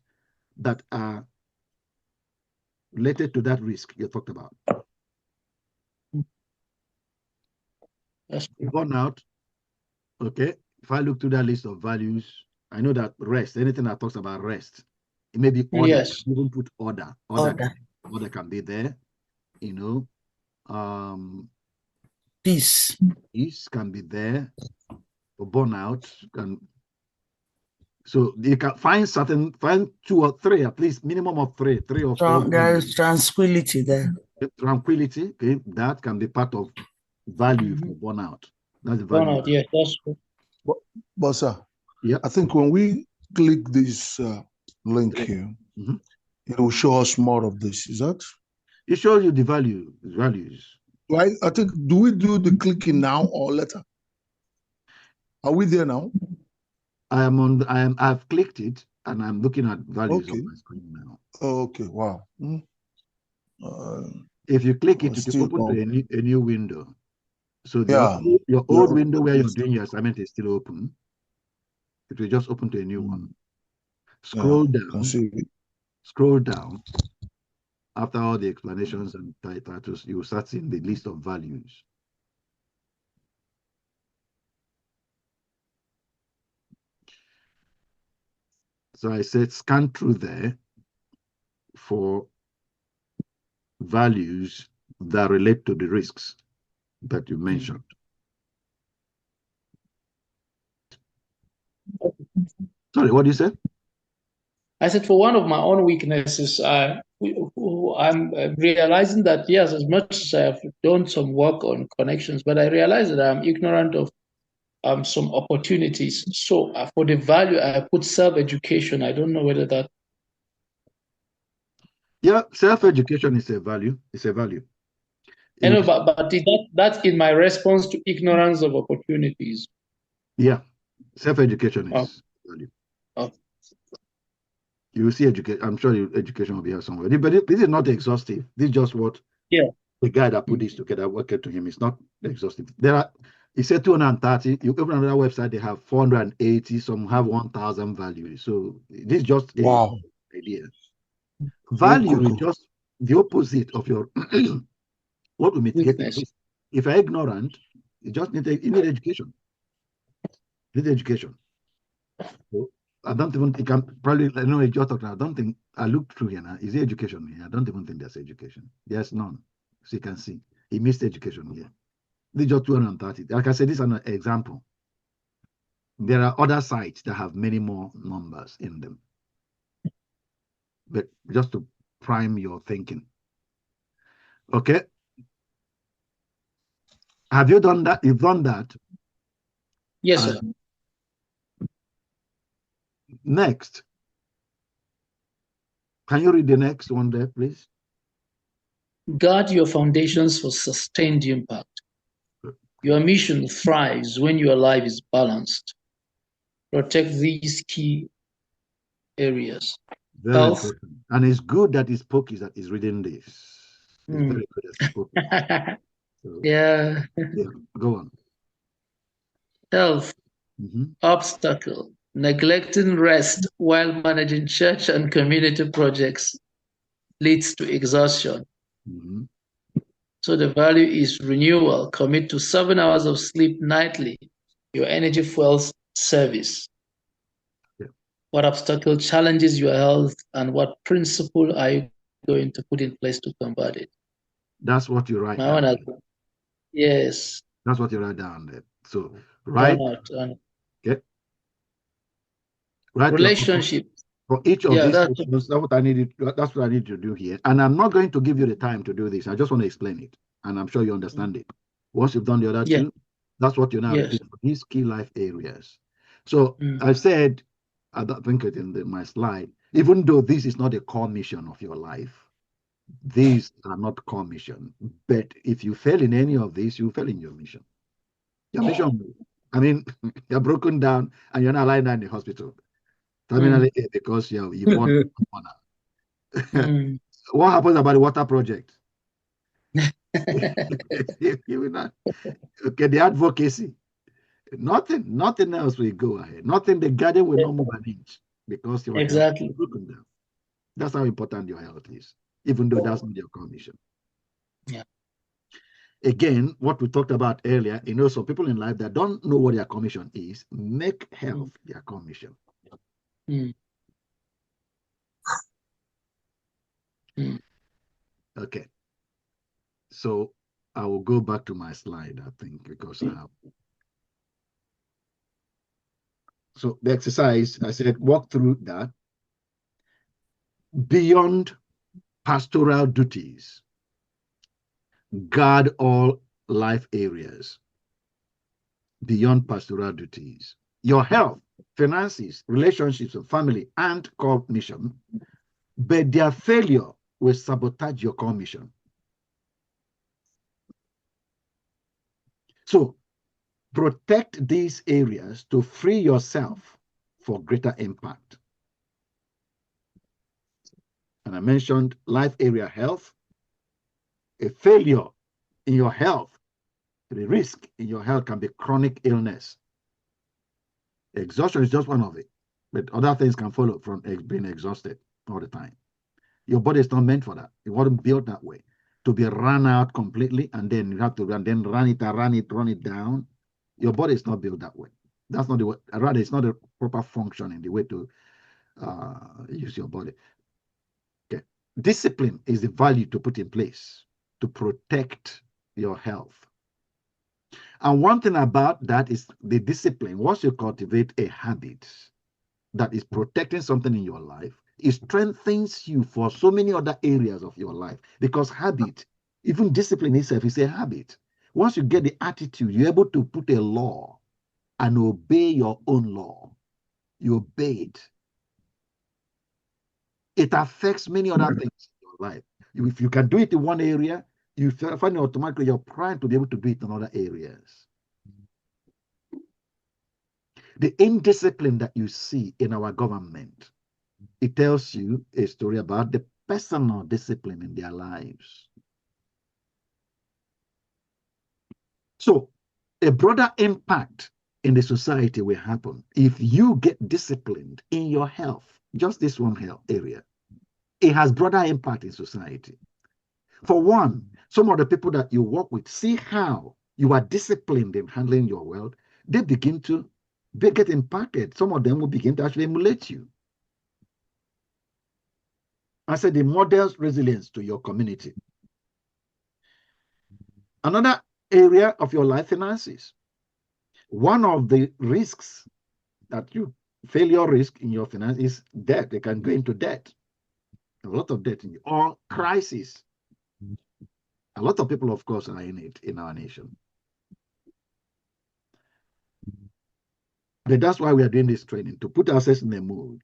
that are related to that risk you talked about. Burnout. Okay. If I look through that list of values, I know that rest, anything that talks about rest, it may be order. Yes. Even put order. Order can be there. Peace can be there. For burnout, so you can find 2 or 3, at least minimum of 3 or 4. There is tranquility there. Tranquility, okay, that can be part of value for burnout. That's the value. Burnout, yes, that's true. But sir, I think when we click this link here, it will show us more of this. Is that? It shows you the values. Right. I think, do we do the clicking now or later? Are we there now? I've clicked it and I'm looking at values on my screen now. Oh, okay. Wow. If you click it, it will open to a new window. So your old window where you're doing your assignment is still open. It will just open to a new one. Scroll down. Scroll down. After all the explanations and titles, you will start seeing the list of values. So I said scan through there for values that relate to the risks that you mentioned. Sorry, what did you say? I said for one of my own weaknesses, I'm realizing that, yes, as much as I've done some work on connections, but I realize that I'm ignorant of some opportunities. So for the value, I put self-education. I don't know whether that. Yeah, self-education is a value. It's a value. I know, but that's in my response to ignorance of opportunities. Yeah, self-education is value. You will see education. I'm sure education will be here somewhere. But this is not exhaustive. This is just what the guy that put this together worked to him. It's not exhaustive. He said 230. You open another website, they have 480. Some have 1,000 values. So this is just an idea. Value is just the opposite of your what will mitigate it. If you're ignorant, you just need education. You need education. So I don't even think I know what you're talking about. I don't think I looked through here now. Is there education here? I don't even think there's education. There's none. So you can see he missed education here. This is just 230. Like I said, this is an example. There are other sites that have many more numbers in them. But just to prime your thinking. Okay. Have you done that? You've done that? Yes, sir. Next. Can you read the next one there, please? Guard your foundations for sustained impact. Your mission thrives when your life is balanced. Protect these key areas. Very important. And it's good that his Pokey that is reading this. It's very good as his Pokey. So, yeah. Go on. Health. Obstacle. Neglecting rest while managing church and community projects. leads to exhaustion. Mm-hmm. So the value is renewal. Commit to 7 hours of sleep nightly. Your energy fuels service. Yeah. What obstacle challenges your health, and what principle are you going to put in place to combat it? That's what you write My one down. Yes. That's what you write down there. So write. Okay. Write Relationship. for each of Yeah, these that's questions. That's what I needed. That's what I need to do here. And I'm not going to give you the time to do this. I just want to explain it, and I'm sure you understand it. Once you've done the other yeah. two, that's what you now Yes. repeat for these key life areas. So I said, I don't think it in my slide. Even though this is not a core mission of your life, these are not core mission. But if you fail in any of these, you fail in your mission. Your mission, I mean, you're broken down and you're not lying down in the hospital. Terminally ill because you've won honor. What happens about the water project? You will not. Okay, the advocacy. Nothing else will go ahead. Nothing, the garden will not move an inch because your health is broken down. That's how important your health is, even though that's not your condition. Yeah. Again, what we talked about earlier, some people in life that don't know what their commission is, make health their commission. Okay. So I will go back to my slide, I think, because I have. So the exercise, I said, walk through that. Beyond pastoral duties, guard all life areas. Beyond pastoral duties, your health, finances, relationships, and family, and core mission, but their failure will sabotage your core mission. So protect these areas to free yourself for greater impact. And I mentioned life area health. A failure in your health, the risk in your health can be chronic illness. Exhaustion is just one of it, but other things can follow from being exhausted all the time. Your body is not meant for that. It wasn't built that way, to be run out completely and then you have to run it down. Your body is not built that way. That's not the way. Rather, it's not a proper function in the way to use your body. Okay. Discipline is the value to put in place to protect your health. And one thing about that is the discipline. Once you cultivate a habit that is protecting something in your life, it strengthens you for so many other areas of your life. Because habit, even discipline itself, is a habit. Once you get the attitude, you're able to put a law and obey your own law. You obey it. It affects many other things in your life. If you can do it in one area, you find automatically you're primed to be able to do it in other areas. The indiscipline that you see in our government, it tells you a story about the personal discipline in their lives. So a broader impact in the society will happen if you get disciplined in your health, just this one health area. It has broader impact in society. For one, some of the people that you work with, see how you are disciplined in handling your wealth, they begin to get impacted. Some of them will begin to actually emulate you. I said it models resilience to your community. Another area of your life, finances. One of the risks that you failure risk in your finance is debt. They can go into debt, a lot of debt, or crisis. A lot of people, of course, are in it in our nation. But that's why we are doing this training, to put ourselves in a mood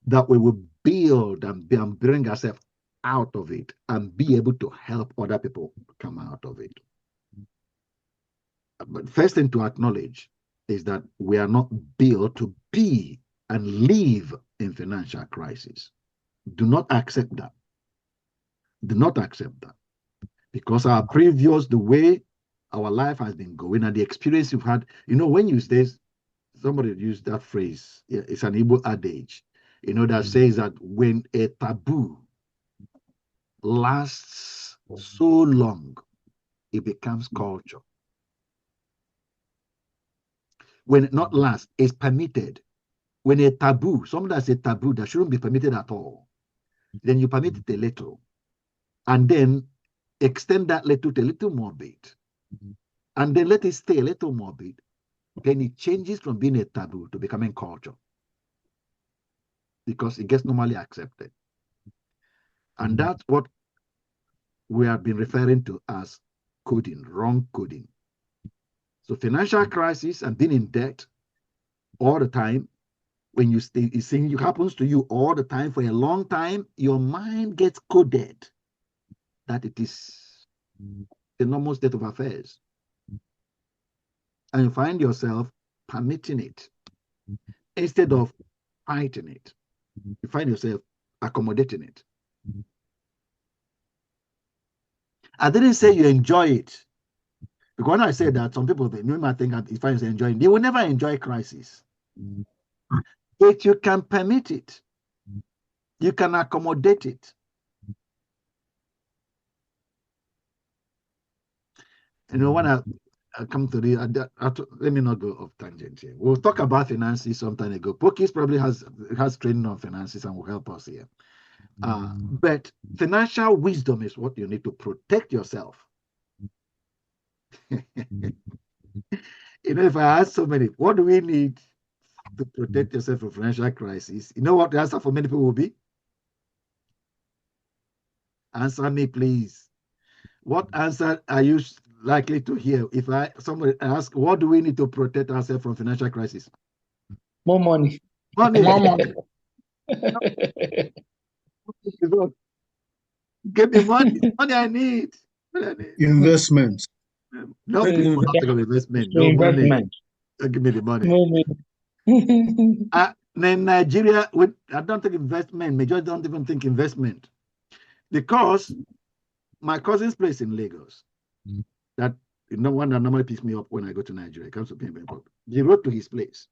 that we will build and bring ourselves out of it and be able to help other people come out of it. But first thing to acknowledge is that we are not built to be and live in financial crisis. Do not accept that. Do not accept that. Because our previous, the way our life has been going and the experience you've had, when you say, somebody used that phrase, it's an Igbo adage, that says that when a taboo lasts so long, it becomes culture. When it not lasts, it's permitted. When a taboo, something that's a taboo that shouldn't be permitted at all, then you permit it a little, and then extend that little to a little more bit, and then let it stay a little more bit. Then it changes from being a taboo to becoming culture, because it gets normally accepted. And that's what we have been referring to as coding, wrong coding. So financial crisis and being in debt all the time, when you stay, it happens to you all the time for a long time, your mind gets coded that it is the normal state of affairs. And you find yourself permitting it instead of fighting it. You find yourself accommodating it. I didn't say you enjoy it. Because when I say that, some people might think that if I say enjoying, they will never enjoy crisis. But you can permit it. You can accommodate it. You know, when I come to the, let me not go off tangent here. We'll talk about finances sometime ago. Pokis probably has training on finances and will help us here. But financial wisdom is what you need to protect yourself. You know, if I ask so many, what do we need to protect yourself from financial crisis? You know what the answer for many people will be? Answer me, please. What answer are you likely to hear if somebody ask, what do we need to protect ourselves from financial crisis? More money. Money. More money. Give me money. Money I need. Investments. No, people not think of investment. No Investment. money. Give me the money. More money. In Nigeria, I don't think investment. Majority don't even think investment, because my cousin's place in Lagos, that one that normally picks me up when I go to Nigeria, comes to pay me up. He rode to his place.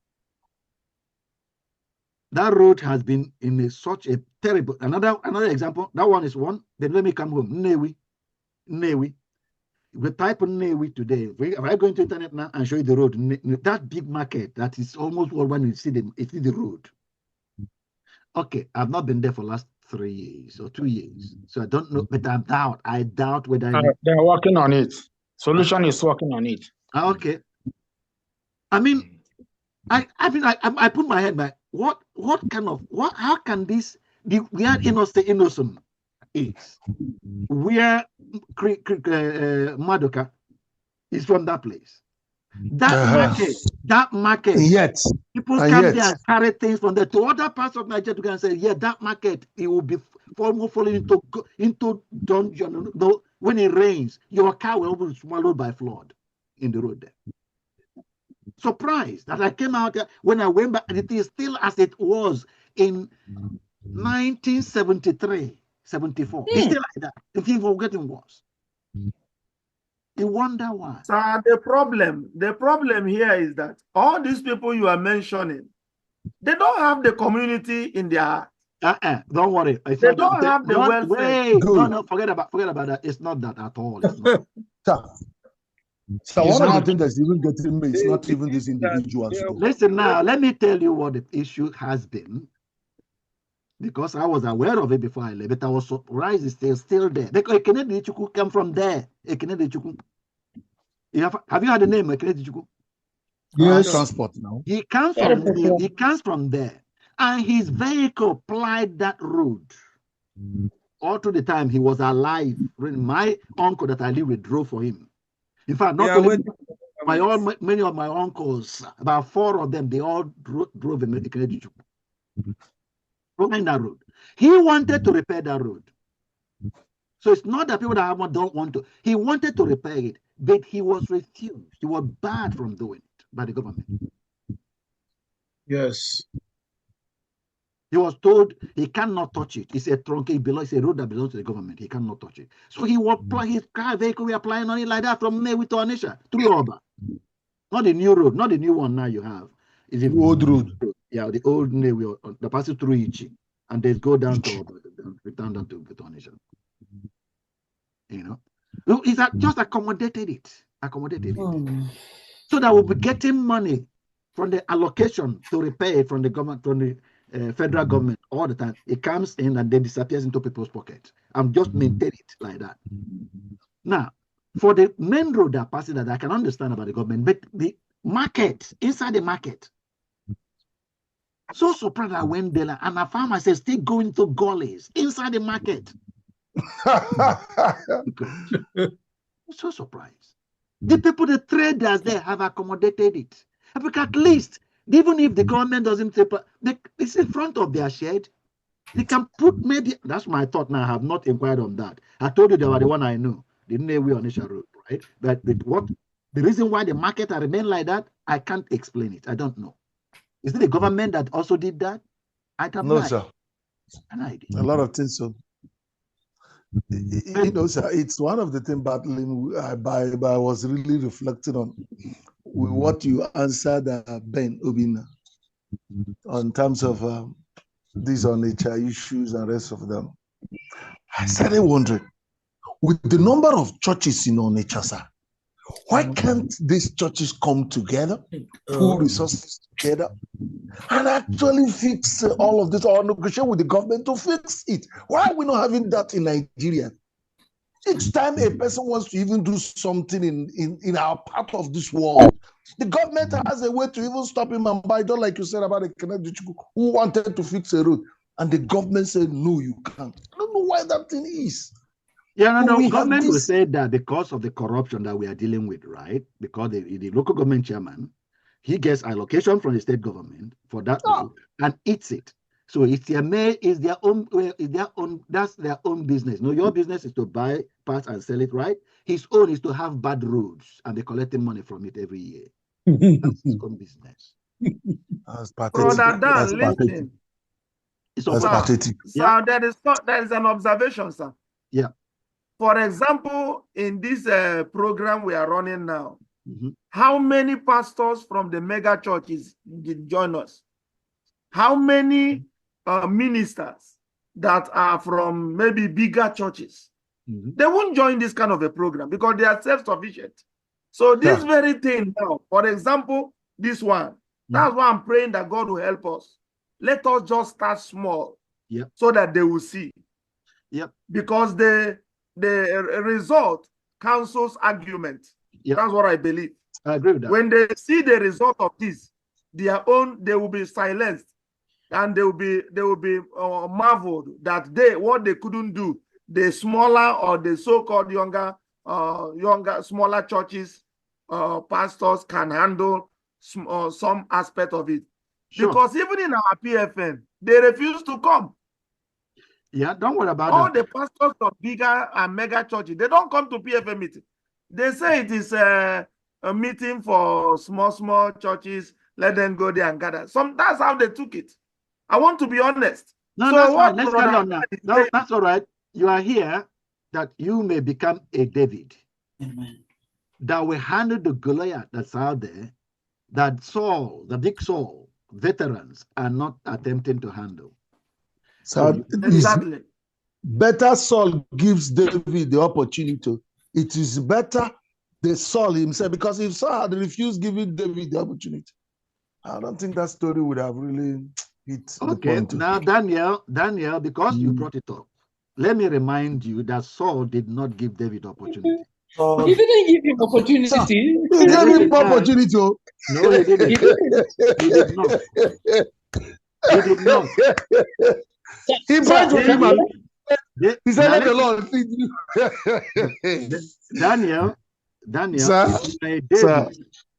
That road has been in such a terrible. Another example. That one is one. Then let me come home. Newi. We type on Newi today. If I go into internet now and show you the road, that big market that is almost all when you see the road. Okay, I've not been there for the last 3 years or 2 years, so I don't know. But I doubt whether they're working on it. Solution is working on it. Okay. I mean, I put my head back. How can this be? We are innocent is where Madoka is from that place. That market. Yet People come there and carry things from there to other parts of Nigeria to go and say, yeah, that market, it will be falling into dungeon. When it rains, your car will be swallowed by flood in the road there. Surprised that I came out there, when I went back, and it is still as it was in 1973, 74. It's still like that. The things were getting worse. You wonder why. So the problem here is that all these people you are mentioning, they don't have the community in their heart. Don't worry. They don't have the welfare. No, forget about that. It's not that at all. It's not. So one of the things that's even getting me is not even these individuals. Listen now, let me tell you what the issue has been, because I was aware of it before I left, but I was surprised it's still there. Because Ekene Chuku came from there. Ekene Chuku. Have you heard the name Ekene Chuku? Yes. Transport now. He comes from there. And his vehicle plied that road all through the time he was alive. My uncle that I live with drove for him. In fact, many of my uncles, about 4 of them, they all drove in that road. He wanted to repair that road. So it's not that people that don't want to. He wanted to repair it, but he was refused. He was barred from doing it by the government. Yes. He was told he cannot touch it. It's a road that belongs to the government. He cannot touch it. So he will apply his car vehicle. We are applying on it like that from Newi to Onisha through Oba. Not the new road, not the new one now you have. It's the old road. Yeah, the old Newi, the passes through Ichi, and they go down to Oba, down to Onisha. you know. No, it's just accommodated it. So that we'll be getting money from the allocation to repay it from the government, from the federal government all the time. It comes in and then disappears into people's pockets. I'm just maintain it like that. Now, for the main road that passes that I can understand about the government, but the market, inside the market, so surprised I went there and I found myself still going to gullies inside the market. So surprised. The people, the traders, they have accommodated it. Because at least, even if the government doesn't take, it's in front of their shed. They can put maybe, that's my thought now. I have not inquired on that. I told you they were the one I knew, the Navy on Isha Road, right? But the reason why the market has remained like that, I can't explain it. I don't know. Is it the government that also did that? I don't know. No, sir. An idea. A lot of things. So, you know, sir, it's one of the things battling. I was really reflecting on what you answered Ben Obina on terms of these Onitsha issues and rest of them. I started wondering, with the number of churches in Onitsha, sir, why can't these churches come together, pool resources together, and actually fix all of this, or negotiate with the government to fix it? Why are we not having that in Nigeria? Each time a person wants to even do something in our part of this world, the government has a way to even stop him and buy, just like you said about the Kenedichuku who wanted to fix a road, and the government said, no, you can't. I don't know why that thing is. Yeah, no, government will say that because of the corruption that we are dealing with, right? Because the local government chairman, he gets allocation from the state government for that road and eats it. So it's their own, that's their own business. No, your business is to buy parts and sell it, right? His own is to have bad roads and they're collecting money from it every year. That's his own business. That's pathetic. Brother That's Dan, pathetic. listen. That's pathetic. Sir, there is an observation, sir. Yeah. For example, in this program we are running now, how many pastors from the mega churches did join us? How many ministers that are from maybe bigger churches? They won't join this kind of a program because they are self-sufficient. So this very thing now, for example, this one, that's why I'm praying that God will help us. Let us just start small so that they will see. Because the result cancels argument. That's what I believe. I agree with that. When they see the result of this, they will be silenced, and they will be marveled that what they couldn't do, the smaller or the so-called younger, smaller churches, pastors can handle some aspect of it. Sure. Because even in our PFN, they refuse to come. Yeah, don't worry about all that. The pastors of bigger and mega churches, they don't come to PFM meeting. They say it is a meeting for small churches. Let them go there and gather. That's how they took it. I want to be honest. No, so that's what fine. Let's carry on now. No, that's all right. You are here that you may become a David. Amen. That will handle the Goliath that's out there, that Saul, the big Saul, veterans are not attempting to handle. So exactly. Better Saul gives David the opportunity. It is better the Saul himself, because if Saul had refused giving David the opportunity, I don't think that story would have really hit the point. Now, Daniel, because you brought it up, let me remind you that Saul did not give David opportunity. He didn't give him opportunity. Sir, he gave him opportunity. No, he didn't. He did not. He did not. He prayed to him and he said, let the Lord feed you. Daniel, sir,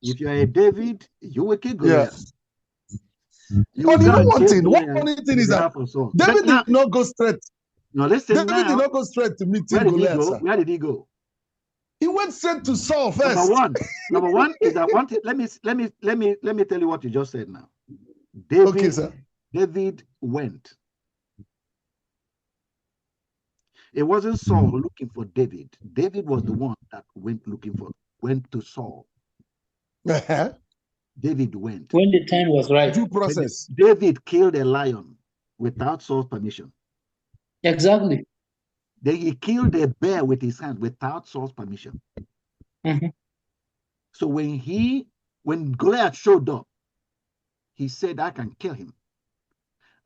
if you are a David, you will kill Goliath. But you know one thing? One funny thing is that David did not go straight. No, listen. David did not go straight to meet Goliath. Where did he go? He went straight to Saul first. Number one is that one thing. Let me tell you what you just said now. David went. It wasn't Saul looking for David. David was the one that went to Saul. David went. When the time was right. Due process. David killed a lion without Saul's permission. Exactly. Then he killed a bear with his hand without Saul's permission. Mm-hmm. So when Goliath showed up, he said, I can kill him.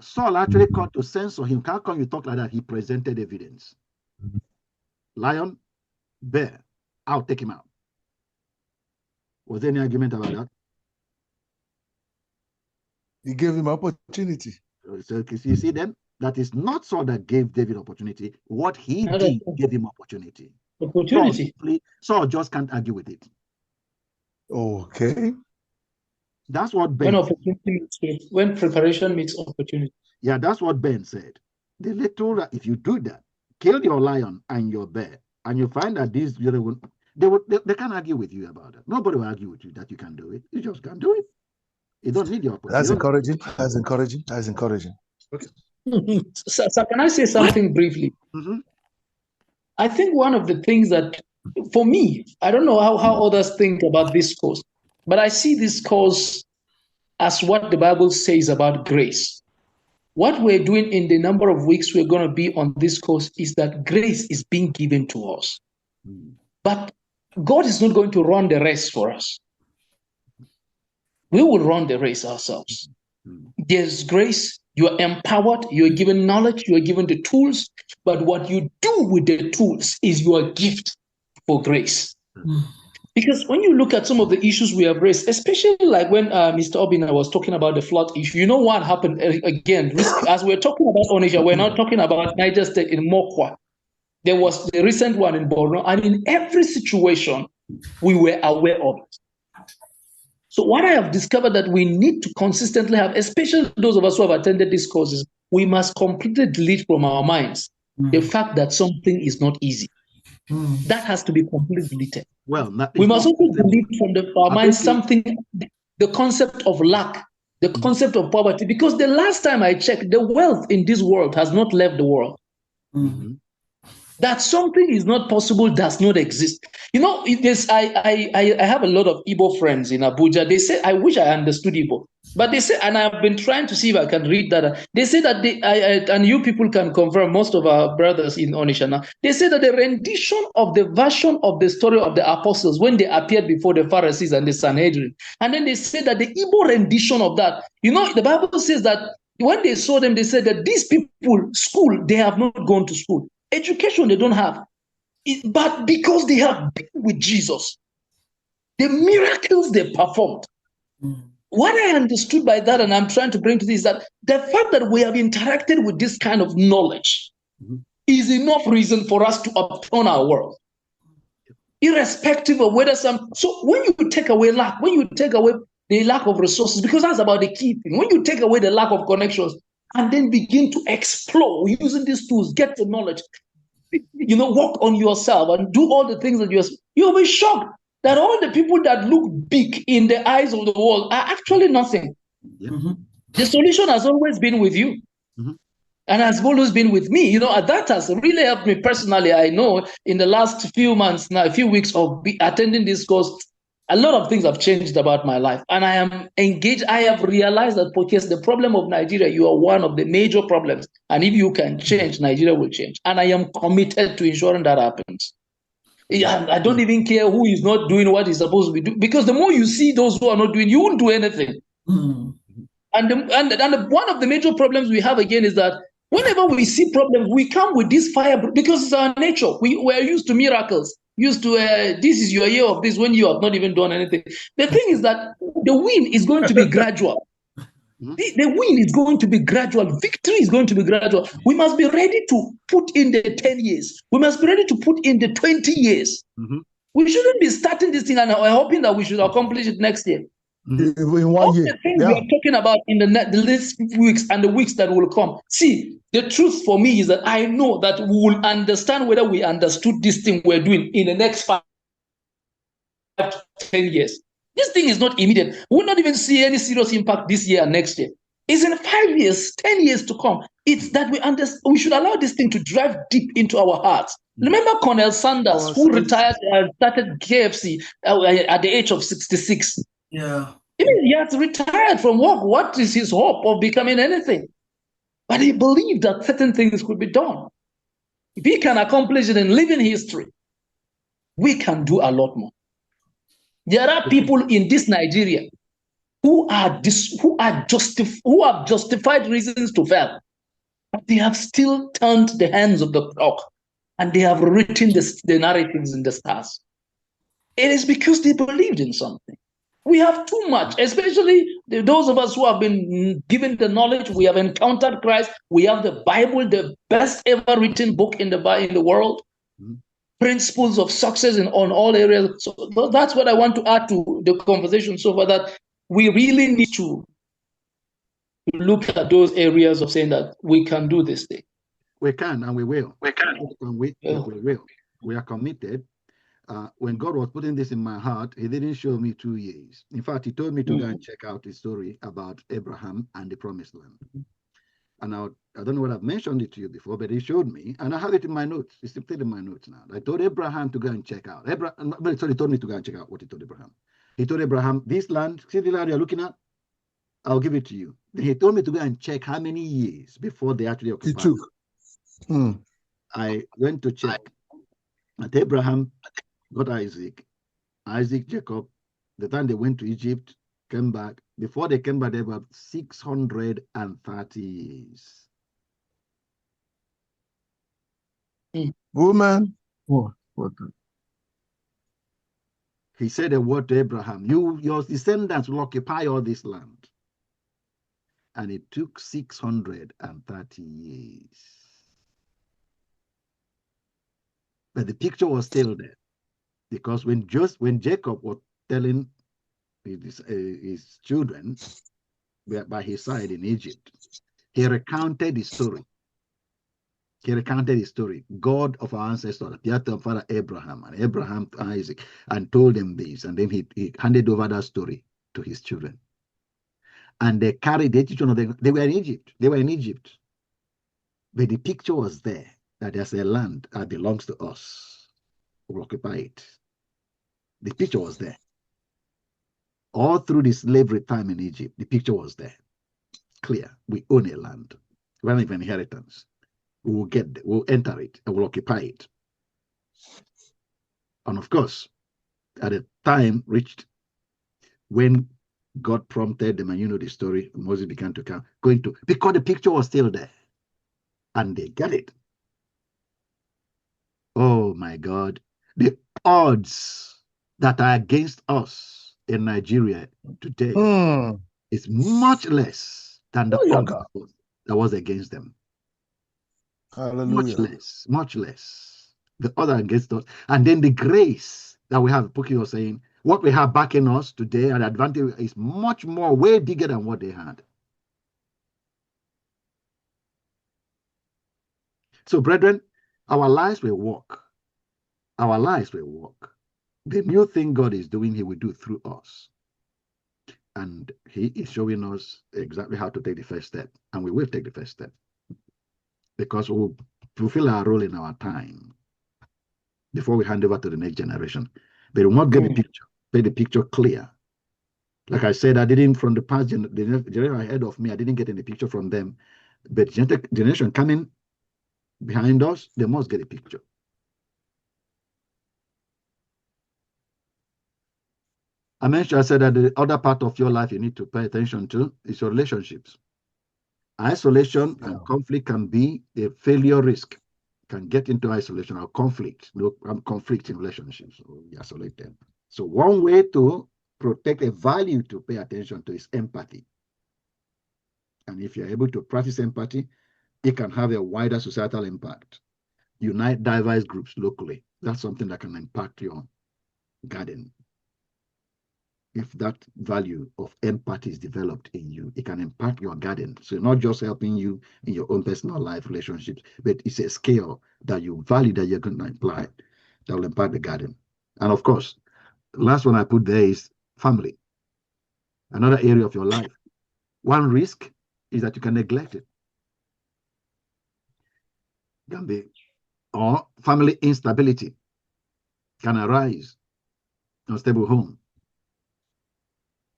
Saul actually called to censor him. How come you talk like that? He presented evidence. Lion, bear, I'll take him out. Was there any argument about that? He gave him opportunity. So you see then, that is not Saul that gave David opportunity. What he did gave him opportunity. Saul just can't argue with it. Okay. That's what Ben when preparation meets opportunity. Yeah, that's what Ben said. The little, if you do that, kill your lion and your bear, and you find that these they can't argue with you about it. Nobody will argue with you that you can do it. You just can't do it. You don't need your opportunity. That's encouraging. That's encouraging. That's encouraging. Okay. So can I say something briefly? Mm-hmm. I think one of the things that, for me, I don't know how others think about this course, but I see this course as what the Bible says about grace. What we're doing in the number of weeks we're going to be on this course is that grace is being given to us. But God is not going to run the race for us. We will run the race ourselves. There's grace, you're empowered, you're given knowledge, you're given the tools, but what you do with the tools is your gift for grace. Because when you look at some of the issues we have raised, especially like when Mr. Obina was talking about the flood issue, you know what happened again? As we're talking about Onitsha, we're not talking about Niger State in Mokwa. There was the recent one in Borno, and in every situation, we were aware of it. So what I have discovered that we need to consistently have, especially those of us who have attended these courses, we must completely delete from our minds the fact that something is not easy. That has to be completely deleted. Well, we must also delete from our minds something, the concept of lack, the concept of poverty, because the last time I checked, the wealth in this world has not left the world. That something is not possible does not exist. You know, I have a lot of Igbo friends in Abuja. They say, I wish I understood Igbo. But they say, and I've been trying to see if I can read that. They say that, and you people can confirm, most of our brothers in Onitsha now, they say that the rendition of the version of the story of the apostles when they appeared before the Pharisees and the Sanhedrin, and then they say that the Igbo rendition of that, you know, the Bible says that when they saw them, they said that these people, school, they have not gone to school. Education they don't have, but because they have been with Jesus, the miracles they performed. What I understood by that, and I'm trying to bring to this, is that the fact that we have interacted with this kind of knowledge is enough reason for us to upturn our world, irrespective of whether some. So when you take away lack, when you take away the lack of resources, because that's about the key thing. When you take away the lack of connections, and then begin to explore using these tools, get the knowledge, you know, work on yourself and do all the things that you'll be shocked that all the people that look big in the eyes of the world are actually nothing. The solution has always been with you. And has always been with me. You know, that has really helped me personally. I know in the last few months now, a few weeks of attending this course, a lot of things have changed about my life. And I am engaged. I have realized that because the problem of Nigeria, you are one of the major problems. And if you can change, Nigeria will change. And I am committed to ensuring that happens. I don't even care who is not doing what he's supposed to be doing. Because the more you see those who are not doing, you won't do anything. And one of the major problems we have again is that whenever we see problems, we come with this fire because it's our nature. We're used to miracles. Used to this is your year of this when you have not even done anything. The thing is that the win is going to be gradual. The win is going to be gradual. Victory is going to be gradual. We must be ready to put in the 10 years. We must be ready to put in the 20 years. We shouldn't be starting this thing and hoping that we should accomplish it next year. In 1 All year. the things we are talking about in the next weeks and the weeks that will come. See, the truth for me is that I know that we will understand whether we understood this thing we're doing in the next 5 to 10 years. This thing is not immediate. We'll not even see any serious impact this year and next year. It's in 5 years, 10 years to come. It's that we should allow this thing to drive deep into our hearts. Remember Colonel Sanders, who retired and started KFC at the age of 66. Yeah. He has retired from work. What is his hope of becoming anything? But he believed that certain things could be done. If he can accomplish it in living history, we can do a lot more. There are people in this Nigeria who have justified reasons to fail, but they have still turned the hands of the clock and they have written the narratives in the stars. It is because they believed in something. We have too much, especially those of us who have been given the knowledge. We have encountered Christ. We have the Bible, the best ever written book in the world. Mm-hmm. Principles of success on all areas. So that's what I want to add to the conversation so far, that we really need to look at those areas of saying that we can do this thing. We can and we will. We can. We will. We are committed. When God was putting this in my heart, he didn't show me 2 years. In fact, he told me to go and check out the story about Abraham and the promised land. And I don't know what I've mentioned it to you before, but he showed me, and I have it in my notes. It's still in my notes now. I told Abraham to go and check out. He told me to go and check out what he told Abraham. He told Abraham, this land, see the land you're looking at? I'll give it to you. Then he told me to go and check how many years before they actually occupied. He took. I went to check. And Abraham got Isaac, Jacob. The time they went to Egypt, came back. Before they came back, they were 630 years. Woman. What? He said a word to Abraham, your descendants will occupy all this land. And it took 630 years. But the picture was still there. Because when Jacob was telling his children by his side in Egypt, he recounted the story. God of our ancestors appeared to Father Abraham and Abraham to Isaac and told them this. And then he handed over that story to his children. And they carried each one of them. They were in Egypt. But the picture was there that there's a land that belongs to us. We'll occupy it. The picture was there. All through the slavery time in Egypt, the picture was there. Clear. We own a land. We don't have an inheritance. We'll enter it and we'll occupy it. And of course, at a time reached when God prompted them, and you know the story, Moses began to come, because the picture was still there. And they got it. Oh my God. The odds that are against us in Nigeria today is much less than the odds that was against them. Hallelujah. Much less. The other against us. And then the grace that we have, Puki was saying, what we have backing us today, and advantage is much more, way bigger than what they had. So, brethren, our lives will work. Our lives will work. The new thing God is doing, he will do through us. And he is showing us exactly how to take the first step. And we will take the first step. Because we will fulfill our role in our time before we hand over to the next generation. They will not get the picture, make the picture clear. Like I said, I didn't, from the past generation ahead of me, I didn't get any picture from them. But generation coming behind us, they must get a picture. I said that the other part of your life you need to pay attention to is your relationships. Isolation and conflict can be a failure risk. Can get into isolation or conflict. Conflict in relationships, so we isolate them. So one way to protect a value to pay attention to is empathy. And if you're able to practice empathy, it can have a wider societal impact. Unite diverse groups locally. That's something that can impact your garden. If that value of empathy is developed in you, it can impact your garden. So not just helping you in your own personal life relationships, but it's a skill that you value that you're going to apply that will impact the garden. And of course, the last one I put there is family. Another area of your life. One risk is that you can neglect it. Can be, or family instability can arise, unstable home.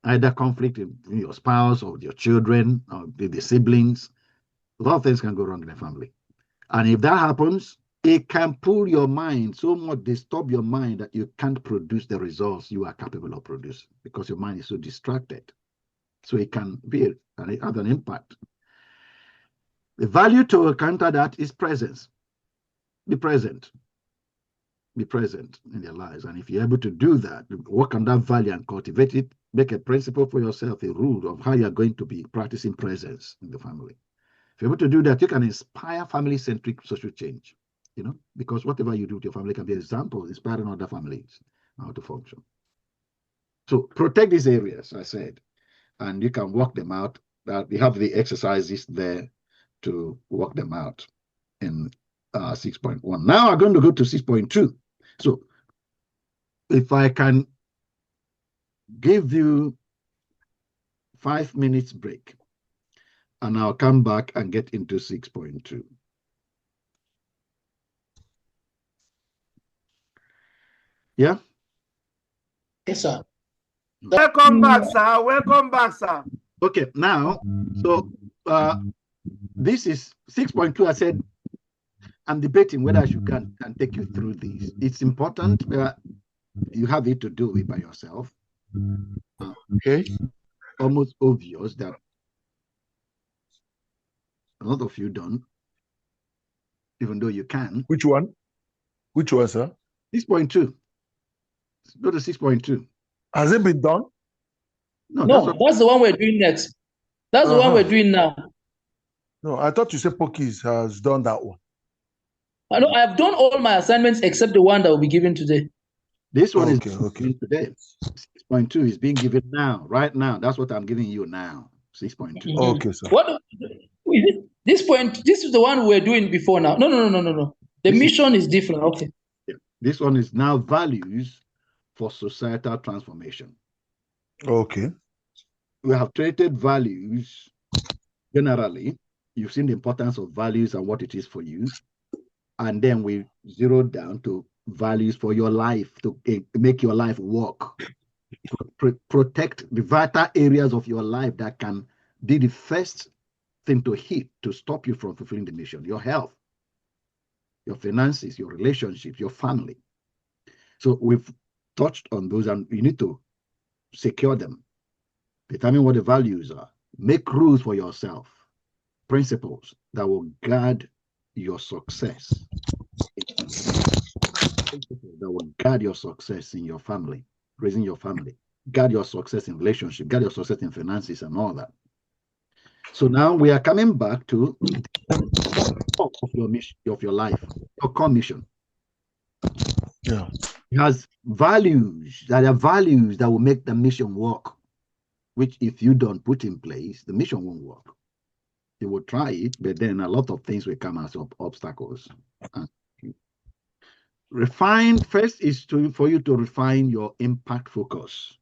Either conflict with your spouse or your children or the siblings. A lot of things can go wrong in the family. And if that happens, it can pull your mind so much, disturb your mind that you can't produce the results you are capable of producing because your mind is so distracted. So it can be and it has an impact. The value to counter that is presence. Be present. Be present in their lives. And if you're able to do that, work on that value and cultivate it, make a principle for yourself, a rule of how you're going to be practicing presence in the family. If you're able to do that, you can inspire family-centric social change, because whatever you do with your family can be an example, inspiring other families how to function. So protect these areas, I said, and you can work them out. We have the exercises there to work them out in 6.1. Now I'm going to go to 6.2. So if I can give you 5 minutes break, and I'll come back and get into 6.2. Yeah? Yes, sir. Welcome back, sir. Welcome back, sir. Okay, now, so this is 6.2. I said, I'm debating whether I should can take you through this. It's important. You have it to do it by yourself. Okay. Almost obvious that a lot of you don't, even though you can. Which one? Which one, sir? 6.2. Go to 6.2. Has it been done? No, that's the one we're doing next. That's the one we're doing now. No, I thought you said Pokis has done that one. I know I've done all my assignments except the one that will be given today. This one is given today. 6.2 is being given now, right now. That's what I'm giving you now. 6.2. Okay, sir. What this point? This is the one we're doing before now. No. The mission is different. Okay. Yeah. This one is now values for societal transformation. Okay. We have treated values generally. You've seen the importance of values and what it is for you. And then we zeroed down to values for your life, to make your life work, to protect the vital areas of your life that can be the first thing to hit to stop you from fulfilling the mission: your health, your finances, your relationships, your family. So we've touched on those, and you need to secure them. Determine what the values are. Make rules for yourself, principles that will guide your success. That will guide your success in your family, raising your family, guide your success in relationship, guide your success in finances and all that. So now we are coming back to of your mission, of your life, your core mission. Yeah. It has values that are values that will make the mission work, which if you don't put in place, the mission won't work. You will try it, but then a lot of things will come as obstacles. Refine first is for you to refine your impact focus.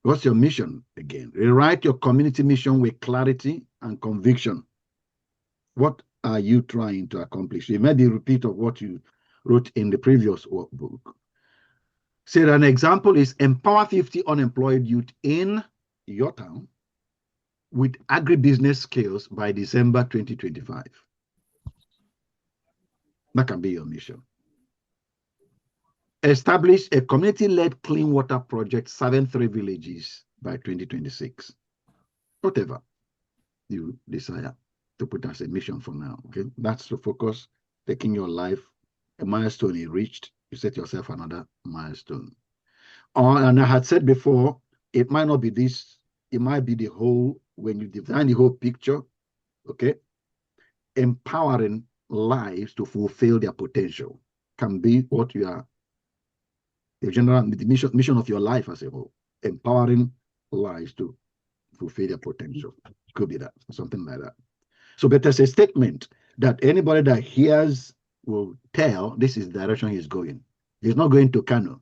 What's your mission again? Rewrite your community mission with clarity and conviction. What are you trying to accomplish? It may be a repeat of what you wrote in the previous workbook. Say an example is empower 50 unemployed youth in your town with agribusiness skills by December 2025. That can be your mission. Establish a community-led clean water project serving 3 villages by 2026. Whatever you desire to put as a mission for now. Okay, that's the focus. Taking your life, a milestone you reached, you set yourself another milestone. And I had said before, it might not be this, it might be the whole, when you design the whole picture, okay, empowering lives to fulfill their potential can be what you are, the general the mission of your life as a whole, empowering lives to fulfill their potential. Could be that, something like that. So, but there's a statement that anybody that hears will tell this is the direction he's going. He's not going to Kano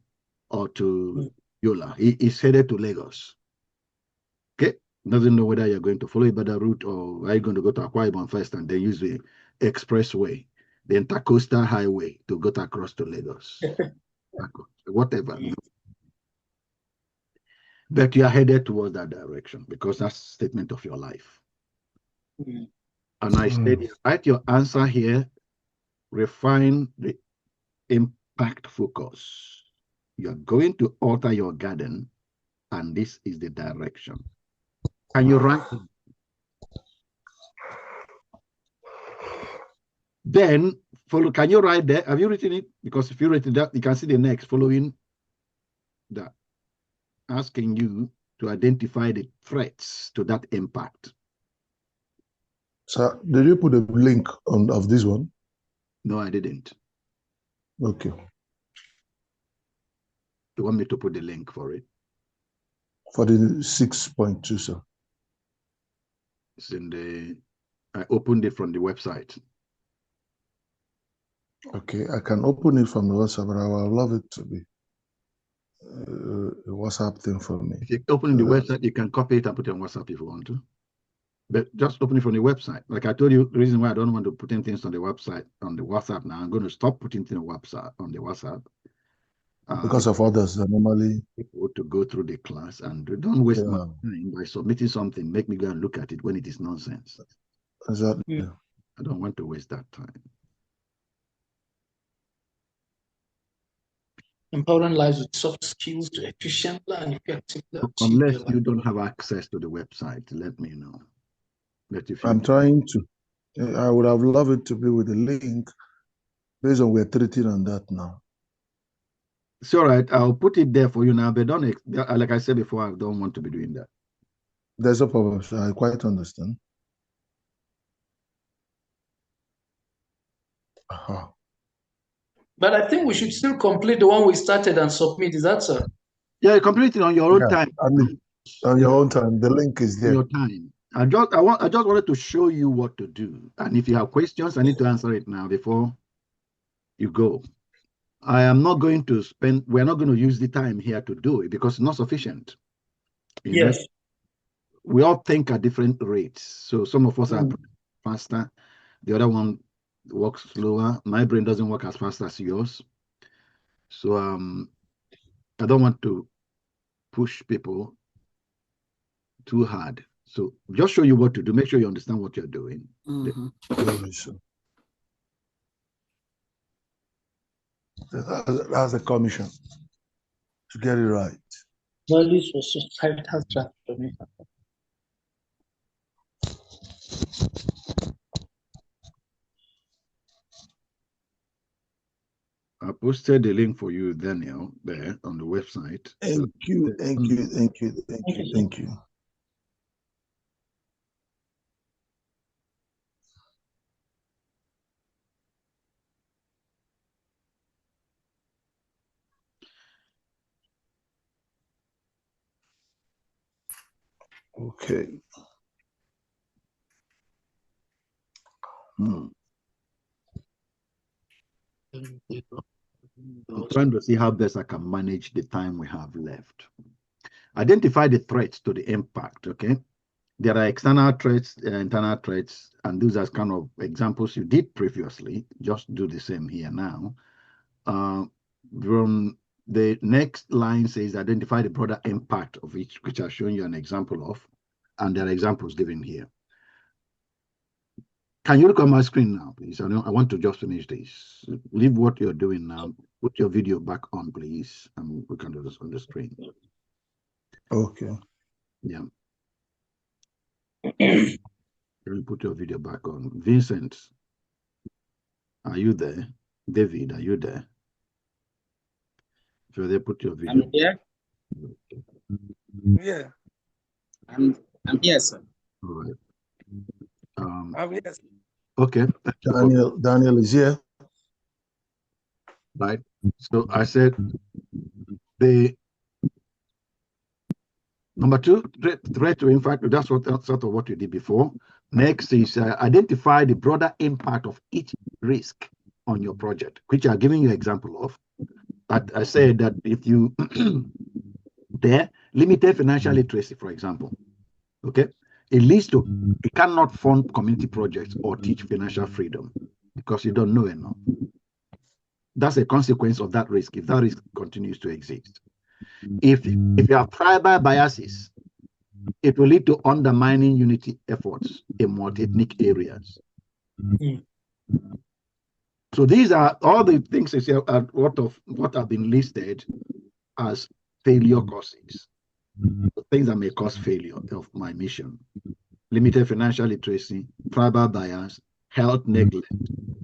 or to Yola. He is headed to Lagos. Okay? Doesn't know whether you're going to follow Ibadan route or are you going to go to Akwa Ibom first and then use the expressway, the intercoastal highway to get across to Lagos. Whatever. But you are headed towards that direction because that's a statement of your life. And I said, write your answer here refine the impact focus. You're going to alter your garden, and this is the direction. Can you write? Then follow. Can you write there? Have you written it? Because if you written that, you can see the next following that, asking you to identify the threats to that impact. So, did you put a link on of this one? No, I didn't. Okay. You want me to put the link for it? For the 6.2, sir. It's in the. I opened it from the website. Okay, I can open it from the WhatsApp, but I would love it to be a WhatsApp thing for me. If you open the website, you can copy it and put it on WhatsApp if you want to. But just open it from the website. Like I told you, the reason why I don't want to put in things on the website, on the WhatsApp now, I'm going to stop putting things on the WhatsApp. Because of others that normally people to go through the class, and don't waste my time by submitting something, make me go and look at it when it is nonsense. Exactly. I don't want to waste that time. Empowering lives with soft skills to efficiently and effectively achieve. Unless you don't have access to the website, let me know. But if I'm trying to. I would have loved it to be with a link based on we're treating on that now. It's all right. I'll put it there for you now, but don't, like I said before, I don't want to be doing that. There's no problem, sir. I quite understand. But I think we should still complete the one we started and submit. Is that so? Yeah, you complete it on your own time. On your own time. The link is there. Your time. I just wanted to show you what to do. And if you have questions, I need to answer it now before you go. I am not going to we're not going to use the time here to do it because it's not sufficient. Yes. We all think at different rates. So some of us are faster. The other one works slower. My brain doesn't work as fast as yours. So I don't want to push people too hard. So just show you what to do. Make sure you understand what you're doing. That's the commission to get it right. Values for societal transformation. I posted the link for you, Daniel, there on the website. Thank you. Okay. I'm trying to see how best I can manage the time we have left. Identify the threats to the impact, okay? There are external threats, internal threats, and those are kind of examples you did previously. Just do the same here now. From the next line says identify the broader impact of each, which I've shown you an example of, and there are examples given here. Can you look on my screen now, please? I want to just finish this. Leave what you're doing now. Put your video back on, please, and we can do this on the screen. Okay. Yeah. Put your video back on. Vincent, are you there? David, are you there? If you're there, put your video. I'm here. Yeah. I'm here, sir. All right. I'm here. Okay. Daniel is here. Right. So I said the number two, threat to impact, that's what sort of what you did before. Next is identify the broader impact of each risk on your project, which I'm giving you an example of. But I said that if you limited financial literacy, for example, okay, it leads to you cannot fund community projects or teach financial freedom because you don't know enough. That's a consequence of that risk if that risk continues to exist. If you have tribal biases, it will lead to undermining unity efforts in multi-ethnic areas. So these are all the things I say are what have been listed as failure causes, the things that may cause failure of my mission: limited financial literacy, tribal bias, health neglect,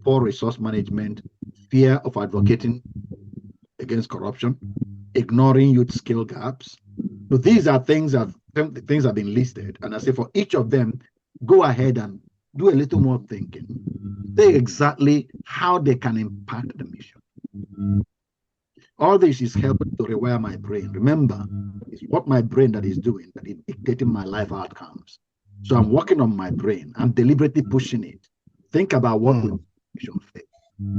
poor resource management, fear of advocating against corruption, ignoring youth skill gaps. So these are things that have been listed, and I say for each of them, go ahead and do a little more thinking. Say exactly how they can impact the mission. All this is helping to rewire my brain. Remember, it's what my brain that is doing that is dictating my life outcomes. So I'm working on my brain. I'm deliberately pushing it. Think about what will mission fail.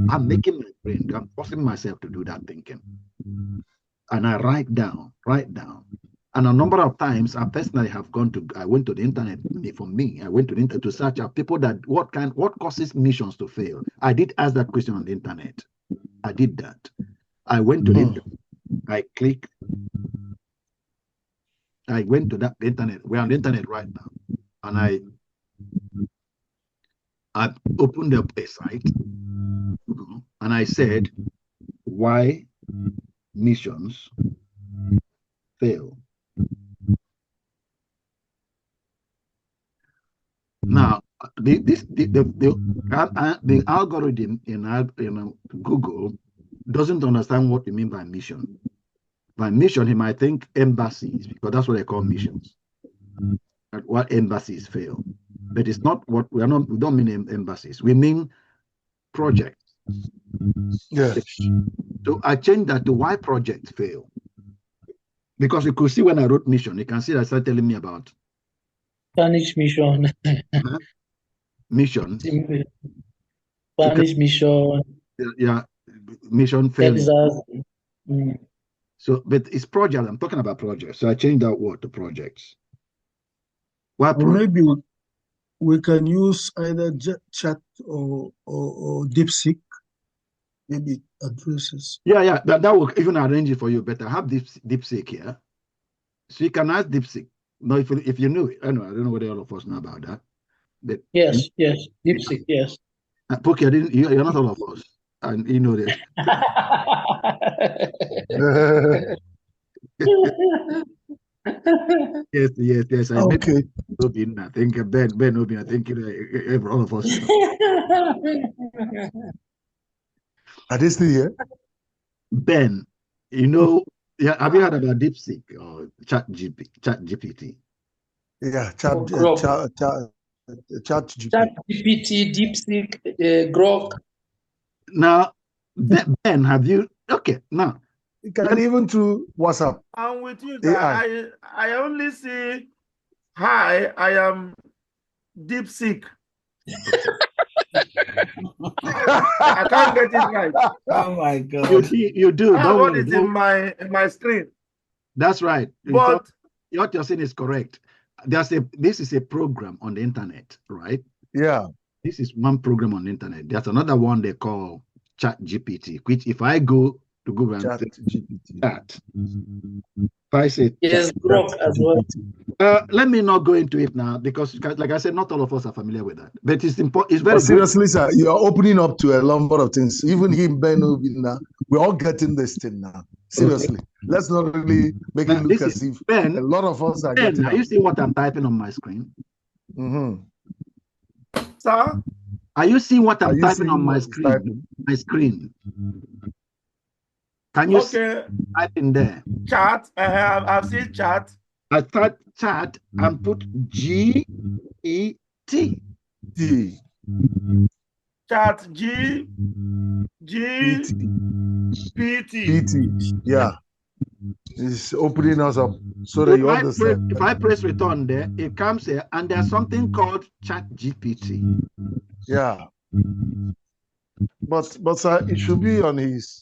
I'm making my brain. I'm forcing myself to do that thinking. And I write down. And a number of times, I personally have I went to the internet. For me, I went to the internet to search out people that what causes missions to fail. I did ask that question on the internet. I did that. I went to the internet. I clicked. I went to the internet. We're on the internet right now, and I opened up a site, and I said, "Why missions fail?" Now, the algorithm in Google doesn't understand what you mean by mission. By mission, he might think embassies, because that's what they call missions. What embassies fail, but it's not what we don't mean embassies. We mean projects. Yes. So I changed that to why projects fail, because you could see when I wrote mission, you can see that started telling me about Spanish mission. Mission. Spanish mission. Yeah, mission failure. Texas. So, but it's project. I'm talking about projects. So I changed that word to projects. Why maybe we can use either chat or DeepSeek. Maybe addresses. Yeah. That will even arrange it for you. But I have DeepSeek here, so you can ask DeepSeek. Now, if you knew it, I don't know whether all of us know about that. But yes, DeepSeek, yes. Pookie, you're not all of us, and you know this. Yes. Okay. I think Ben Obin, I think all of us. Are they still here? Ben, have you heard about DeepSeek or ChatGPT? Yeah, ChatGPT, DeepSeek, Grok. Now, Ben, have you? Okay, now. You can even through WhatsApp. I'm with you. AI. I only see, hi, I am DeepSeek. I can't get it right. Oh my God. You do. Don't what worry. is in my screen? That's right. But what you're saying is correct. This is a program on the internet, right? Yeah. This is one program on the internet. There's another one they call ChatGPT, which if I go to Google and chat, if I say yes, Grok as well. Let me not go into it now because, like I said, not all of us are familiar with that. But it's important. It's very seriously, sir. You are opening up to a number of things. Even him, Ben, we're all getting this thing now. Seriously, let's not really make it look as if Ben, a lot of us are getting. Are you seeing what I'm typing on my screen? Sir, are you seeing what I'm typing on my screen? Can you type in there? Chat. I've seen chat. I type chat and put GET. Chat GPT. Yeah. It's opening us up so that you understand. If I press return there, it comes here, and there's something called ChatGPT. Yeah. But sir, it should be on his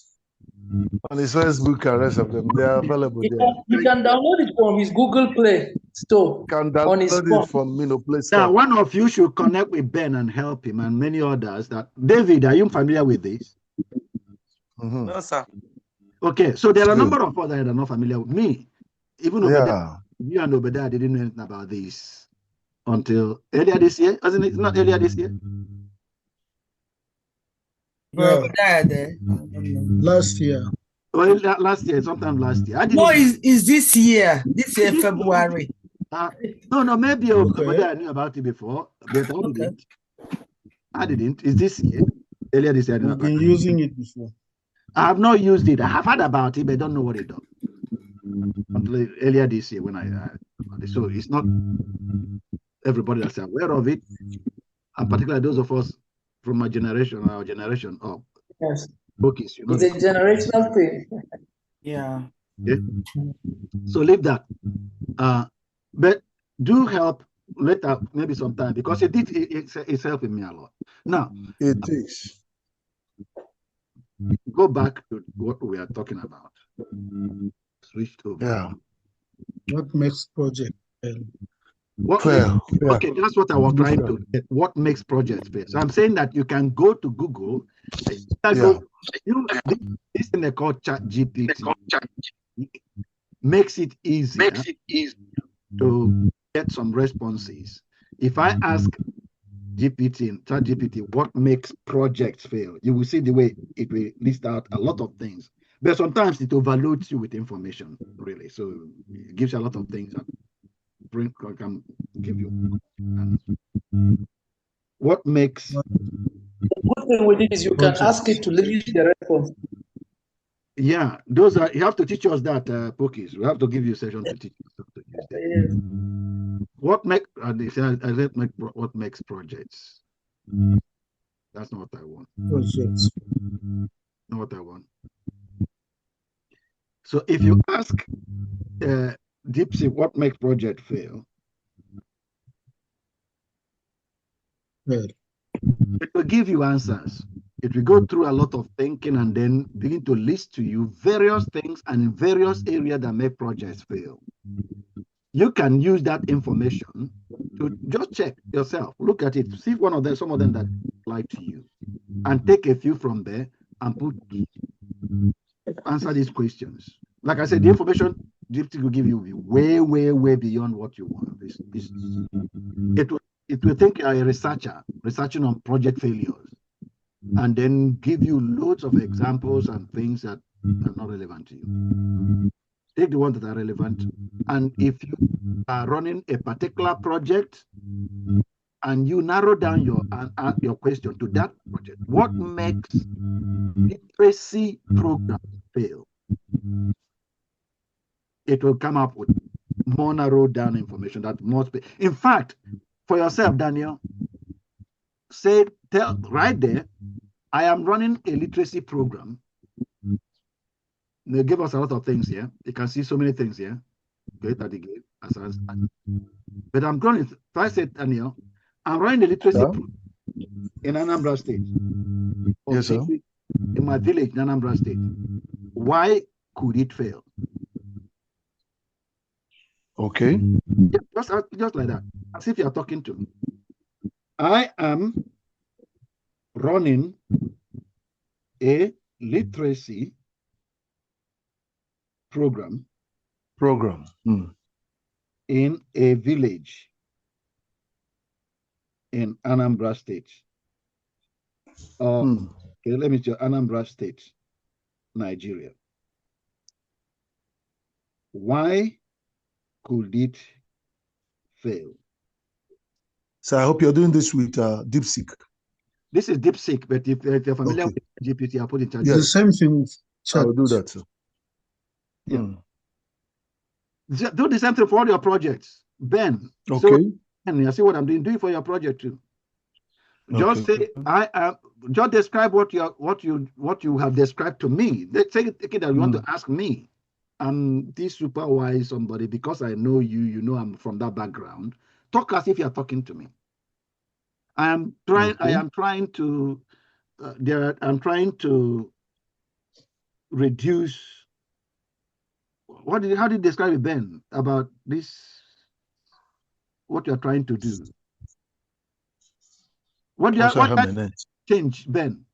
Facebook and rest of them. They are available there. You can download it from his Google Play Store. Can download it from Play Store. Now, one of you should connect with Ben and help him, and many others. David, are you familiar with this? No, sir. Okay, so there are a number of others that are not familiar with me. Even Obadiah, you and Obadiah didn't know anything about this until earlier this year, wasn't it? Not earlier this year. Last year. Well, last year, sometime last year. I didn't. No, is this year? This year, February. No, maybe October. I knew about it before, but I didn't. I didn't. Is this year? Earlier this year, I knew We've about been using it before. I have not used it. I have heard about it, but I don't know what it does. Until earlier this year when I so it's not everybody that's aware of it, and particularly those of us from my generation, our generation up. Yes. Bookies, you know. It's a generational thing. Yeah. Okay? So leave that. But do help later, maybe sometime, because it's helping me a lot. Now it is. Go back to what we are talking about. Switch over. Yeah. What makes project fail? Okay, that's what I was trying to get. What makes projects fail? So I'm saying that you can go to Google. This thing they call ChatGPT makes it easier to get some responses. If I ask ChatGPT, what makes projects fail? You will see the way it will list out a lot of things. But sometimes it overloads you with information, really. So it gives you a lot of things that can give you. What makes... The good thing with it is you can ask it to limit the response. Yeah, those are, you have to teach us that, Pokies. We have to give you a session to teach us how to use that. What what makes projects? That's not what I want. Projects. Not what I want. So if you ask DeepSeek what makes project fail, it will give you answers. It will go through a lot of thinking and then begin to list to you various things and various areas that make projects fail. You can use that information to just check yourself, look at it, see if some of them that apply to you, and take a few from there and answer these questions. Like I said, the information DeepSeek will give you way, way, way beyond what you want. It will think you're a researcher, researching on project failures, and then give you loads of examples and things that are not relevant to you. Take the ones that are relevant. And if you are running a particular project and you narrow down your question to that project, what makes literacy programs fail? It will come up with more narrowed down information that most. In fact, for yourself, Daniel, tell right there, I am running a literacy program. They give us a lot of things here. You can see so many things here. Great that they gave us. But I'm going to, if I said, Daniel, I'm running a literacy program in Anambra State. Yes, sir. In my village in Anambra State. Why could it fail? Okay. Just like that. As if you're talking to me. I am running a literacy program in a village in Anambra State. Okay, let me tell you, Anambra State, Nigeria. Why could it fail? So I hope you're doing this with DeepSeek. This is DeepSeek, but if you're familiar with GPT, I'll put it in chat. Yes. The same thing with chat. I will do that, sir. Yeah. Do the same thing for all your projects, Ben. Okay. So, and you see what I'm doing. Do it for your project too. Just say just describe what you have described to me. Let's say that you want to ask me. I'm this super wise somebody because I know you. You know I'm from that background. Talk as if you're talking to me. I am trying to reduce. How do you describe it, Ben, about this? What you're trying to do? What change, Ben?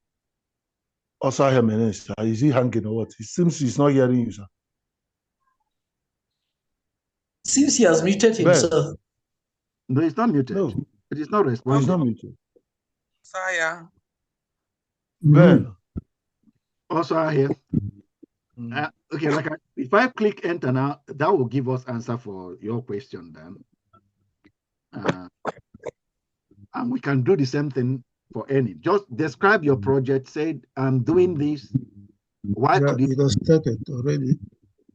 Is he hanging or what? It seems he's not hearing you, sir. Seems he has muted himself. No, he's not muted. No. It is not responding. He's not muted. Saya. Ben. Also out here. Okay, if I click enter now, that will give us answer for your question then. And we can do the same thing for any. Just describe your project, say, I'm doing this. Why could it started already?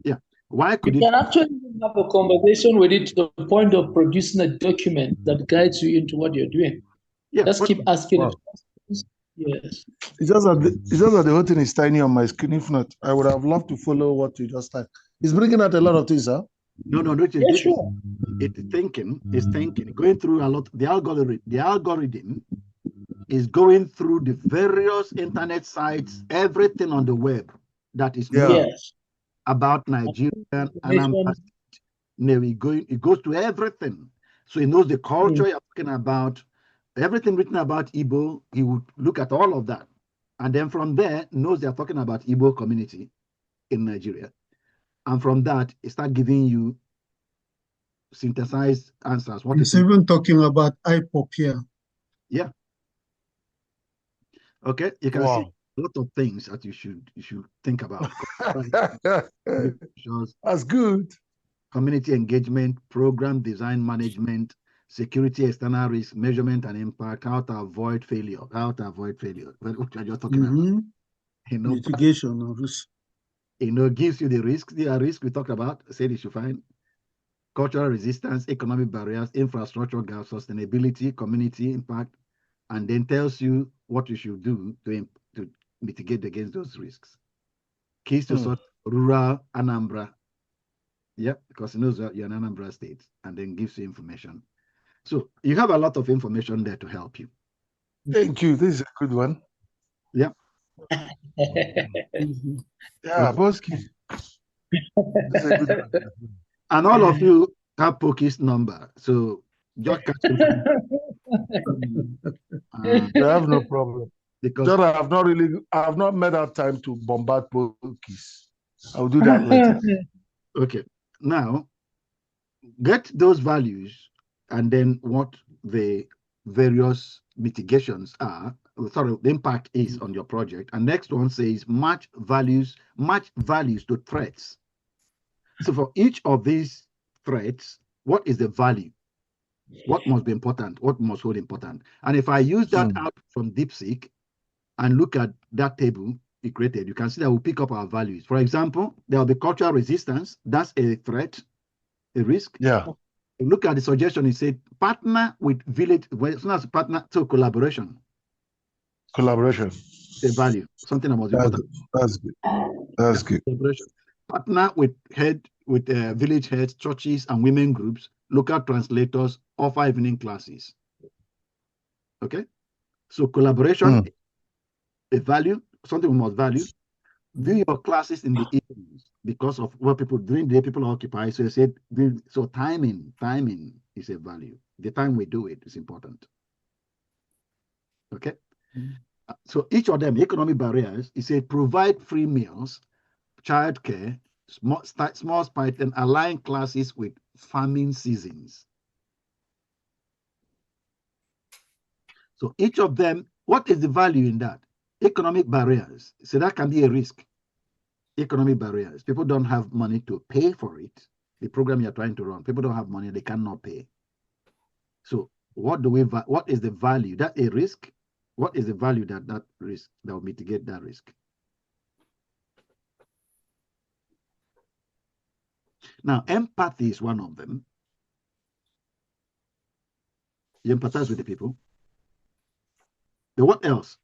Yeah. Why could you it can actually have a conversation with it to the point of producing a document that guides you into what you're doing. Yeah, just keep asking it. Yes. It's just that the whole thing is tiny on my screen. If not, I would have loved to follow what you just typed. It's bringing out a lot of things, huh? No, Yeah, sure. It's thinking, going through a lot. The algorithm is going through the various internet sites, everything on the web that is known about Nigeria and it goes to everything. So it knows the culture you're talking about, everything written about Igbo. He would look at all of that, and then from there knows they're talking about Igbo community in Nigeria, and from that it start giving you synthesized answers. It's even talking about IPOC here. Yeah. Okay, you can see a lot of things that you should think about. That's good. Community engagement, program design management, security, external risk, measurement and impact, how to avoid failure. What you're talking about. Mitigation of risk. Gives you the risk. The risk we talked about, said you should find. Cultural resistance, economic barriers, infrastructure gaps, sustainability, community impact, and then tells you what you should do to mitigate against those risks. Keys to sort rural Anambra. Yeah, because it knows that you're an Anambra state, and then gives you information. So you have a lot of information there to help you. Thank you. This is a good one. Yeah. Yeah, Bosky. This is a good one. And all of you have Poki's number, so just catch him. I have no problem. Because I have not made that time to bombard Pokis. I'll do that later. Okay. Now, get those values and then what the various mitigations are, the impact is on your project. And next one says match values to threats. So for each of these threats, what is the value? What must be important? What must hold important? And if I use that out from DeepSeek and look at that table we created, you can see that we'll pick up our values. For example, there will be cultural resistance. That's a threat, a risk. Yeah. Look at the suggestion. It said partner with village. Well, as soon as partner, so collaboration. Collaboration. A value. Something that must be important. That's good. That's good. Collaboration. Partner with village heads, churches, and women groups, local translators, offer evening classes. Okay. So collaboration, a value, something we must value. Do your classes in the evenings because of what people during the day people occupy. So I said, so timing is a value. The time we do it is important. Okay. So each of them, economic barriers, is a provide free meals, childcare, small spite, and align classes with farming seasons. So each of them, what is the value in that? Economic barriers. So that can be a risk. Economic barriers. People don't have money to pay for it. The program you're trying to run, people don't have money, they cannot pay. So what is the value? That a risk? What is the value that risk that will mitigate that risk? Now, empathy is one of them. You empathize with the people. But what else?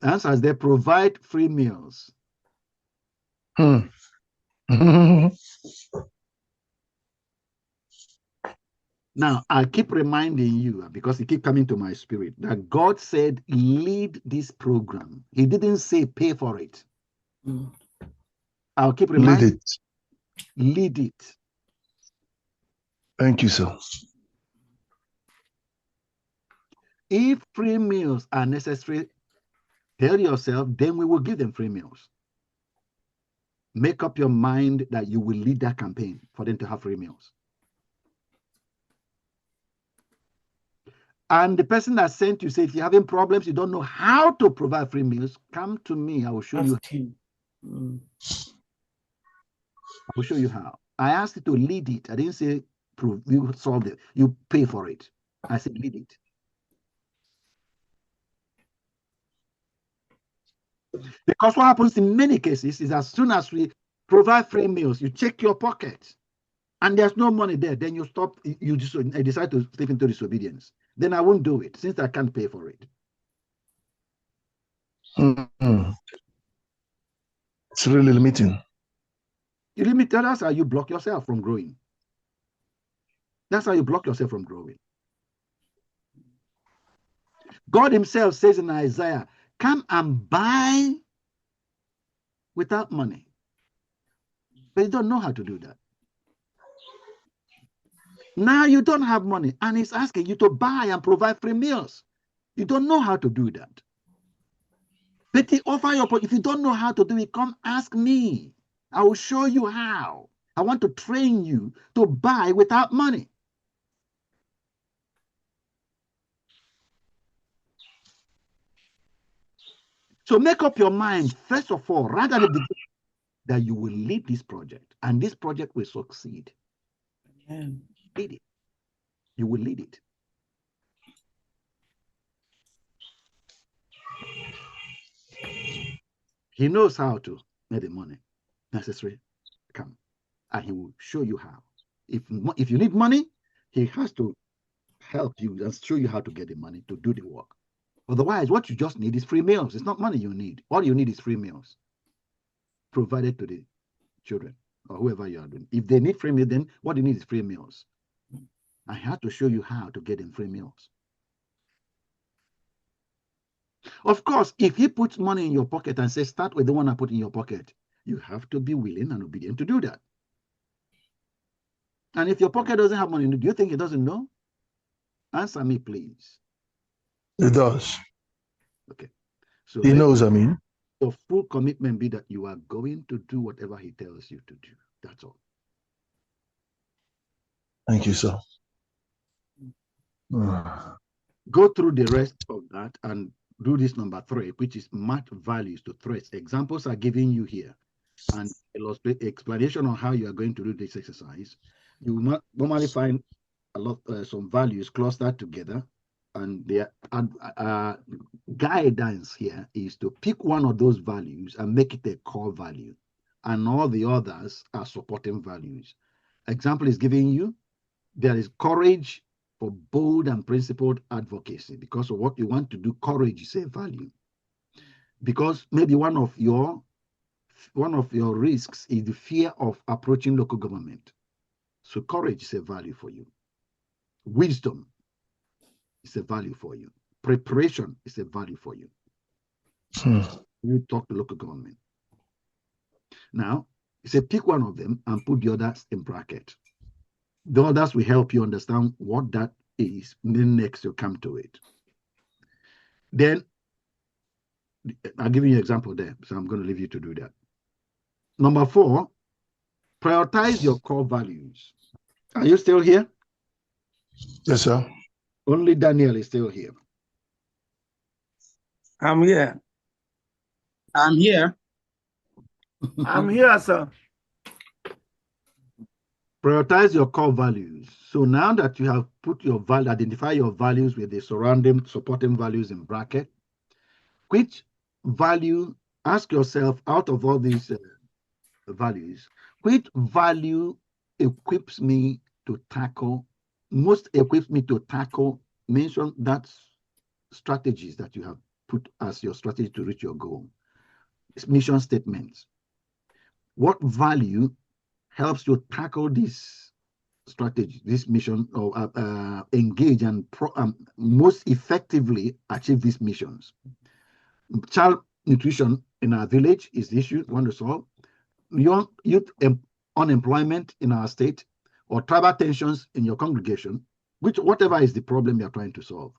The answer is they provide free meals. Now, I keep reminding you, because it keeps coming to my spirit, that God said, lead this program. He didn't say pay for it. I'll keep reminding you. Lead it. Thank you, sir. If free meals are necessary, tell yourself, then we will give them free meals. Make up your mind that you will lead that campaign for them to have free meals. And the person that sent you say, if you're having problems, you don't know how to provide free meals, come to me. I will show you. I will show you how. I asked you to lead it. I didn't say prove you solve it. You pay for it. I said lead it. Because what happens in many cases is as soon as we provide free meals, you check your pocket and there's no money there, then you stop, you just decide to slip into disobedience. Then I won't do it since I can't pay for it. It's really limiting. You limit others, how you block yourself from growing. That's how you block yourself from growing. God himself says in Isaiah, come and buy without money. But you don't know how to do that. Now you don't have money and he's asking you to buy and provide free meals. You don't know how to do that. But he offer you, if you don't know how to do it, come ask me. I will show you how. I want to train you to buy without money. So make up your mind, first of all, right at the beginning, that you will lead this project and this project will succeed. Amen. Lead it. You will lead it. He knows how to make the money necessary come, and he will show you how. If you need money, he has to help you and show you how to get the money to do the work. Otherwise, what you just need is free meals. It's not money you need. All you need is free meals provided to the children or whoever you are doing. If they need free meals, then what you need is free meals. I have to show you how to get them free meals. Of course, if he puts money in your pocket and says, start with the one I put in your pocket, you have to be willing and obedient to do that. And if your pocket doesn't have money, do you think he doesn't know? Answer me, please. It does. Okay. So he knows, I mean. Your full commitment be that you are going to do whatever he tells you to do. That's all. Thank you, sir. Go through the rest of that and do this number 3, which is match values to threats. Examples are given you here and explanation on how you are going to do this exercise. You will normally find a lot some values clustered together, and their guidance here is to pick one of those values and make it a core value, and all the others are supporting values. Example is giving you, there is courage for bold and principled advocacy. Because of what you want to do, courage is a value. Because maybe one of your risks is the fear of approaching local government. So courage is a value for you. Wisdom is a value for you. Preparation is a value for you. You talk to local government. Now, you say pick one of them and put the others in bracket. The others will help you understand what that is. Then next you come to it. Then I'll give you an example there. So I'm going to leave you to do that. Number 4, prioritize your core values. Are you still here? Yes, sir. Only Daniel is still here. I'm here. I'm here. I'm here, sir. Prioritize your core values. So now that you have put your value, identify your values with the surrounding supporting values in bracket, which value, ask yourself out of all these values, which value equips me to tackle, most equips me to tackle, mention that strategies that you have put as your strategy to reach your goal. It's mission statements. What value helps you tackle this strategy, this mission, or engage and most effectively achieve these missions? Child nutrition in our village is the issue we want to solve. Young youth unemployment in our state, or tribal tensions in your congregation, whatever is the problem you're trying to solve.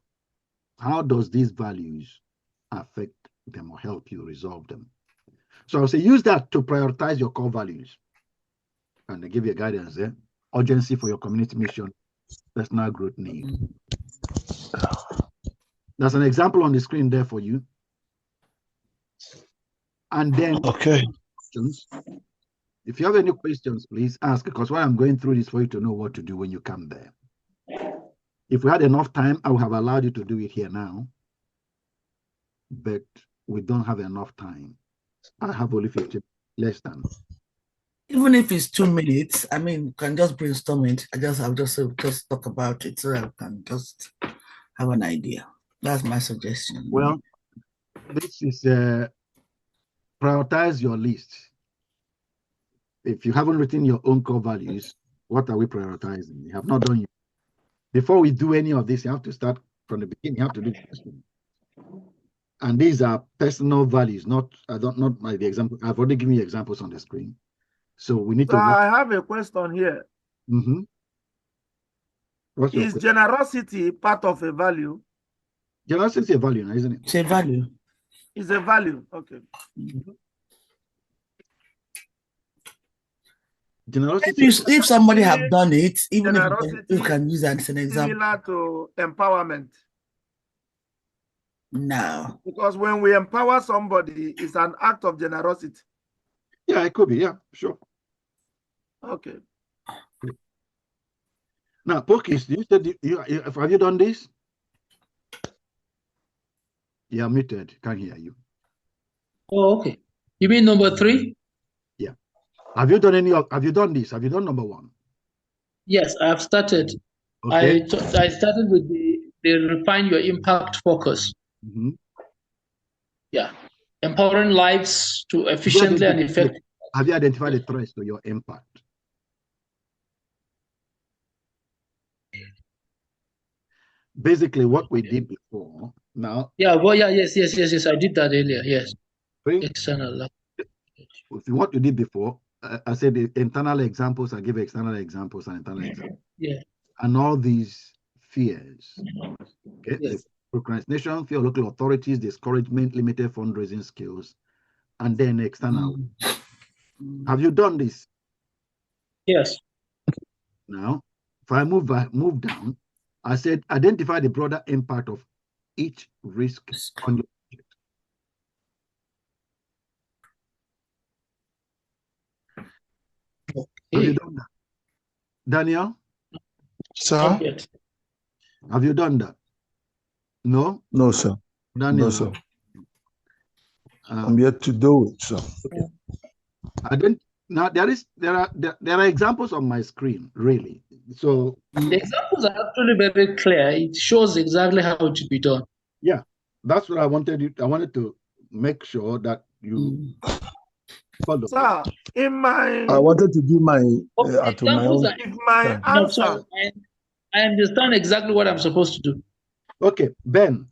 How does these values affect them or help you resolve them? So I'll say use that to prioritize your core values. And they give you guidance there. Urgency for your community mission, personal growth need. There's an example on the screen there for you. And then questions. If you have any questions, please ask, because what I'm going through is for you to know what to do when you come there. If we had enough time, I would have allowed you to do it here now. But we don't have enough time. I have only 15, less than. Even if it's 2 minutes, I mean, you can just brainstorm it. I'll just talk about it so I can just have an idea. That's my suggestion. Well, this is prioritize your list. If you haven't written your own core values, what are we prioritizing? You have not done it. Before we do any of this, you have to start from the beginning. You have to do this. And these are personal values, not the example. I've already given you examples on the screen. So we need to. I have a question here. Mm-hmm. Is generosity part of a value? Generosity is a value, isn't it? It's a value. It's a value. Okay. Mm-hmm. Generosity. If somebody have done it, even if you can use that as an example. Similar to empowerment. No. Because when we empower somebody, it's an act of generosity. Yeah, it could be. Yeah, sure. Okay. Now, Pokis, you said have you done this? Yeah, muted. Can't hear you. Oh, okay. You mean number 3? Yeah. Have you done have you done this? Have you done number 1? Yes, I have started. Okay. I started with the refine your impact focus. Mm-hmm. Yeah. Empowering lives to efficiently and effectively. Have you identified the threats to your impact? Basically, what we did before now. Yeah, well, yeah, yes, I did that earlier. Yes. External. If you what you did before, I said the internal examples, I give external examples and internal examples. Yeah. And all these fears. Okay. Yes. The procrastination, fear of local authorities, discouragement, limited fundraising skills, and then external. Have you done this? Yes. Now, if I move down, I said identify the broader impact of each risk on your project. Okay. Have you done that? Daniel? Sir? Have you done that? No? No, sir. Daniel? No, sir. I'm yet to do it, sir. Okay. Now there are examples on my screen, really. So the examples are actually very clear. It shows exactly how it should be done. Yeah, that's what I wanted you. I wanted to make sure that you follow. Sir, I wanted to give my answer. I understand exactly what I'm supposed to do. Okay, Ben.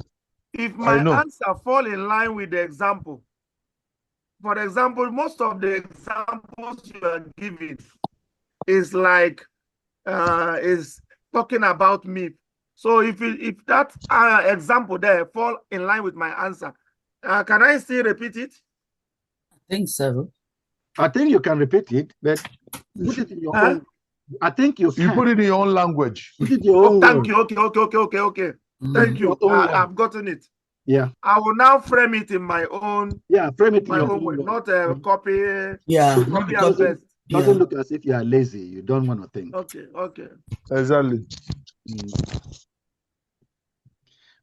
If my answer fall in line with the example, for example, most of the examples you are giving is like is talking about me. So if that example there fall in line with my answer, can I still repeat it? I think so. I think you can repeat it, but put it in your own. I think you can. You put it in your own language. Put it in your own thank you. Okay. Thank you. I've gotten it. Yeah. I will now frame it in my own. Yeah, frame it in my own way, not copy. Yeah. Copy and paste. Doesn't look as if you are lazy. You don't want to think. Okay. Exactly.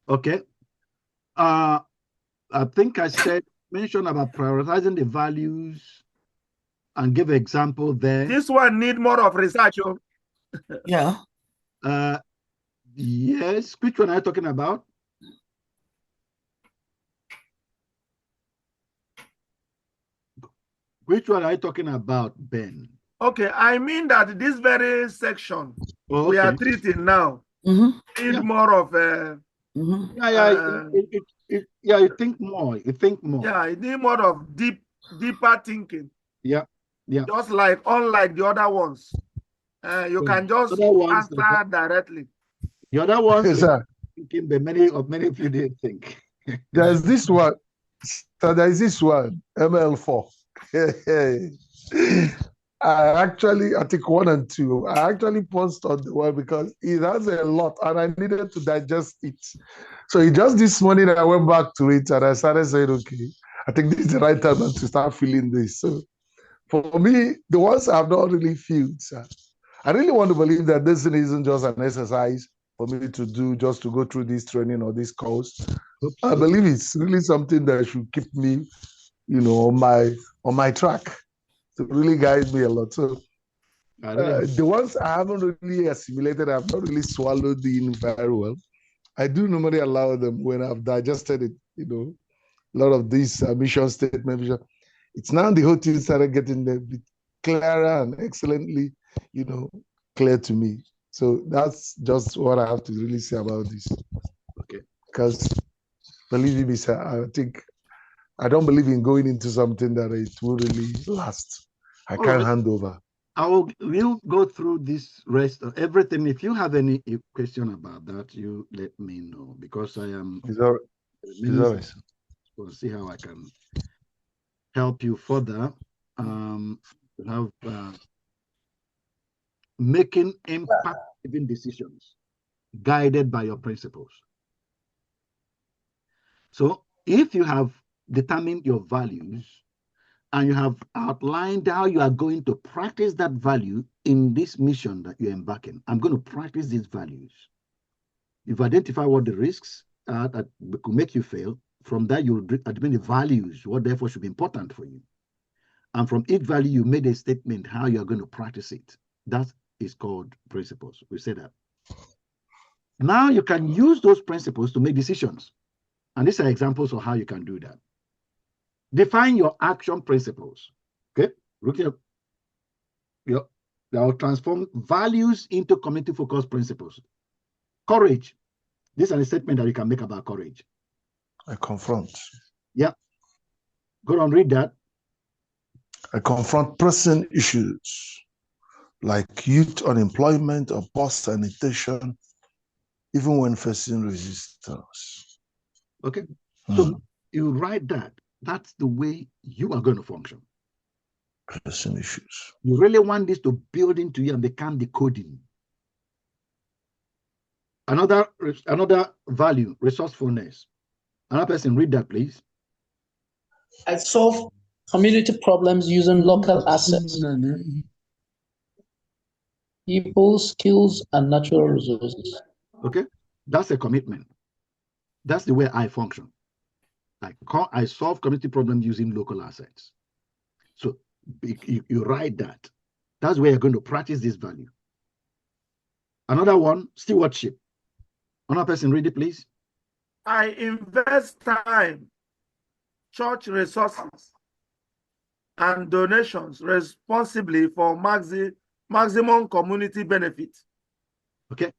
Okay. I think I mentioned about prioritizing the values and give an example there. This one need more of research. Yeah. Yes. Which one are you talking about? Which one are you talking about, Ben? Okay, I mean that this very section we are treating now need more of a. You think more. Yeah, it need more of deeper thinking. Yeah. Just like unlike the other ones, you can just answer directly. The other ones, thinking, but many of you didn't think. There's this one. So there is this one, ML4. I think 1 and 2. I actually paused on the one because it has a lot and I needed to digest it. So just this morning I went back to it and I started saying, okay, I think this is the right time to start feeling this. So for me, the ones I've not really felt, I really want to believe that this isn't just an exercise for me to do, just to go through this training or this course. Oops. I believe it's really something that should keep me, on my track to really guide me a lot. So the ones I haven't really assimilated, I've not really swallowed in very well. I do normally allow them when I've digested it, a lot of these mission statement. It's now the whole thing started getting a bit clearer and excellently, clear to me. So that's just what I have to really say about this. Okay. Because believe me, sir, I think I don't believe in going into something that it will really last. I can't hand over. We'll go through this rest of everything. If you have any question about that, you let me know because I am. We'll see how I can help you further. Making impact-driven decisions guided by your principles. So if you have determined your values and you have outlined how you are going to practice that value in this mission that you're embarking, I'm going to practice these values. You've identified what the risks are that could make you fail. From that, you'll determine the values, what therefore should be important for you. And from each value, you made a statement how you're going to practice it. That is called principles. We say that. Now you can use those principles to make decisions. And these are examples of how you can do that. Define your action principles. Okay? Look at that will transform values into community-focused principles. Courage. This is a statement that you can make about courage. I confront. Yeah. Go on, read that. I confront pressing issues like youth unemployment or poor sanitation, even when facing resistance. Okay. So you write that. That's the way you are going to function. Pressing issues. You really want this to build into you and become the coding. Another value, resourcefulness. Another person, read that, please. I solve community problems using local assets, people, skills, and natural resources. Okay, that's a commitment. That's the way I function. I solve community problems using local assets. So you write that. That's where you're going to practice this value. Another one, stewardship. Another person, read it, please. I invest time, church resources, and donations responsibly for maximum community benefit. Okay.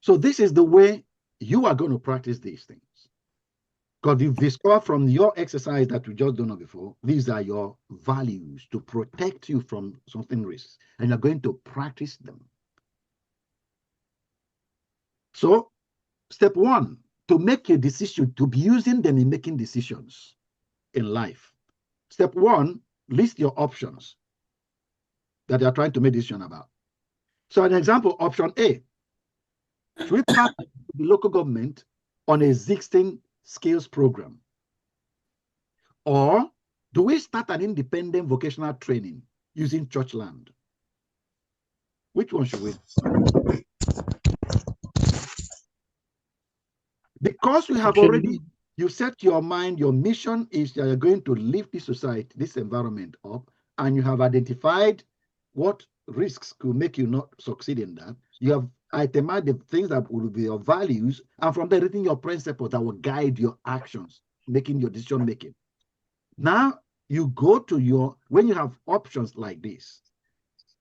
So this is the way you are going to practice these things. Because you've discovered from your exercise that we just done before, these are your values to protect you from something risks, and you're going to practice them. So, step one, to make a decision, to be using them in making decisions in life. Step one, list your options that you're trying to make a decision about. So, an example, option A, should we partner with the local government on an existing skills program? Or do we start an independent vocational training using church land? Which one should we do? Because you have already, you set your mind, your mission is that you're going to lift this society, this environment up, and you have identified what risks could make you not succeed in that. You have itemized the things that will be your values, and from there, written your principles that will guide your actions, making your decision making. Now, you go to when you have options like this,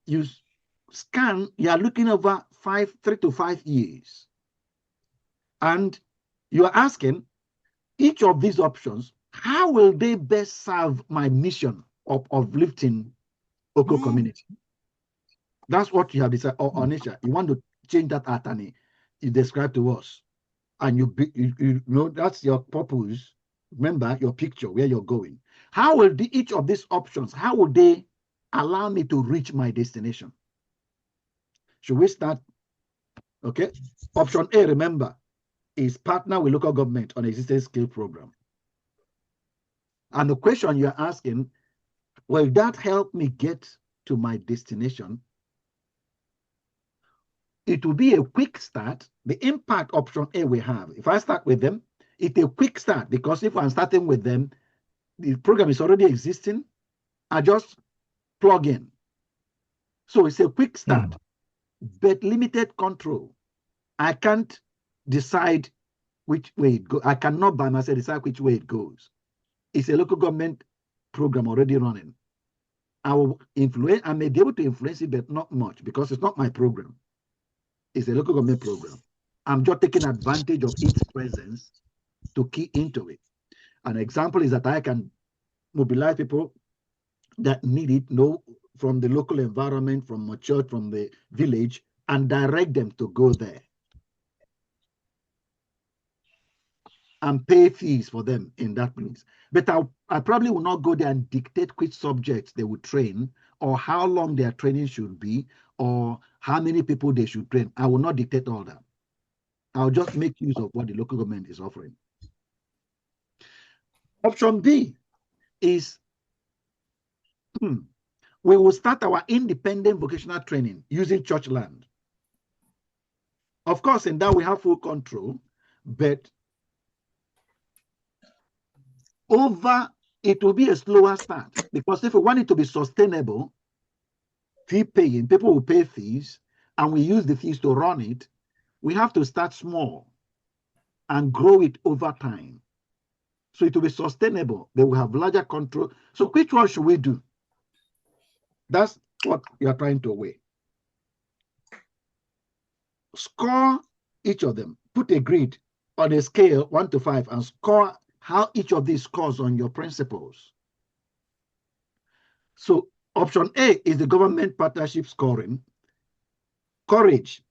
you scan, you are looking over 3 to 5 years. And you are asking each of these options, how will they best serve my mission of lifting Oko community? That's what you have decided. Or Onisha, you want to change that attorney you described to us. And you know that's your purpose Remember your picture, where you're going. How will each of these options, how will they allow me to reach my destination? Should we start? Okay. Option A, remember, is partner with local government on existing skill program. And the question you're asking, will that help me get to my destination? It will be a quick start. The impact option A we have, if I start with them, it's a quick start, because if I'm starting with them, the program is already existing. I just plug in. So it's a quick start, but limited control. I can't decide which way it goes. I cannot by myself decide which way it goes. It's a local government program already running. I will influence, I may be able to influence it, but not much, because it's not my program. It's a local government program. I'm just taking advantage of its presence to key into it. An example is that I can mobilize people that need it, from the local environment, from a church, from the village, and direct them to go there and pay fees for them in that place. But I probably will not go there and dictate which subjects they will train, or how long their training should be, or how many people they should train. I will not dictate all that. I'll just make use of what the local government is offering. Option B is we will start our independent vocational training using church land. Of course, in that we have full control, but it will be a slower start, because if we want it to be sustainable, fee paying, people will pay fees, and we use the fees to run it. We have to start small and grow it over time. So it will be sustainable. They will have larger control. So which one should we do? That's what you are trying to weigh. Score each of them. Put a grid on a scale 1 to 5 and score how each of these scores on your principles. So option A is the government partnership scoring. Courage,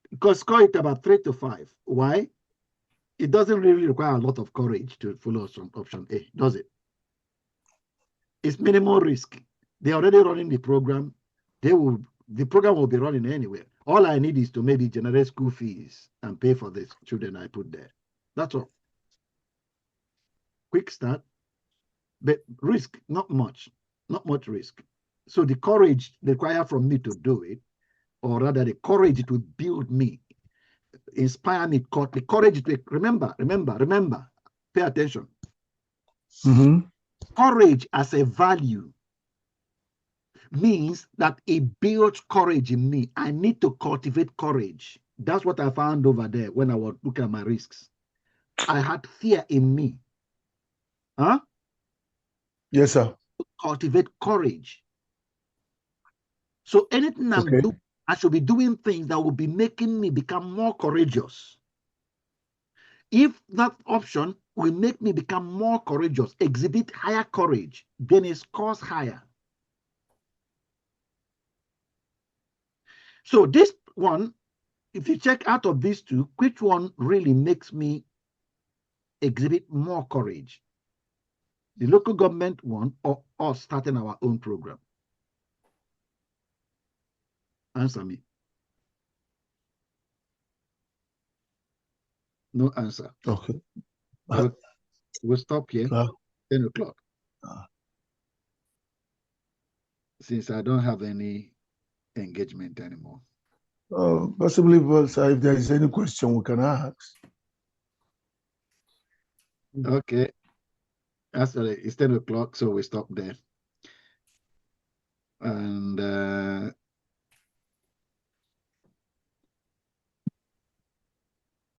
because score it about 3 to 5. Why? It doesn't really require a lot of courage to follow option A, does it? It's minimal risk. They're already running the program. The program will be running anyway. All I need is to maybe generate school fees and pay for the children I put there. That's all. Quick start, but risk, not much risk. So the courage required from me to do it, or rather the courage to build me, inspire me, the courage to, remember, pay attention. Courage as a value means that it builds courage in me. I need to cultivate courage. That's what I found over there when I was looking at my risks. I had fear in me. Huh? Yes, sir. To cultivate courage. So anything I'm doing, I should be doing things that will be making me become more courageous. If that option will make me become more courageous, exhibit higher courage, then it scores higher. So this one, if you check out of these two, which one really makes me exhibit more courage? The local government one, or us starting our own program? Answer me. No answer. Okay. We'll stop here. 10 o'clock. Since I don't have any engagement anymore. Possibly, sir, if there is any question we can ask. Okay. It's 10 o'clock, so we stop there. And